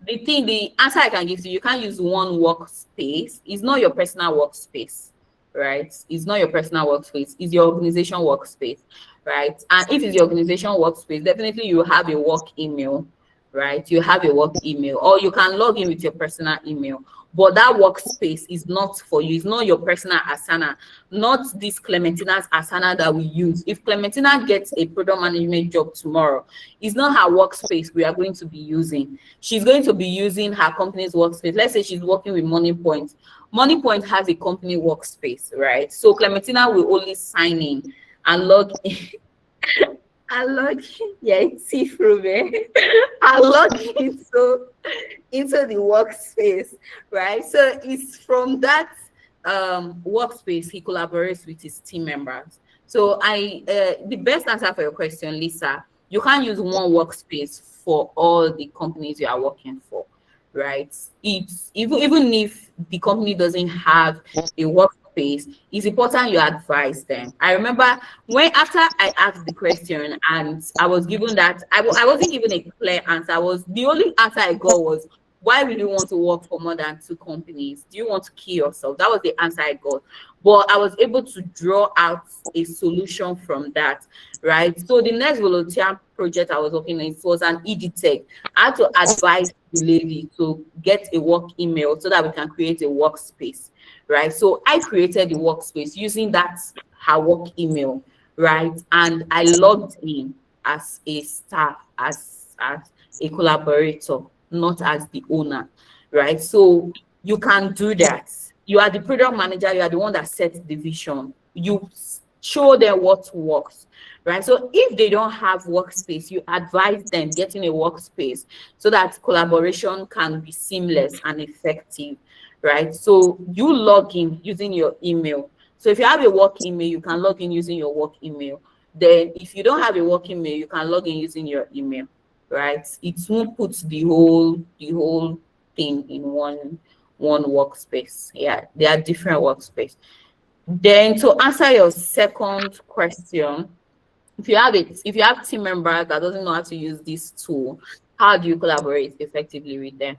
the answer I can give to you, you can't use one workspace. It's not your personal workspace, right? It's not your personal workspace. It's your organization workspace, right? And if it's your organization workspace, definitely you have a work email, right? You have a work email, or you can log in with your personal email. But that workspace is not for you. It's not your personal Asana, not this Clementina's Asana that we use. If Clementina gets a product management job tomorrow, it's not her workspace we are going to be using. She's going to be using her company's workspace. Let's say she's working with MoneyPoint. MoneyPoint has a company workspace, right? So Clementina will only sign in and log in. I log yeah, it's see-through, man. I log into the workspace, right? So it's from that workspace he collaborates with his team members. So the best answer for your question, Lisa, you can't use one workspace for all the companies you are working for, right? It's even if the company doesn't have a workspace, it's important you advise them. I remember when after I asked the question and I was given that I wasn't given a clear answer. The only answer I got was why will you want to work for more than 2 companies? Do you want to kill yourself? That was the answer I got. But I was able to draw out a solution from that, right? So the next volunteer project I was working on, it was an EdTech. I had to advise the lady to get a work email so that we can create a workspace, right? So I created the workspace using that her work email, right? And I logged in as a staff, as a collaborator, not as the owner, right? So you can do that. You are the product manager, you are the one that sets the vision. You show them what works, right? So if they don't have workspace, you advise them getting a workspace so that collaboration can be seamless and effective, right? So you log in using your email. So if you have a work email, you can log in using your work email. Then if you don't have a work email, you can log in using your email, right? It won't put the whole thing in one workspace. Yeah, they are different workspace. Then to answer your second question, if you have team members that doesn't know how to use this tool, how do you collaborate effectively with them?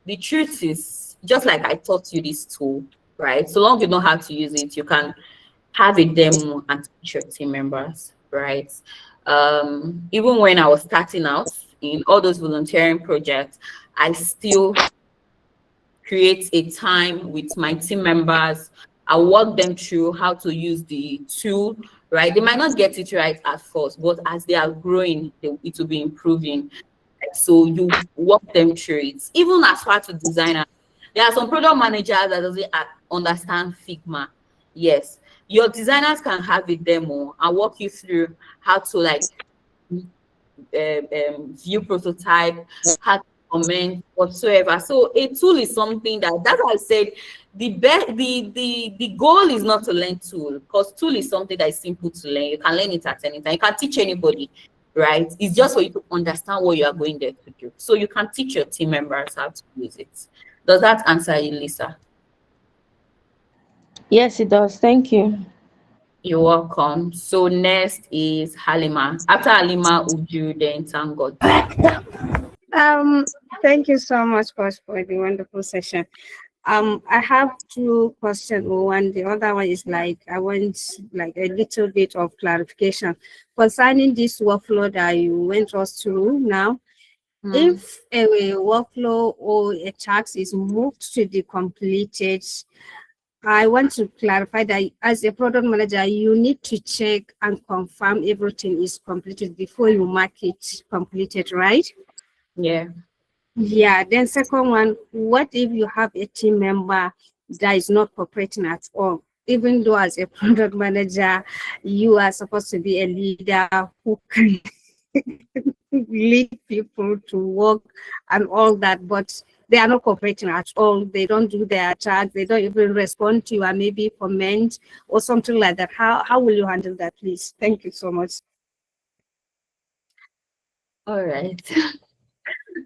The truth is, just like I taught you this tool, right? So long you know how to use it, you can have a demo and teach your team members, right? Even when I was starting out in all those volunteering projects, I still create a time with my team members. I walk them through how to use the tool, right? They might not get it right at first, but as they are growing, it will be improving. So you walk them through it. Even as far to designer, there are some product managers that doesn't understand Figma. Yes, your designers can have a demo and walk you through how to like view prototype, how to comment whatsoever. So a tool is something that's why I said the goal is not to learn tool, because tool is something that is simple to learn. You can learn it at any time. You can teach anybody, right? It's just for you to understand what you are going there to do. So you can teach your team members how to use it. Does that answer you, Lisa? Yes, it does. Thank you. You're welcome. So next is Halima. After Halima, Uju, then Tangot. Thank you so much for the wonderful session. I have 2 questions. One, the other one is like I want like a little bit of clarification concerning this workflow that you went us through now. If a workflow or a task is moved to the completed, I want to clarify that as a product manager, you need to check and confirm everything is completed before you mark it completed, right? Yeah. Yeah. Then second one, what if you have a team member that is not cooperating at all? Even though as a product manager, you are supposed to be a leader who can lead people to work and all that, but they are not cooperating at all. They don't do their task. They don't even respond to you and maybe comment or something like that. How will you handle that, please? Thank you so much. All right.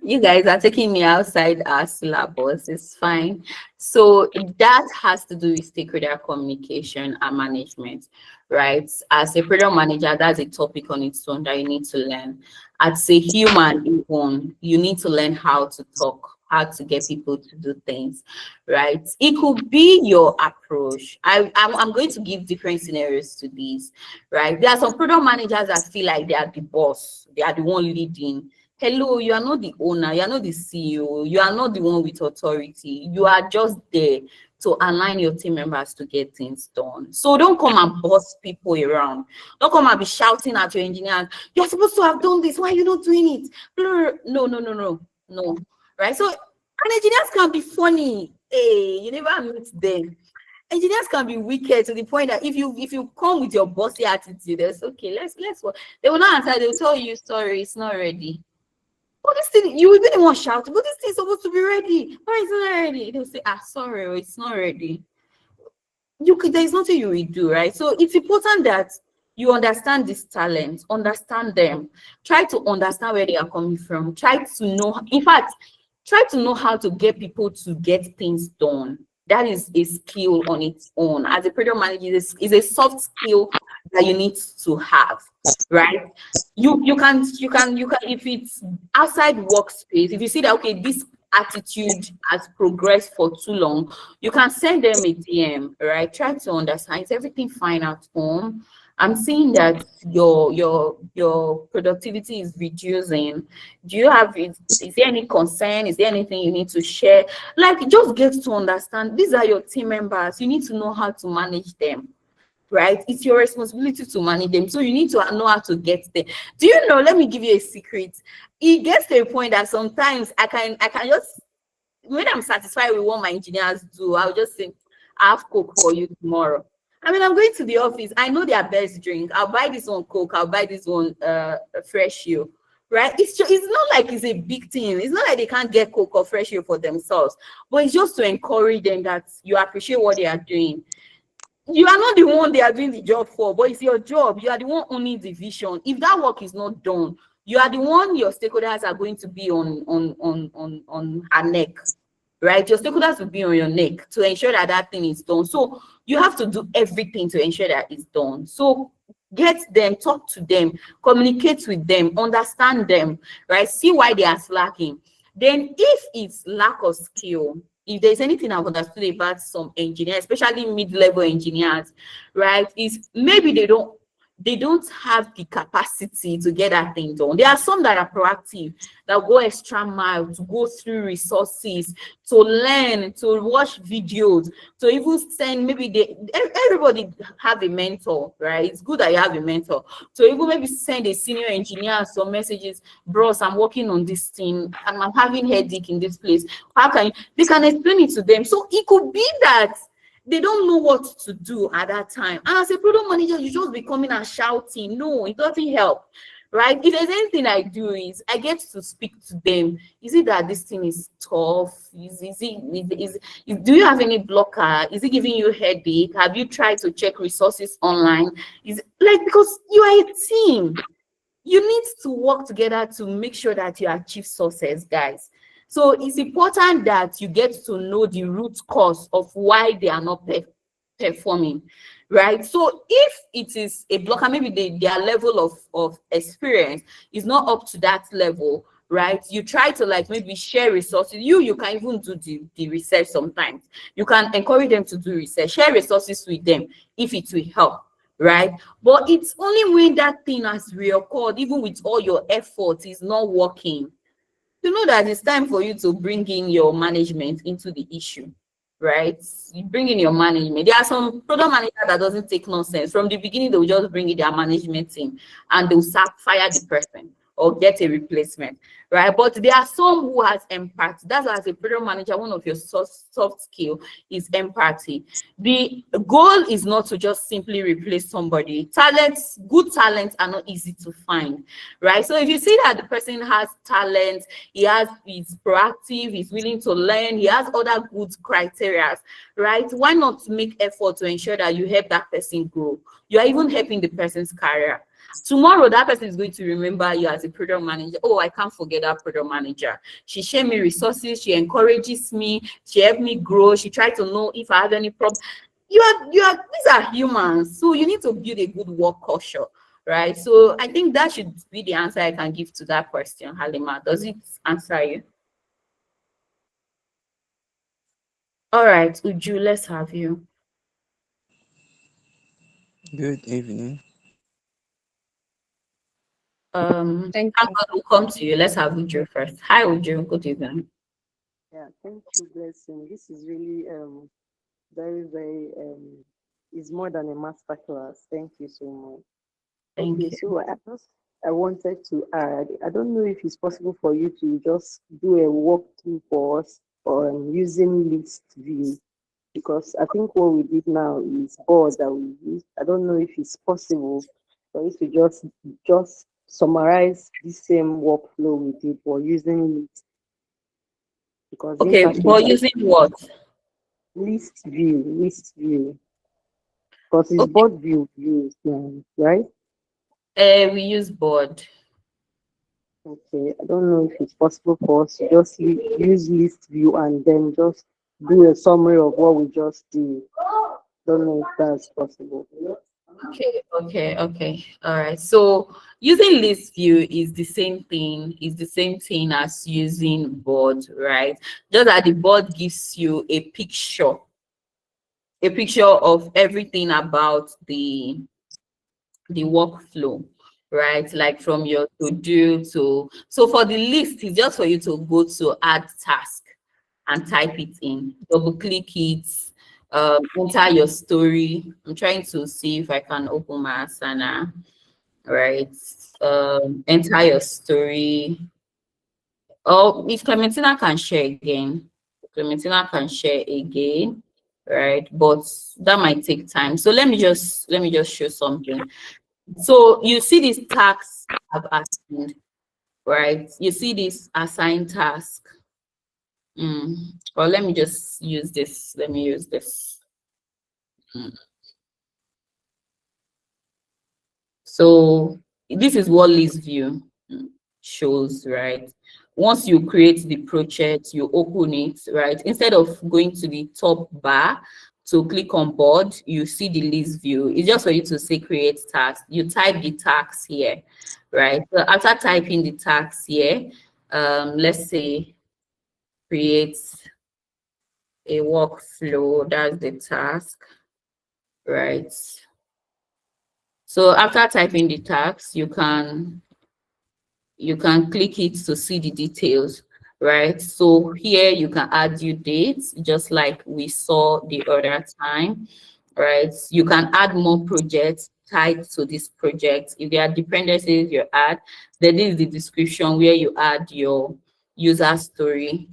You guys are taking me outside our syllabus. It's fine. So that has to do with stakeholder communication and management, right? As a product manager, that's a topic on its own that you need to learn. As a human, even, you need to learn how to talk, how to get people to do things, right? It could be your approach. I'm going to give different scenarios to these, right? There are some product managers that feel like they are the boss, they are the one leading. Hello, you are not the owner, you are not the CEO, you are not the one with authority. You are just there to align your team members to get things done. So don't come and boss people around. Don't come and be shouting at your engineers, you're supposed to have done this, why are you not doing it? No. Right? So, and engineers can be funny. Hey, you never meet them. Engineers can be wicked to the point that if you come with your bossy attitude, that's okay, let's work. They will not answer, they'll tell you, sorry, it's not ready. But this thing, you will be the one shouting, but this thing is supposed to be ready. Why is it not ready? They'll say, sorry, it's not ready. There's nothing you will do, right? So it's important that you understand this talent, understand them, try to understand where they are coming from, try to know, in fact, try to know how to get people to get things done. That is a skill on its own. As a product manager, is a soft skill that you need to have, right? You can if it's outside workspace, if you see that okay, this attitude has progressed for too long, you can send them a DM, right? Try to understand, is everything fine at home? I'm seeing that your productivity is reducing. Do you have is there any concern? Is there anything you need to share? Like, just get to understand these are your team members. You need to know how to manage them, right? It's your responsibility to manage them. So you need to know how to get there. Do you know, let me give you a secret. It gets to a point that sometimes I can just, when I'm satisfied with what my engineers do, I'll just say, I have Coke for you tomorrow. I mean, I'm going to the office. I know their best drink. I'll buy this one Coke. I'll buy this one Fresh You, right? It's not like it's a big thing. It's not like they can't get Coke or Fresh You for themselves, but it's just to encourage them that you appreciate what they are doing. You are not the one they are doing the job for, but it's your job. You are the one owning the vision. If that work is not done, you are the one your stakeholders are going to be on her neck, right? Your stakeholders will be on your neck to ensure that that thing is done. So you have to do everything to ensure that it's done. So get them, talk to them, communicate with them, understand them, right? See why they are slacking. Then if it's lack of skill, if there's anything I've understood about some engineers, especially mid-level engineers, right, is maybe they don't have the capacity to get that thing done. There are some that are proactive, that go extra mile to go through resources, to learn, to watch videos, to even send, maybe everybody have a mentor, right? It's good that you have a mentor. So even maybe send a senior engineer some messages, bros, I'm working on this thing and I'm having headache in this place. How can you? They can explain it to them. So it could be that they don't know what to do at that time. And as a product manager, you just be coming and shouting. No, it doesn't help, right? If there's anything I do is I get to speak to them. Is it that this thing is tough? Do you have any blocker? Is it giving you headache? Have you tried to check resources online? Is like, because you are a team. You need to work together to make sure that you achieve success, guys. So it's important that you get to know the root cause of why they are not performing, right? So if it is a blocker, maybe their level of experience is not up to that level, right? You try to like maybe share resources. You can even do the research sometimes. You can encourage them to do research, share resources with them if it will help, right? But it's only when that thing has reoccurred, even with all your efforts, is not working, you know that it's time for you to bring in your management into the issue, right? You bring in your management. There are some product managers that doesn't take nonsense. From the beginning, they'll just bring in their management team and they'll fire the person or get a replacement, right? But there are some who has empathy. That's why as a product manager, one of your soft skill is empathy. The goal is not to just simply replace somebody. Good talents are not easy to find, right? So if you see that the person has talent, he's proactive, he's willing to learn, he has other good criteria, right? Why not make effort to ensure that you help that person grow? You are even helping the person's career. Tomorrow, that person is going to remember you as a product manager. Oh, I can't forget that product manager. She shared me resources. She encourages me. She helped me grow. She tried to know if I have any problem. These are humans. So you need to build a good work culture, right? So I think that should be the answer I can give to that question, Halima. Does it answer you? All right, Uju, let's have you. Good evening. Thank I'm you. going to come to you. Let's have Uju first. Hi, Uju. Good evening. Yeah, thank you, Blessing. This is really very, very is more than a master class. Thank you so much. Thank Okay, you. so I wanted to add, I don't know if it's possible for you to just do a walkthrough for us on using list view, because I think what we did now is board that we use. I don't know if it's possible for you to just summarize the same workflow we did for using list, because the Okay, but interface using what? list view, because it's Okay, board view used now, right? we use board. Okay, I don't know if it's possible for us to just use list view and then just do a summary of what we just did. Don't know if that's possible. Okay. All right. So using list view is the same thing, as using board, right? Just that the board gives you a picture of everything about the workflow, right? Like from your to do to, so for the list, it's just for you to go to add task and type it in, double click it, enter your story. I'm trying to see if I can open my Asana, right? Enter your story. Oh, if Clementina can share again, right? But that might take time. So let me just show something. So you see this task I've assigned, right? You see this assigned task. Well, let me just use this. Let me use this. So this is what list view shows, right? Once you create the project, you open it, right? Instead of going to the top bar to click on board, you see the list view. It's just for you to say create task. You type the task here, right? So after typing the task here, let's say create a workflow, that's the task, right? So after typing the task, you can click it to see the details, right? So here you can add due dates, just like we saw the other time, right? You can add more projects tied to this project. If there are dependencies you add, then this is the description where you add your user story,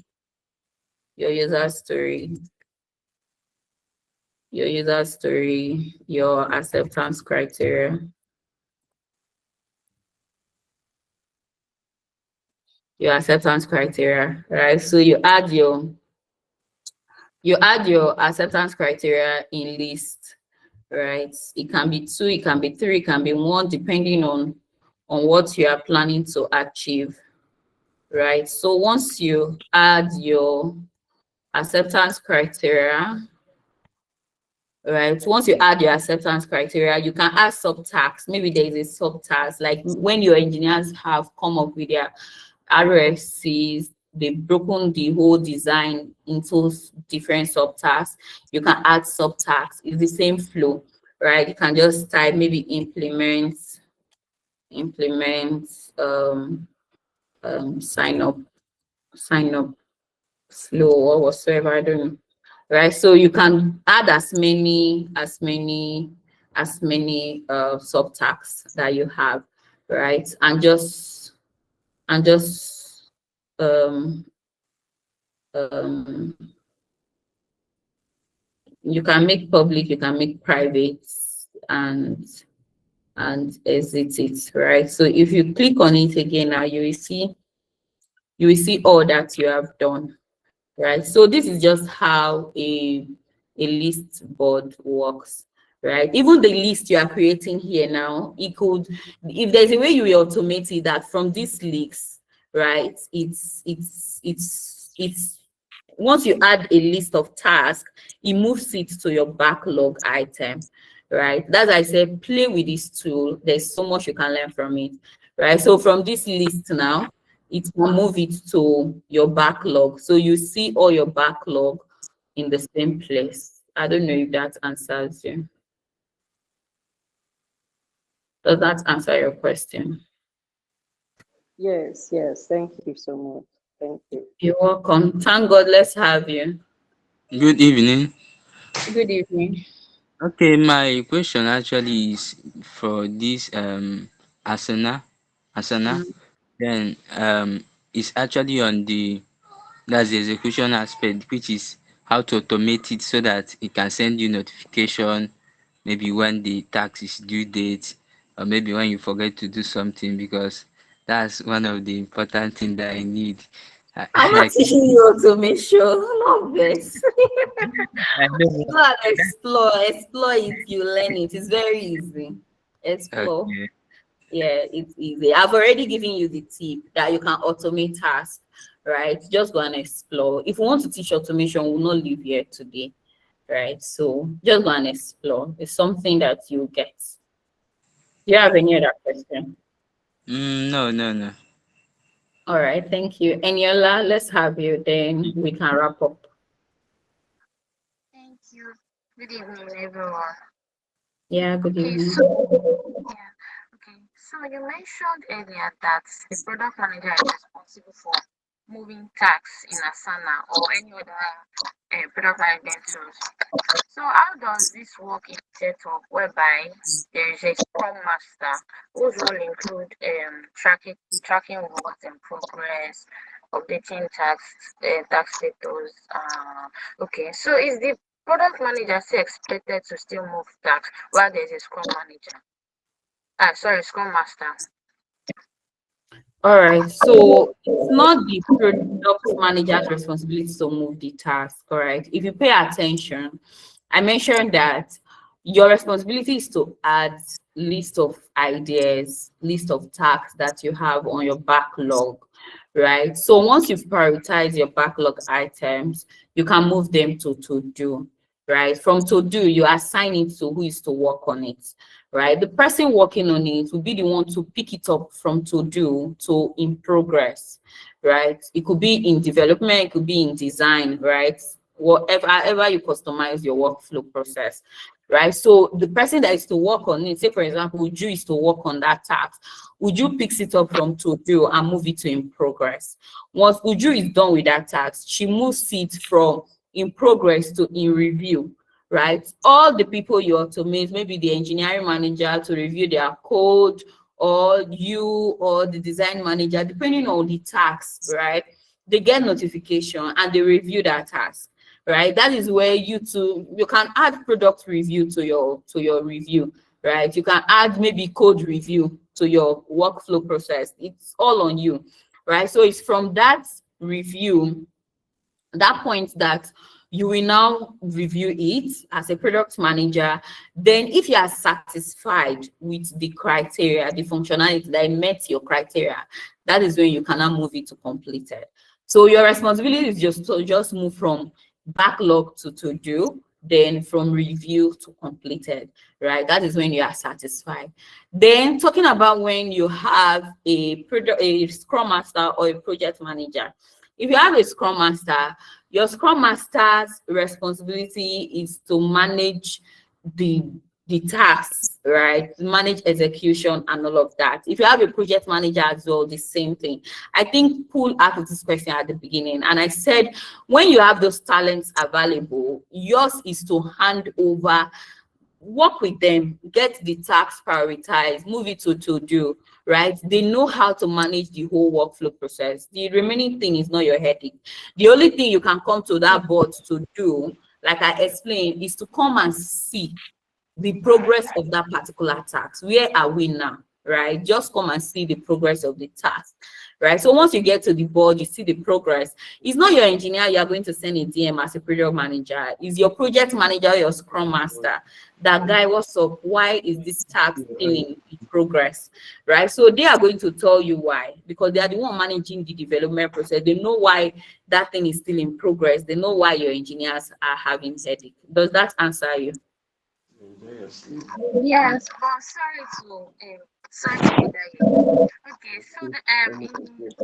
your user story, your acceptance criteria. Your acceptance criteria, right? So you add your acceptance criteria in list, right? It can be 2, it can be 3, it can be 1, depending on what you are planning to achieve, right? So once you add your acceptance criteria, right? Once you add your acceptance criteria, you can add subtasks. Maybe there is a subtask, like when your engineers have come up with their RFCs, they've broken the whole design into different subtasks. You can add subtasks. It's the same flow, right? You can just type maybe implement sign up flow or whatsoever. I don't know. Right. So you can add as many subtasks that you have, right? And just um um you can make public, you can make private, and exit it, right? So if you click on it again now, you will see all that you have done, right? So this is just how a list board works, right? Even the list you are creating here now, it could, if there's a way you will automate it, that from this list, right? It's once you add a list of tasks, it moves it to your backlog item, right? That's why I said play with this tool. There's so much you can learn from it, right? So from this list now, it will move it to your backlog. So you see all your backlog in the same place. I don't know if that answers you. Does that answer your question? Yes, yes. Thank you so much. Thank you. You're welcome. Thank God, let's have you. Good evening. Good evening. Okay, my question actually is for this Asana. Mm. Then it's actually on that's the execution aspect, which is how to automate it so that it can send you notification maybe when the tax is due date, or maybe when you forget to do something, because that's one of the important things that I need. I'm not Like teaching you automation. Love this. I know. Go and explore it, you learn it. It's very easy. Explore. Okay. Yeah, it's easy. I've already given you the tip that you can automate tasks, right? Just go and explore. If you want to teach automation, we'll not leave here today, right? So just go and explore. It's something that you get. Do you have any other question? No, no, no. All right, thank you. Eniola, let's have you, then we can wrap up. Thank you. Good evening, everyone. Yeah, good Okay, evening. so you mentioned earlier that the product manager is responsible for moving tasks in Asana or any other product management tools. So how does this work in setup whereby there is a Scrum Master whose role include tracking work in progress, updating task status. Okay, so is the product manager still expected to still move tasks while there's a Scrum manager? Scrum Master. All right, so it's not the product manager's responsibility to move the task, correct? If you pay attention, I mentioned that your responsibility is to add list of ideas, list of tasks that you have on your backlog, right? So once you've prioritized your backlog items, you can move them to do, right? From to do, you assign it to who is to work on it, right? The person working on it will be the one to pick it up from to do to in progress, right? It could be in development, it could be in design, right? Whatever, however you customize your workflow process, right? So the person that is to work on it, say for example, Uju is to work on that task. Uju picks it up from to do and move it to in progress. Once Uju is done with that task, she moves it from in progress to in review, right? All the people you automate, maybe the engineering manager to review their code, or you or the design manager, depending on the task, right? They get notification and they review that task, right? That is where you can add product review to your review, right? You can add maybe code review to your workflow process. It's all on you, right? So it's from that review, that point, that you will now review it as a product manager. Then if you are satisfied with the criteria, the functionality that met your criteria, that is when you can now move it to completed. So your responsibility is just to just move from backlog to do, then from review to completed, right? That is when you are satisfied. Then talking about when you have a scrum master or a project manager. If you have a scrum master, your scrum master's responsibility is to manage the tasks, right? Manage execution and all of that. If you have a project manager as well, the same thing. I think Paul asked this question at the beginning, and I said when you have those talents available, yours is to hand over, work with them, get the tasks prioritized, move it to do, right? They know how to manage the whole workflow process. The remaining thing is not your headache. The only thing you can come to that board to do, like I explained, is to come and see the progress of that particular task. Where are we now, right? Just come and see the progress of the task, right? So once you get to the board, you see the progress. It's not your engineer you are going to send a DM as a project manager. It's your project manager, your scrum master. That guy, what's up? Why is this task still in progress, right? So they are going to tell you why, because they are the one managing the development process. They know why that thing is still in progress. They know why your engineers are having headache. Does that answer you? Yes, but sorry to bother you. Okay, so in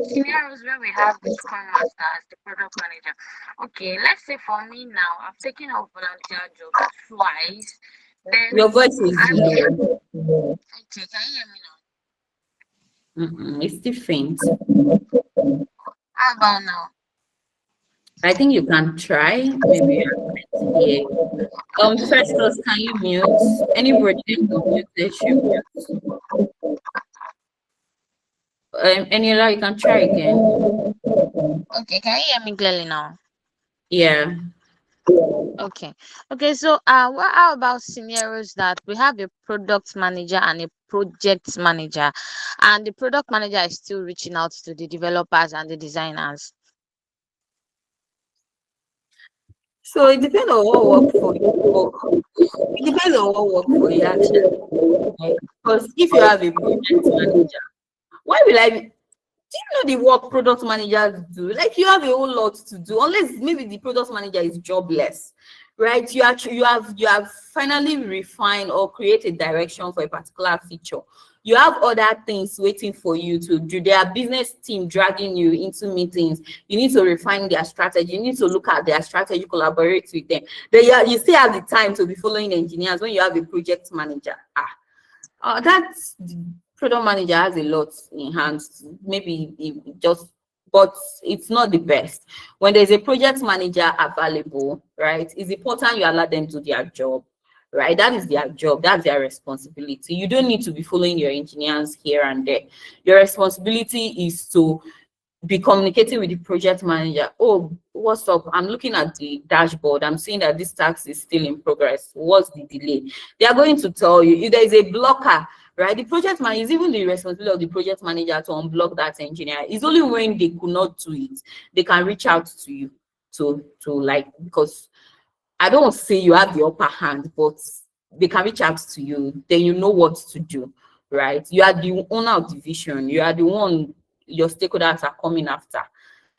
scenarios where we have the Scrum Master as the product manager, okay, let's say for me now, I've taken up volunteer job twice. Then Your voice is I'm low. okay. Can you hear me now? It's different. How about now? I think you can try. Maybe I can't hear you. Festus, can you mute? Anybody that's not muted should mute. Anila, you can try again. Okay, can you hear me clearly now? Yeah. Okay. Okay, so how about scenarios that we have a product manager and a project manager, and the product manager is still reaching out to the developers and the designers? So it depends on what work for you. It depends on what work for you actually. Right? Because if you have a project manager, why will I be, do you know the work product managers do? Like you have a whole lot to do, unless maybe the product manager is jobless, right? You have finally refined or created direction for a particular feature. You have other things waiting for you to do. There are business team dragging you into meetings. You need to refine their strategy. You need to look at their strategy, collaborate with them. Then you still have the time to be following engineers when you have a project manager. That's the product manager has a lot in hand. Maybe just, but it's not the best. When there's a project manager available, right, it's important you allow them to do their job, right? That is their job, that's their responsibility. You don't need to be following your engineers here and there. Your responsibility is to be communicating with the project manager. Oh, what's up? I'm looking at the dashboard. I'm seeing that this task is still in progress. What's the delay? They are going to tell you. If there is a blocker, right? The project manager is even the responsibility of the project manager to unblock that engineer. It's only when they could not do it, they can reach out to you to like, because I don't say you have the upper hand, but they can reach out to you. Then you know what to do, right? You are the owner of the vision. You are the one your stakeholders are coming after,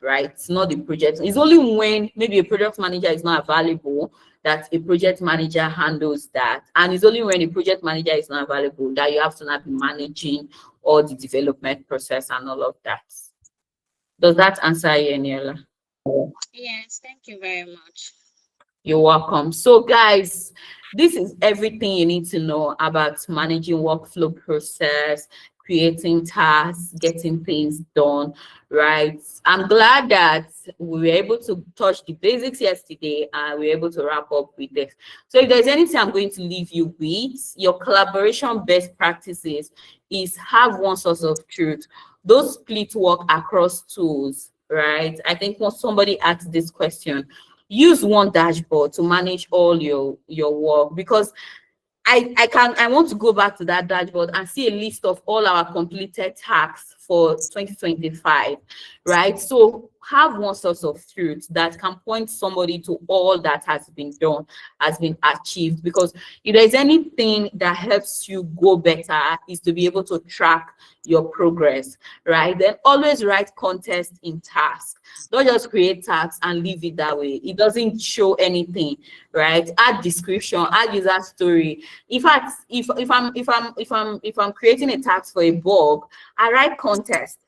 right? It's not the project. It's only when maybe a project manager is not available that a project manager handles that. And it's only when a project manager is not available that you have to not be managing all the development process and all of that. Does that answer you, Eniela? Yes, thank you very much. You're welcome. So guys, this is everything you need to know about managing workflow process, creating tasks, getting things done, right? I'm glad that we were able to touch the basics yesterday and we were able to wrap up with this. So if there's anything I'm going to leave you with, your collaboration best practices is have one source of truth. Those split work across tools, right? I think when somebody asked this question, use one dashboard to manage all your work, because I want to go back to that dashboard and see a list of all our completed tasks for 2025, right? So have one source of truth that can point somebody to all that has been done, has been achieved. Because if there's anything that helps you go better is to be able to track your progress, right? Then always write context in tasks. Don't just create tasks and leave it that way. It doesn't show anything, right? Add description, add user story. In fact, if I'm creating a task for a bug, I write context.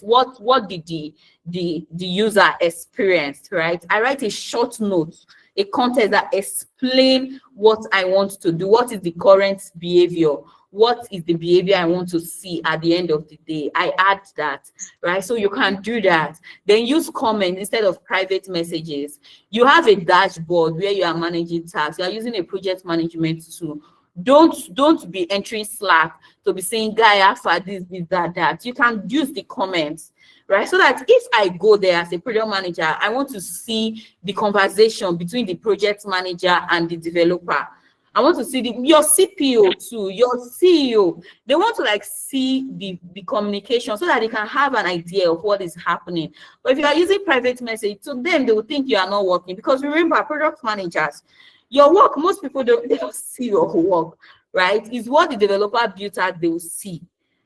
What did the user experienced, right? I write a short note, a context that explain what I want to do, what is the current behavior, what is the behavior I want to see at the end of the day. I add that, right? So you can do that. Then use comments instead of private messages. You have a dashboard where you are managing tasks. You are using a project management tool. Don't be entering Slack to be saying, guy, after this, that. You can use the comments, right? So that if I go there as a project manager, I want to see the conversation between the project manager and the developer. I want to see your CPO too, your CEO. They want to like see the communication so that they can have an idea of what is happening. But if you are using private message, to them, they will think you are not working. Because remember, product managers, your work, most people they don't see your work, right? It's what the developer built out, they will see.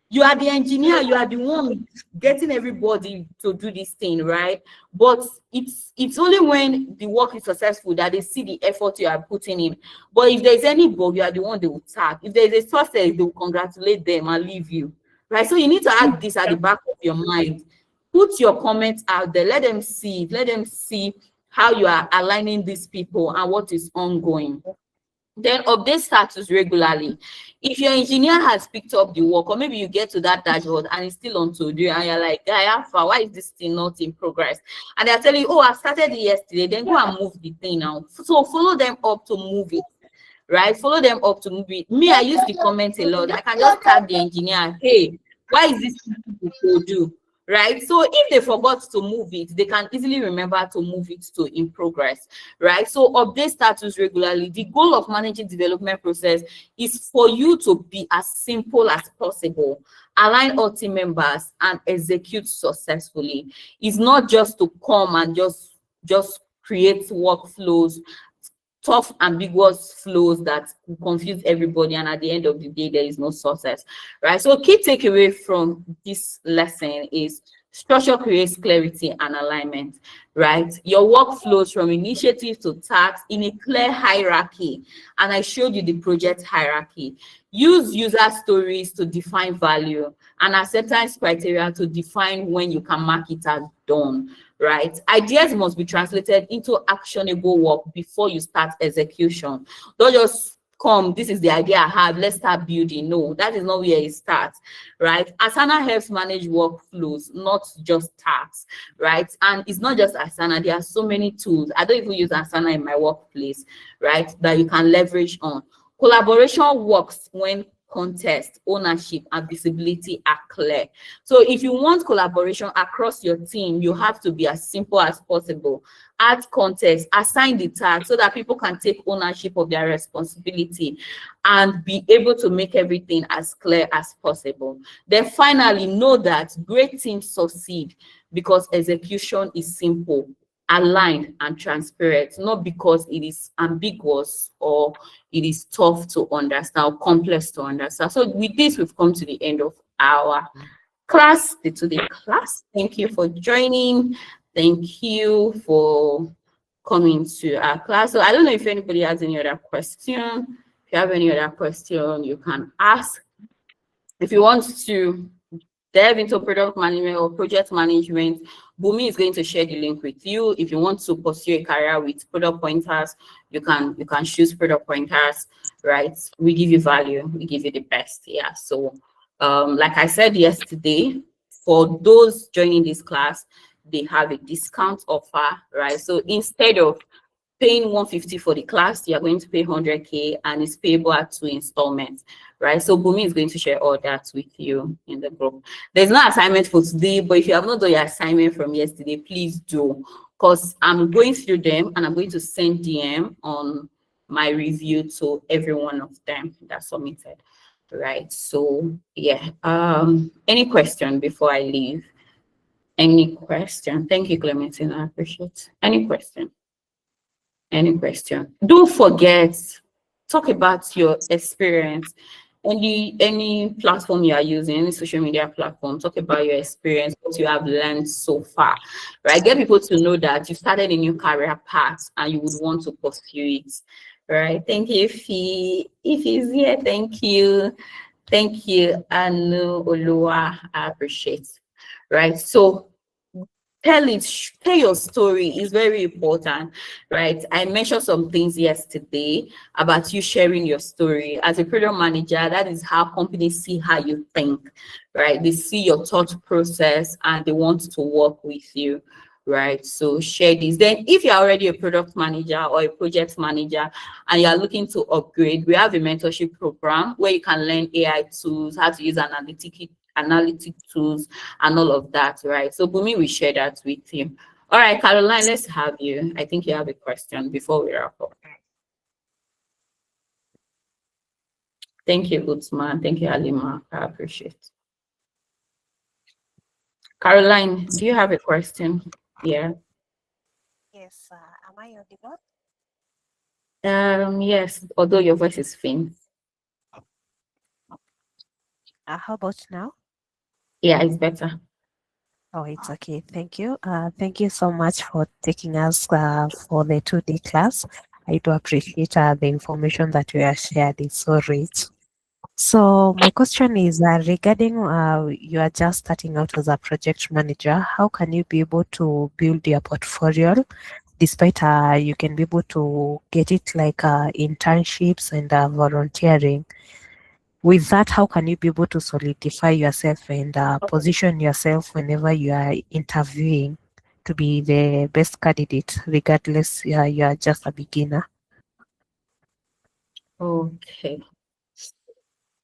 You are the engineer, you are the one getting everybody to do this thing, right? But it's only when the work is successful that they see the effort you are putting in. But if there's any bug, you are the one they will tag. If there's a success, they will congratulate them and leave you, right? So you need to add this at the back of your mind. Put your comments out there, let them see how you are aligning these people and what is ongoing. Then update status regularly. If your engineer has picked up the work, or maybe you get to that dashboard and it's still on to do, and you're like, guy, Alpha, why is this thing not in progress? And they're telling you, oh, I started it yesterday, then go and move the thing now. So follow them up to move it, right? Follow them up to move it. Me, I use the comment a lot. I can just tag the engineer, hey, why is this to do? Right? So if they forgot to move it, they can easily remember to move it to in progress, right? So update status regularly. The goal of managing development process is for you to be as simple as possible, align all team members and execute successfully. It's not just to come and just create workflows, tough, ambiguous flows that confuse everybody, and at the end of the day, there is no success, right? So key takeaway from this lesson is Structure creates clarity and alignment, right? Your work flows from initiative to task in a clear hierarchy. And I showed you the project hierarchy. Use user stories to define value and acceptance criteria to define when you can mark it as done, right? Ideas must be translated into actionable work before you start execution. Don't just come, this is the idea I have, let's start building. No, that is not where it starts, right? Asana helps manage workflows, not just tasks, right? And it's not just Asana, there are so many tools. I don't even use Asana in my workplace, right? That you can leverage on. Collaboration works when context, ownership, and visibility are clear. So if you want collaboration across your team, you have to be as simple as possible. Add context, assign the task so that people can take ownership of their responsibility and be able to make everything as clear as possible. Then finally, know that great teams succeed because execution is simple, aligned, and transparent, not because it is ambiguous or it is tough to understand or complex to understand. So with this, we've come to the end of our class, the today class. Thank you for joining. Thank you for coming to our class. So I don't know if anybody has any other question. If you have any other question, you can ask. If you want to delve into product management or project management, Bumi is going to share the link with you. If you want to pursue a career with product pointers, you can choose product pointers, right? We give you value, we give you the best. Yeah. So like I said yesterday, for those joining this class, they have a discount offer, right? So instead of paying 150 for the class, you are going to pay 100K and it's payable at 2 installments, right? So Bumi is going to share all that with you in the group. There's no assignment for today, but if you have not done your assignment from yesterday, please do, because I'm going through them and I'm going to send DM on my review to every one of them that submitted, right? So yeah, any question before I leave? Any question? Thank you, Clementine, I appreciate it. Any question? Any question? Don't forget, talk about your experience. Any platform you are using, any social media platform, talk about your experience, what you have learned so far, right? Get people to know that you started a new career path and you would want to pursue it, right? Thank you, Ify. Ify's here, thank you. Thank you, Anu Olua, I appreciate, right? So tell your story is very important, right? I mentioned some things yesterday about you sharing your story. As a product manager, that is how companies see how you think, right? They see your thought process and they want to work with you, right? So share this. Then if you're already a product manager or a project manager and you're looking to upgrade, we have a mentorship program where you can learn AI tools, how to use analytic tools and all of that, right? So Bumi will share that with you. All right, Caroline, let's have you. I think you have a question before we wrap up. Thank you, Utsman. Thank you, Alima. I appreciate it. Caroline, do you have a question? Yeah. Yes, am I audible? Yes, although your voice is faint. How about now? Yeah, it's better. Oh, it's okay. Thank you. Thank you so much for taking us for the 2-day class. I do appreciate the information that you have shared. It's so rich. So my question is regarding you are just starting out as a project manager. How can you be able to build your portfolio despite you can be able to get it like internships and volunteering? With that, how can you be able to solidify yourself and position yourself whenever you are interviewing to be the best candidate, regardless you are just a beginner? Okay.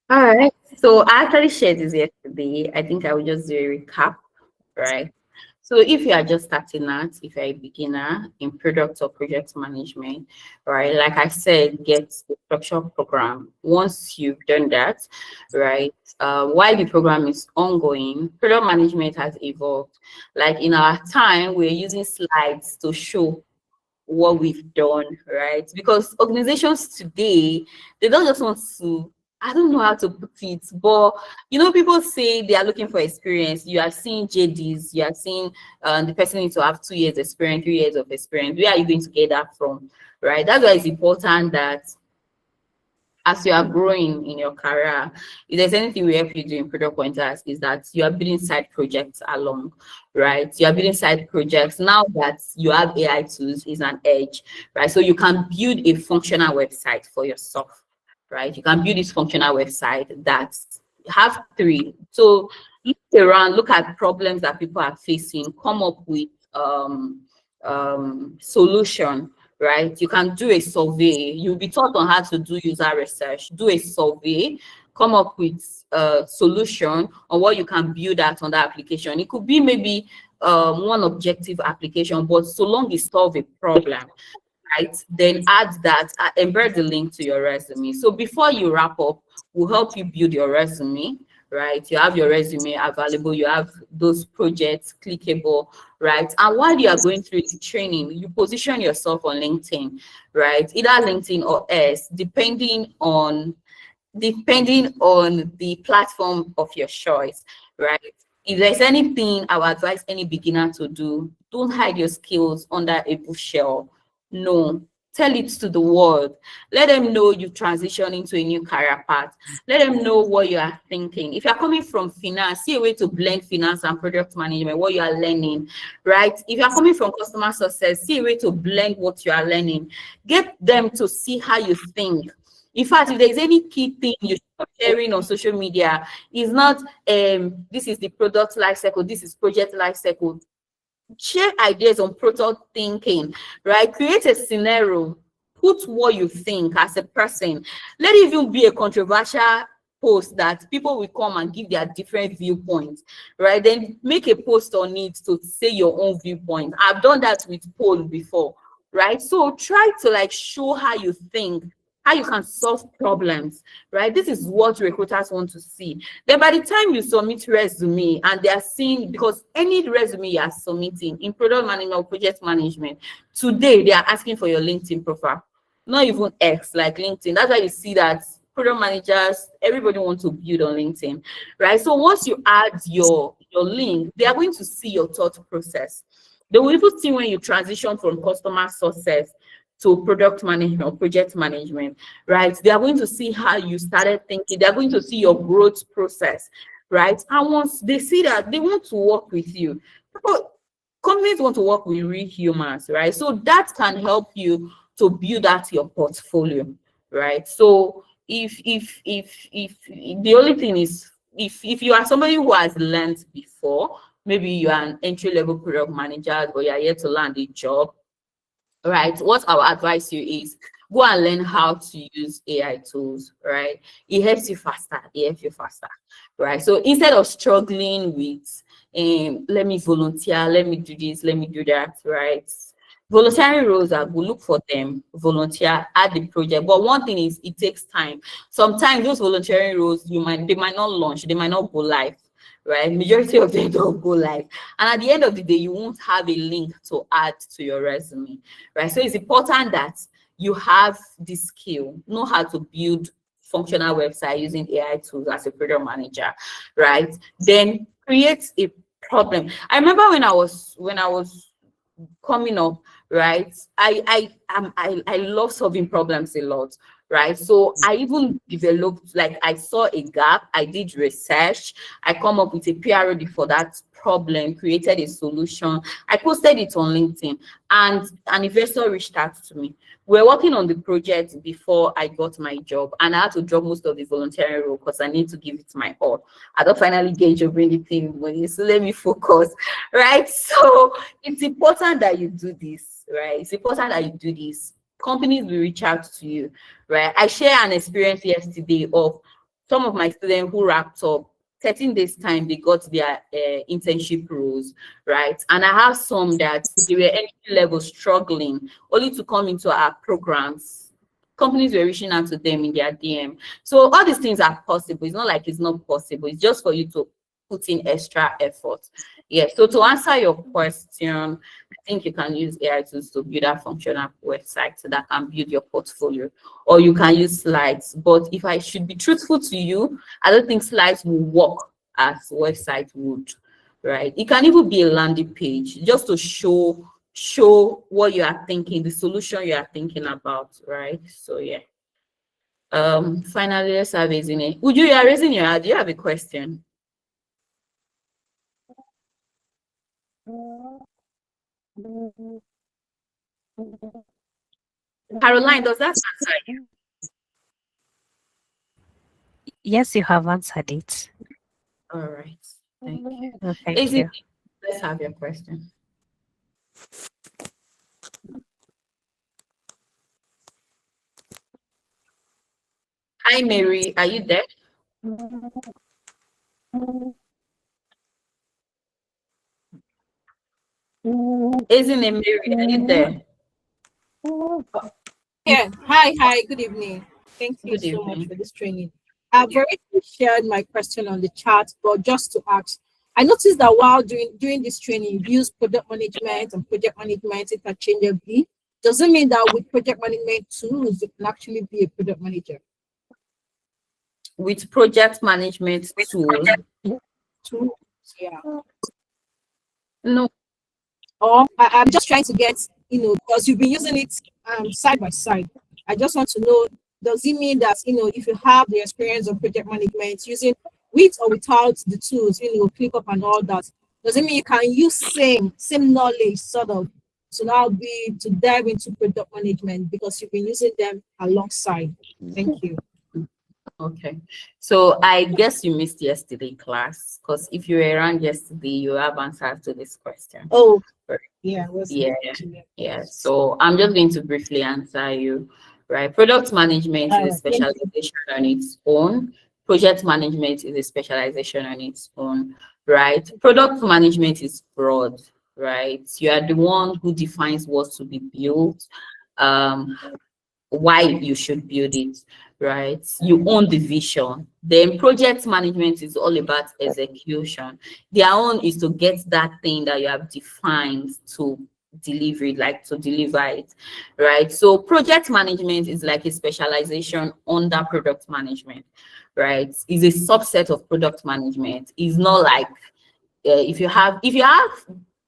All right. So I actually shared this yesterday. I think I will just do a recap, right? So if you are just starting out, if you're a beginner in product or project management, right? Like I said, get the structure program. Once you've done that, right? While the program is ongoing, product management has evolved. Like in our time, we're using slides to show what we've done, right? Because organizations today, they don't just want to I don't know how to put it, but you know, people say they are looking for experience. You are seeing JDs, you are seeing the person needs to have 2 years experience, 3 years of experience. Where are you going to get that from? Right? That's why it's important that as you are growing in your career, if there's anything we help you do in product pointers, is that you are building side projects along, right? You are building side projects. Now that you have AI tools is an edge, right? So you can build a functional website for yourself, right? You can build this functional website that have three. So look around, look at problems that people are facing, come up with solution, right? You can do a survey. You'll be taught on how to do user research. Do a survey, come up with a solution on what you can build out on the application. It could be maybe one objective application, but so long it solve a problem, right? Then add that, embed the link to your resume. So before you wrap up, we'll help you build your resume, right? You have your resume available, you have those projects clickable, right? And while you are going through the training, you position yourself on LinkedIn, right? Either LinkedIn or S, depending on the platform of your choice, right? If there's anything I would advise any beginner to do, don't hide your skills under a bushel. No, tell it to the world. Let them know you transition into a new career path. Let them know what you are thinking. If you're coming from finance, see a way to blend finance and product management, what you are learning, right? If you're coming from customer success, see a way to blend what you are learning. Get them to see how you think. In fact, if there's any key thing you're sharing on social media, is not this is the product life cycle, this is project life cycle. Share ideas on product thinking, right? Create a scenario, put what you think as a person. Let it even be a controversial post that people will come and give their different viewpoints, right? Then make a post on it to say your own viewpoint. I've done that with poll before, right? So try to like show how you think, how you can solve problems, right? This is what recruiters want to see. Then by the time you submit resume and they are seeing, because any resume you are submitting in product management or project management, today they are asking for your LinkedIn profile, not even X, like LinkedIn. That's why you see that product managers, everybody wants to build on LinkedIn, right? So once you add your link, they are going to see your thought process. They will even see when you transition from customer success to product management or project management, right? They are going to see how you started thinking. They are going to see your growth process, right? And once they see that, they want to work with you. Companies want to work with real humans, right? So that can help you to build out your portfolio, right? So if the only thing is, if you are somebody who has learned before, maybe you are an entry-level product manager or you are yet to land a job, right? What I would advise you is go and learn how to use AI tools, right? It helps you faster. It helps you faster, right? So instead of struggling with, let me volunteer, let me do this, let me do that, right? Volunteering roles are good. Look for them, volunteer, add the project. But one thing is, it takes time. Sometimes those volunteering roles, they might not launch, they might not go live, right? Majority of them don't go live. And at the end of the day, you won't have a link to add to your resume, right? So it's important that you have this skill, know how to build functional website using AI tools as a product manager, right? Then create a problem. I remember when I was coming up, right? I love solving problems a lot, right? So I even developed, like, I saw a gap, I did research, I come up with a PROD for that problem, created a solution, I posted it on LinkedIn, and an investor reached out to me. We're working on the project before I got my job, and I had to drop most of the volunteering role because I need to give it my all. I don't finally get job anything money, so let me focus, right? So it's important that you do this, right? It's important that you do this. Companies will reach out to you, right? I share an experience yesterday of some of my students who wrapped up 13 days time, they got their internship roles, right? And I have some that they were entry level struggling only to come into our programs. Companies were reaching out to them in their DM. So all these things are possible. It's not like it's not possible. It's just for you to put in extra effort. Yeah. So to answer your question, think you can use AI tools to build a functional website that can build your portfolio, or you can use slides. But if I should be truthful to you, I don't think slides will work as website would, right? It can even be a landing page just to show what you are thinking, the solution you are thinking about, right? So yeah. Finally, let's have Ezine. Would you are raising your hand? Do you have a question? Caroline, does that answer you? Yes, you have answered it. All right. Thank you. Oh, thank Ezine, you. let's have your question. Hi, Mary. Are you there? Ezine, Mary, are you there? Yeah. Hi. Good evening. Thank you Good so much evening. for this training. I've already shared my question on the chat, but just to ask, I noticed that while during this training, you use product management and project management interchangeably. Does it mean that with project management tools, you can actually be a product manager? With project management tool? Tools, yeah. No. Or I'm just trying to get, because you've been using it side by side. I just want to know, does it mean that, if you have the experience of project management using with or without the tools, ClickUp and all that, does it mean you can use same knowledge sort of to dive into product management because you've been using them alongside? Thank you. Okay. So I guess you missed yesterday class, because if you were around yesterday, you have answers to this question. Oh, yeah. Yeah. So I'm just going to briefly answer you. Right. Product management is a specialization on its own. Project management is a specialization on its own. Right. Product management is broad. Right. You are the one who defines what to be built, why you should build it, right? You own the vision. Then project management is all about execution. Their own is to get that thing that you have defined to deliver it, like to deliver it, right? So project management is like a specialization under product management, right? Is a subset of product management. It's not like if you have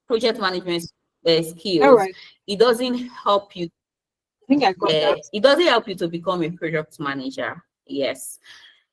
project management skills, All right. it doesn't help you. I think I got that. It doesn't help you to become a product manager. Yes.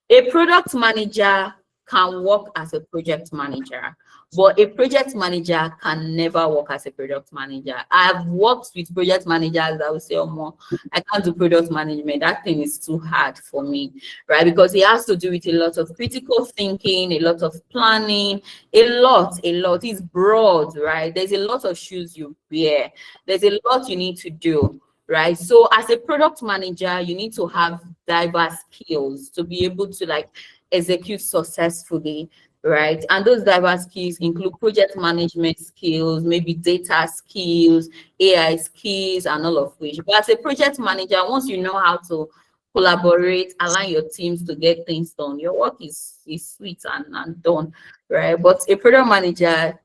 A product manager can work as a project manager, but a project manager can never work as a product manager. I've worked with project managers that will say, oh, more, I can't do product management. That thing is too hard for me, right? Because it has to do with a lot of critical thinking, a lot of planning, a lot. It's broad, right? There's a lot of shoes you wear. There's a lot you need to do. Right. So as a product manager, you need to have diverse skills to be able to like execute successfully. Right. And those diverse skills include project management skills, maybe data skills, AI skills, and all of which. But as a project manager, once you know how to collaborate, align your teams to get things done, your work is sweet and done. Right. But a product manager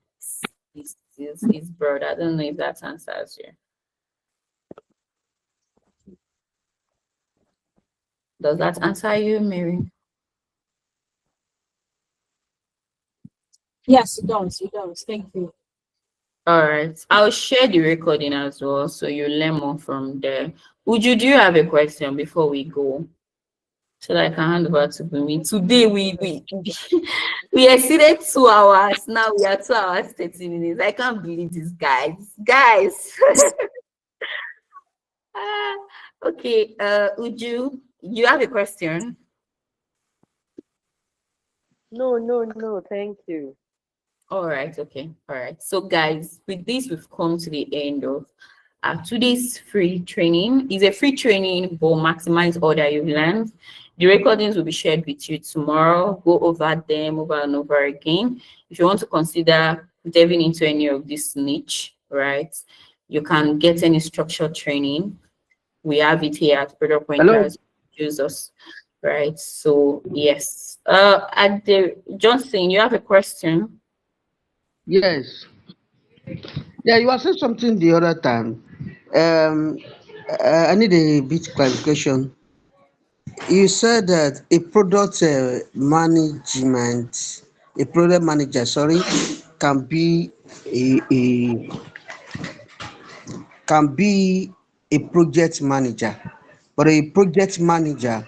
is broad. I don't know if that answers you. Does that answer you, Mary? Yes, it does. It does. Thank you. All right. I'll share the recording as well, so you learn more from there. Uju, do you have a question before we go? So that I can hand over to Bumi. Today we exceeded 2 hours. Now we are 2 hours 30 minutes. I can't believe this, guys. Okay. Uju, you have a question? No, thank you. All right, okay. All right. So guys, with this, we've come to the end of today's free training. It's a free training, but maximize all that you've learned. The recordings will be shared with you tomorrow. Go over them over and over again. If you want to consider diving into any of this niche, right, you can get any structured training. We have it here at ProductPointers. Use us, right? So yes. Johnson, you have a question? Yes. Yeah, you were saying something the other time. Um, I need a bit clarification. You said that a product management, a product manager, sorry, can be a can be a project manager, but a project manager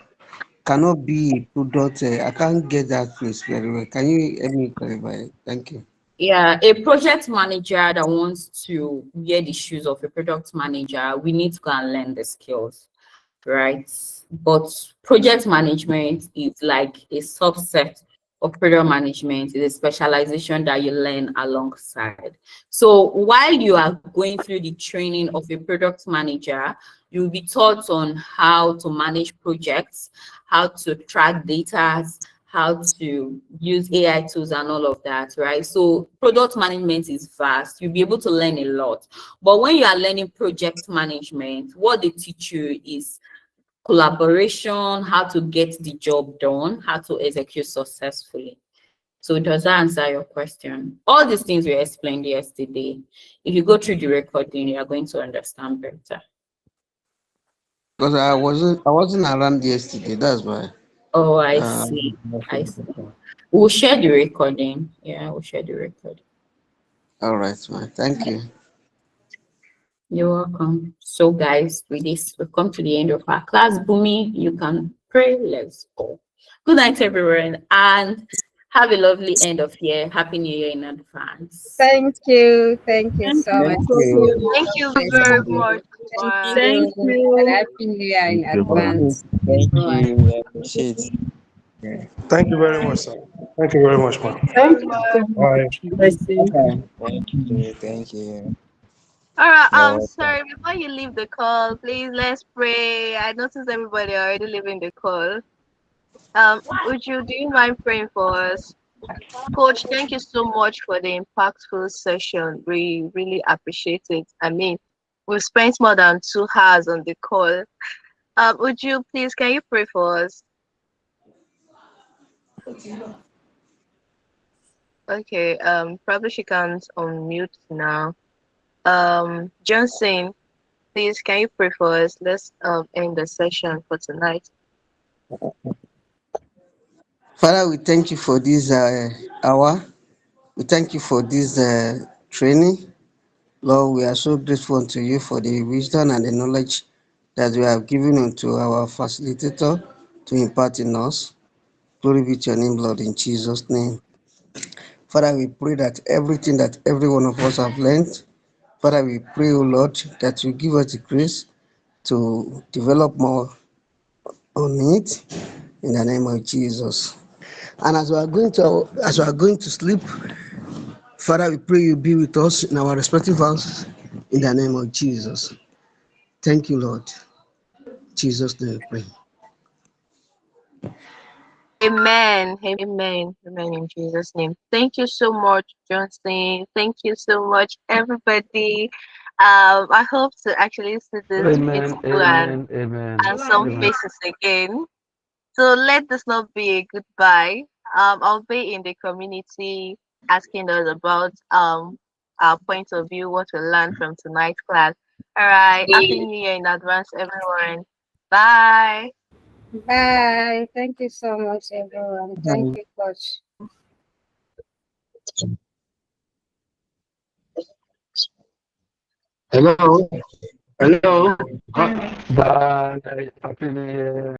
cannot be a product. I can't get that phrase very well. Can you help me clarify? Thank you. Yeah, a project manager that wants to wear the shoes of a product manager, we need to go and learn the skills, right? But project management is like a subset of product management. It's a specialization that you learn alongside. So while you are going through the training of a product manager, you'll be taught on how to manage projects, how to track data, how to use AI tools and all of that, right? So product management is vast. You'll be able to learn a lot. But when you are learning project management, what they teach you is collaboration, how to get the job done, how to execute successfully. So does that answer your question? All these things we explained yesterday. If you go through the recording, you are going to understand better. Because I wasn't around yesterday. That's why. Oh, I Uh, see. I see. We'll share the recording. Yeah, we'll share the recording. all right, man. Thank you. You're welcome. So, guys, with this, we've come to the end of our class. Bumi, you can pray. Let's go. Good night, everyone, and have a lovely end of year. Happy New Year in advance. Thank you. Thank you Thank so much. Thank you. Thank you very much. Thank Bye. you. Thank And you. Happy New Year in Thank you, man. advance. Thank Bye. you. I appreciate it. Yeah. Thank you very much, sir. Thank you very much, man. Thank you so Bye. much. Blessing. Okay. Thank you. Thank you. All right, You're welcome. sorry, before you leave the call, please let's pray. I noticed everybody already leaving the call. Would you do you mind praying for us? Coach, thank you so much for the impactful session. We really appreciate it. I mean, we've spent more than 2 hours on the call. Would you please can you pray for us? Okay, probably she can't unmute now. Johnson, please can you pray for us? Let's end the session for tonight. Father, we thank you for this hour. We thank you for this training. Lord, we are so grateful unto you for the wisdom and the knowledge that you have given unto our facilitator to impart in us. Glory be to your name, Lord, in Jesus' name. Father, we pray that everything that every one of us have learned, Father, we pray, O Lord, that you give us the grace to develop more on it in the name of Jesus. And as we are going to sleep, Father, we pray you be with us in our respective houses in the name of Jesus. Thank you, Lord. Jesus' name we pray. Amen. Amen. Amen in Jesus' name. Thank you so much, Johnson. Thank you so much, everybody. I hope to actually see this Amen, beautiful amen, amen, and some amen. faces again. So let this not be a goodbye. I'll be in the community asking us about our point of view, what we learned from tonight's class. All right. Happy New Year in advance, everyone. Bye. Bye. Thank you so much, everyone. Thank you, Coach. Hello. Hello. Bye. Happy New Year.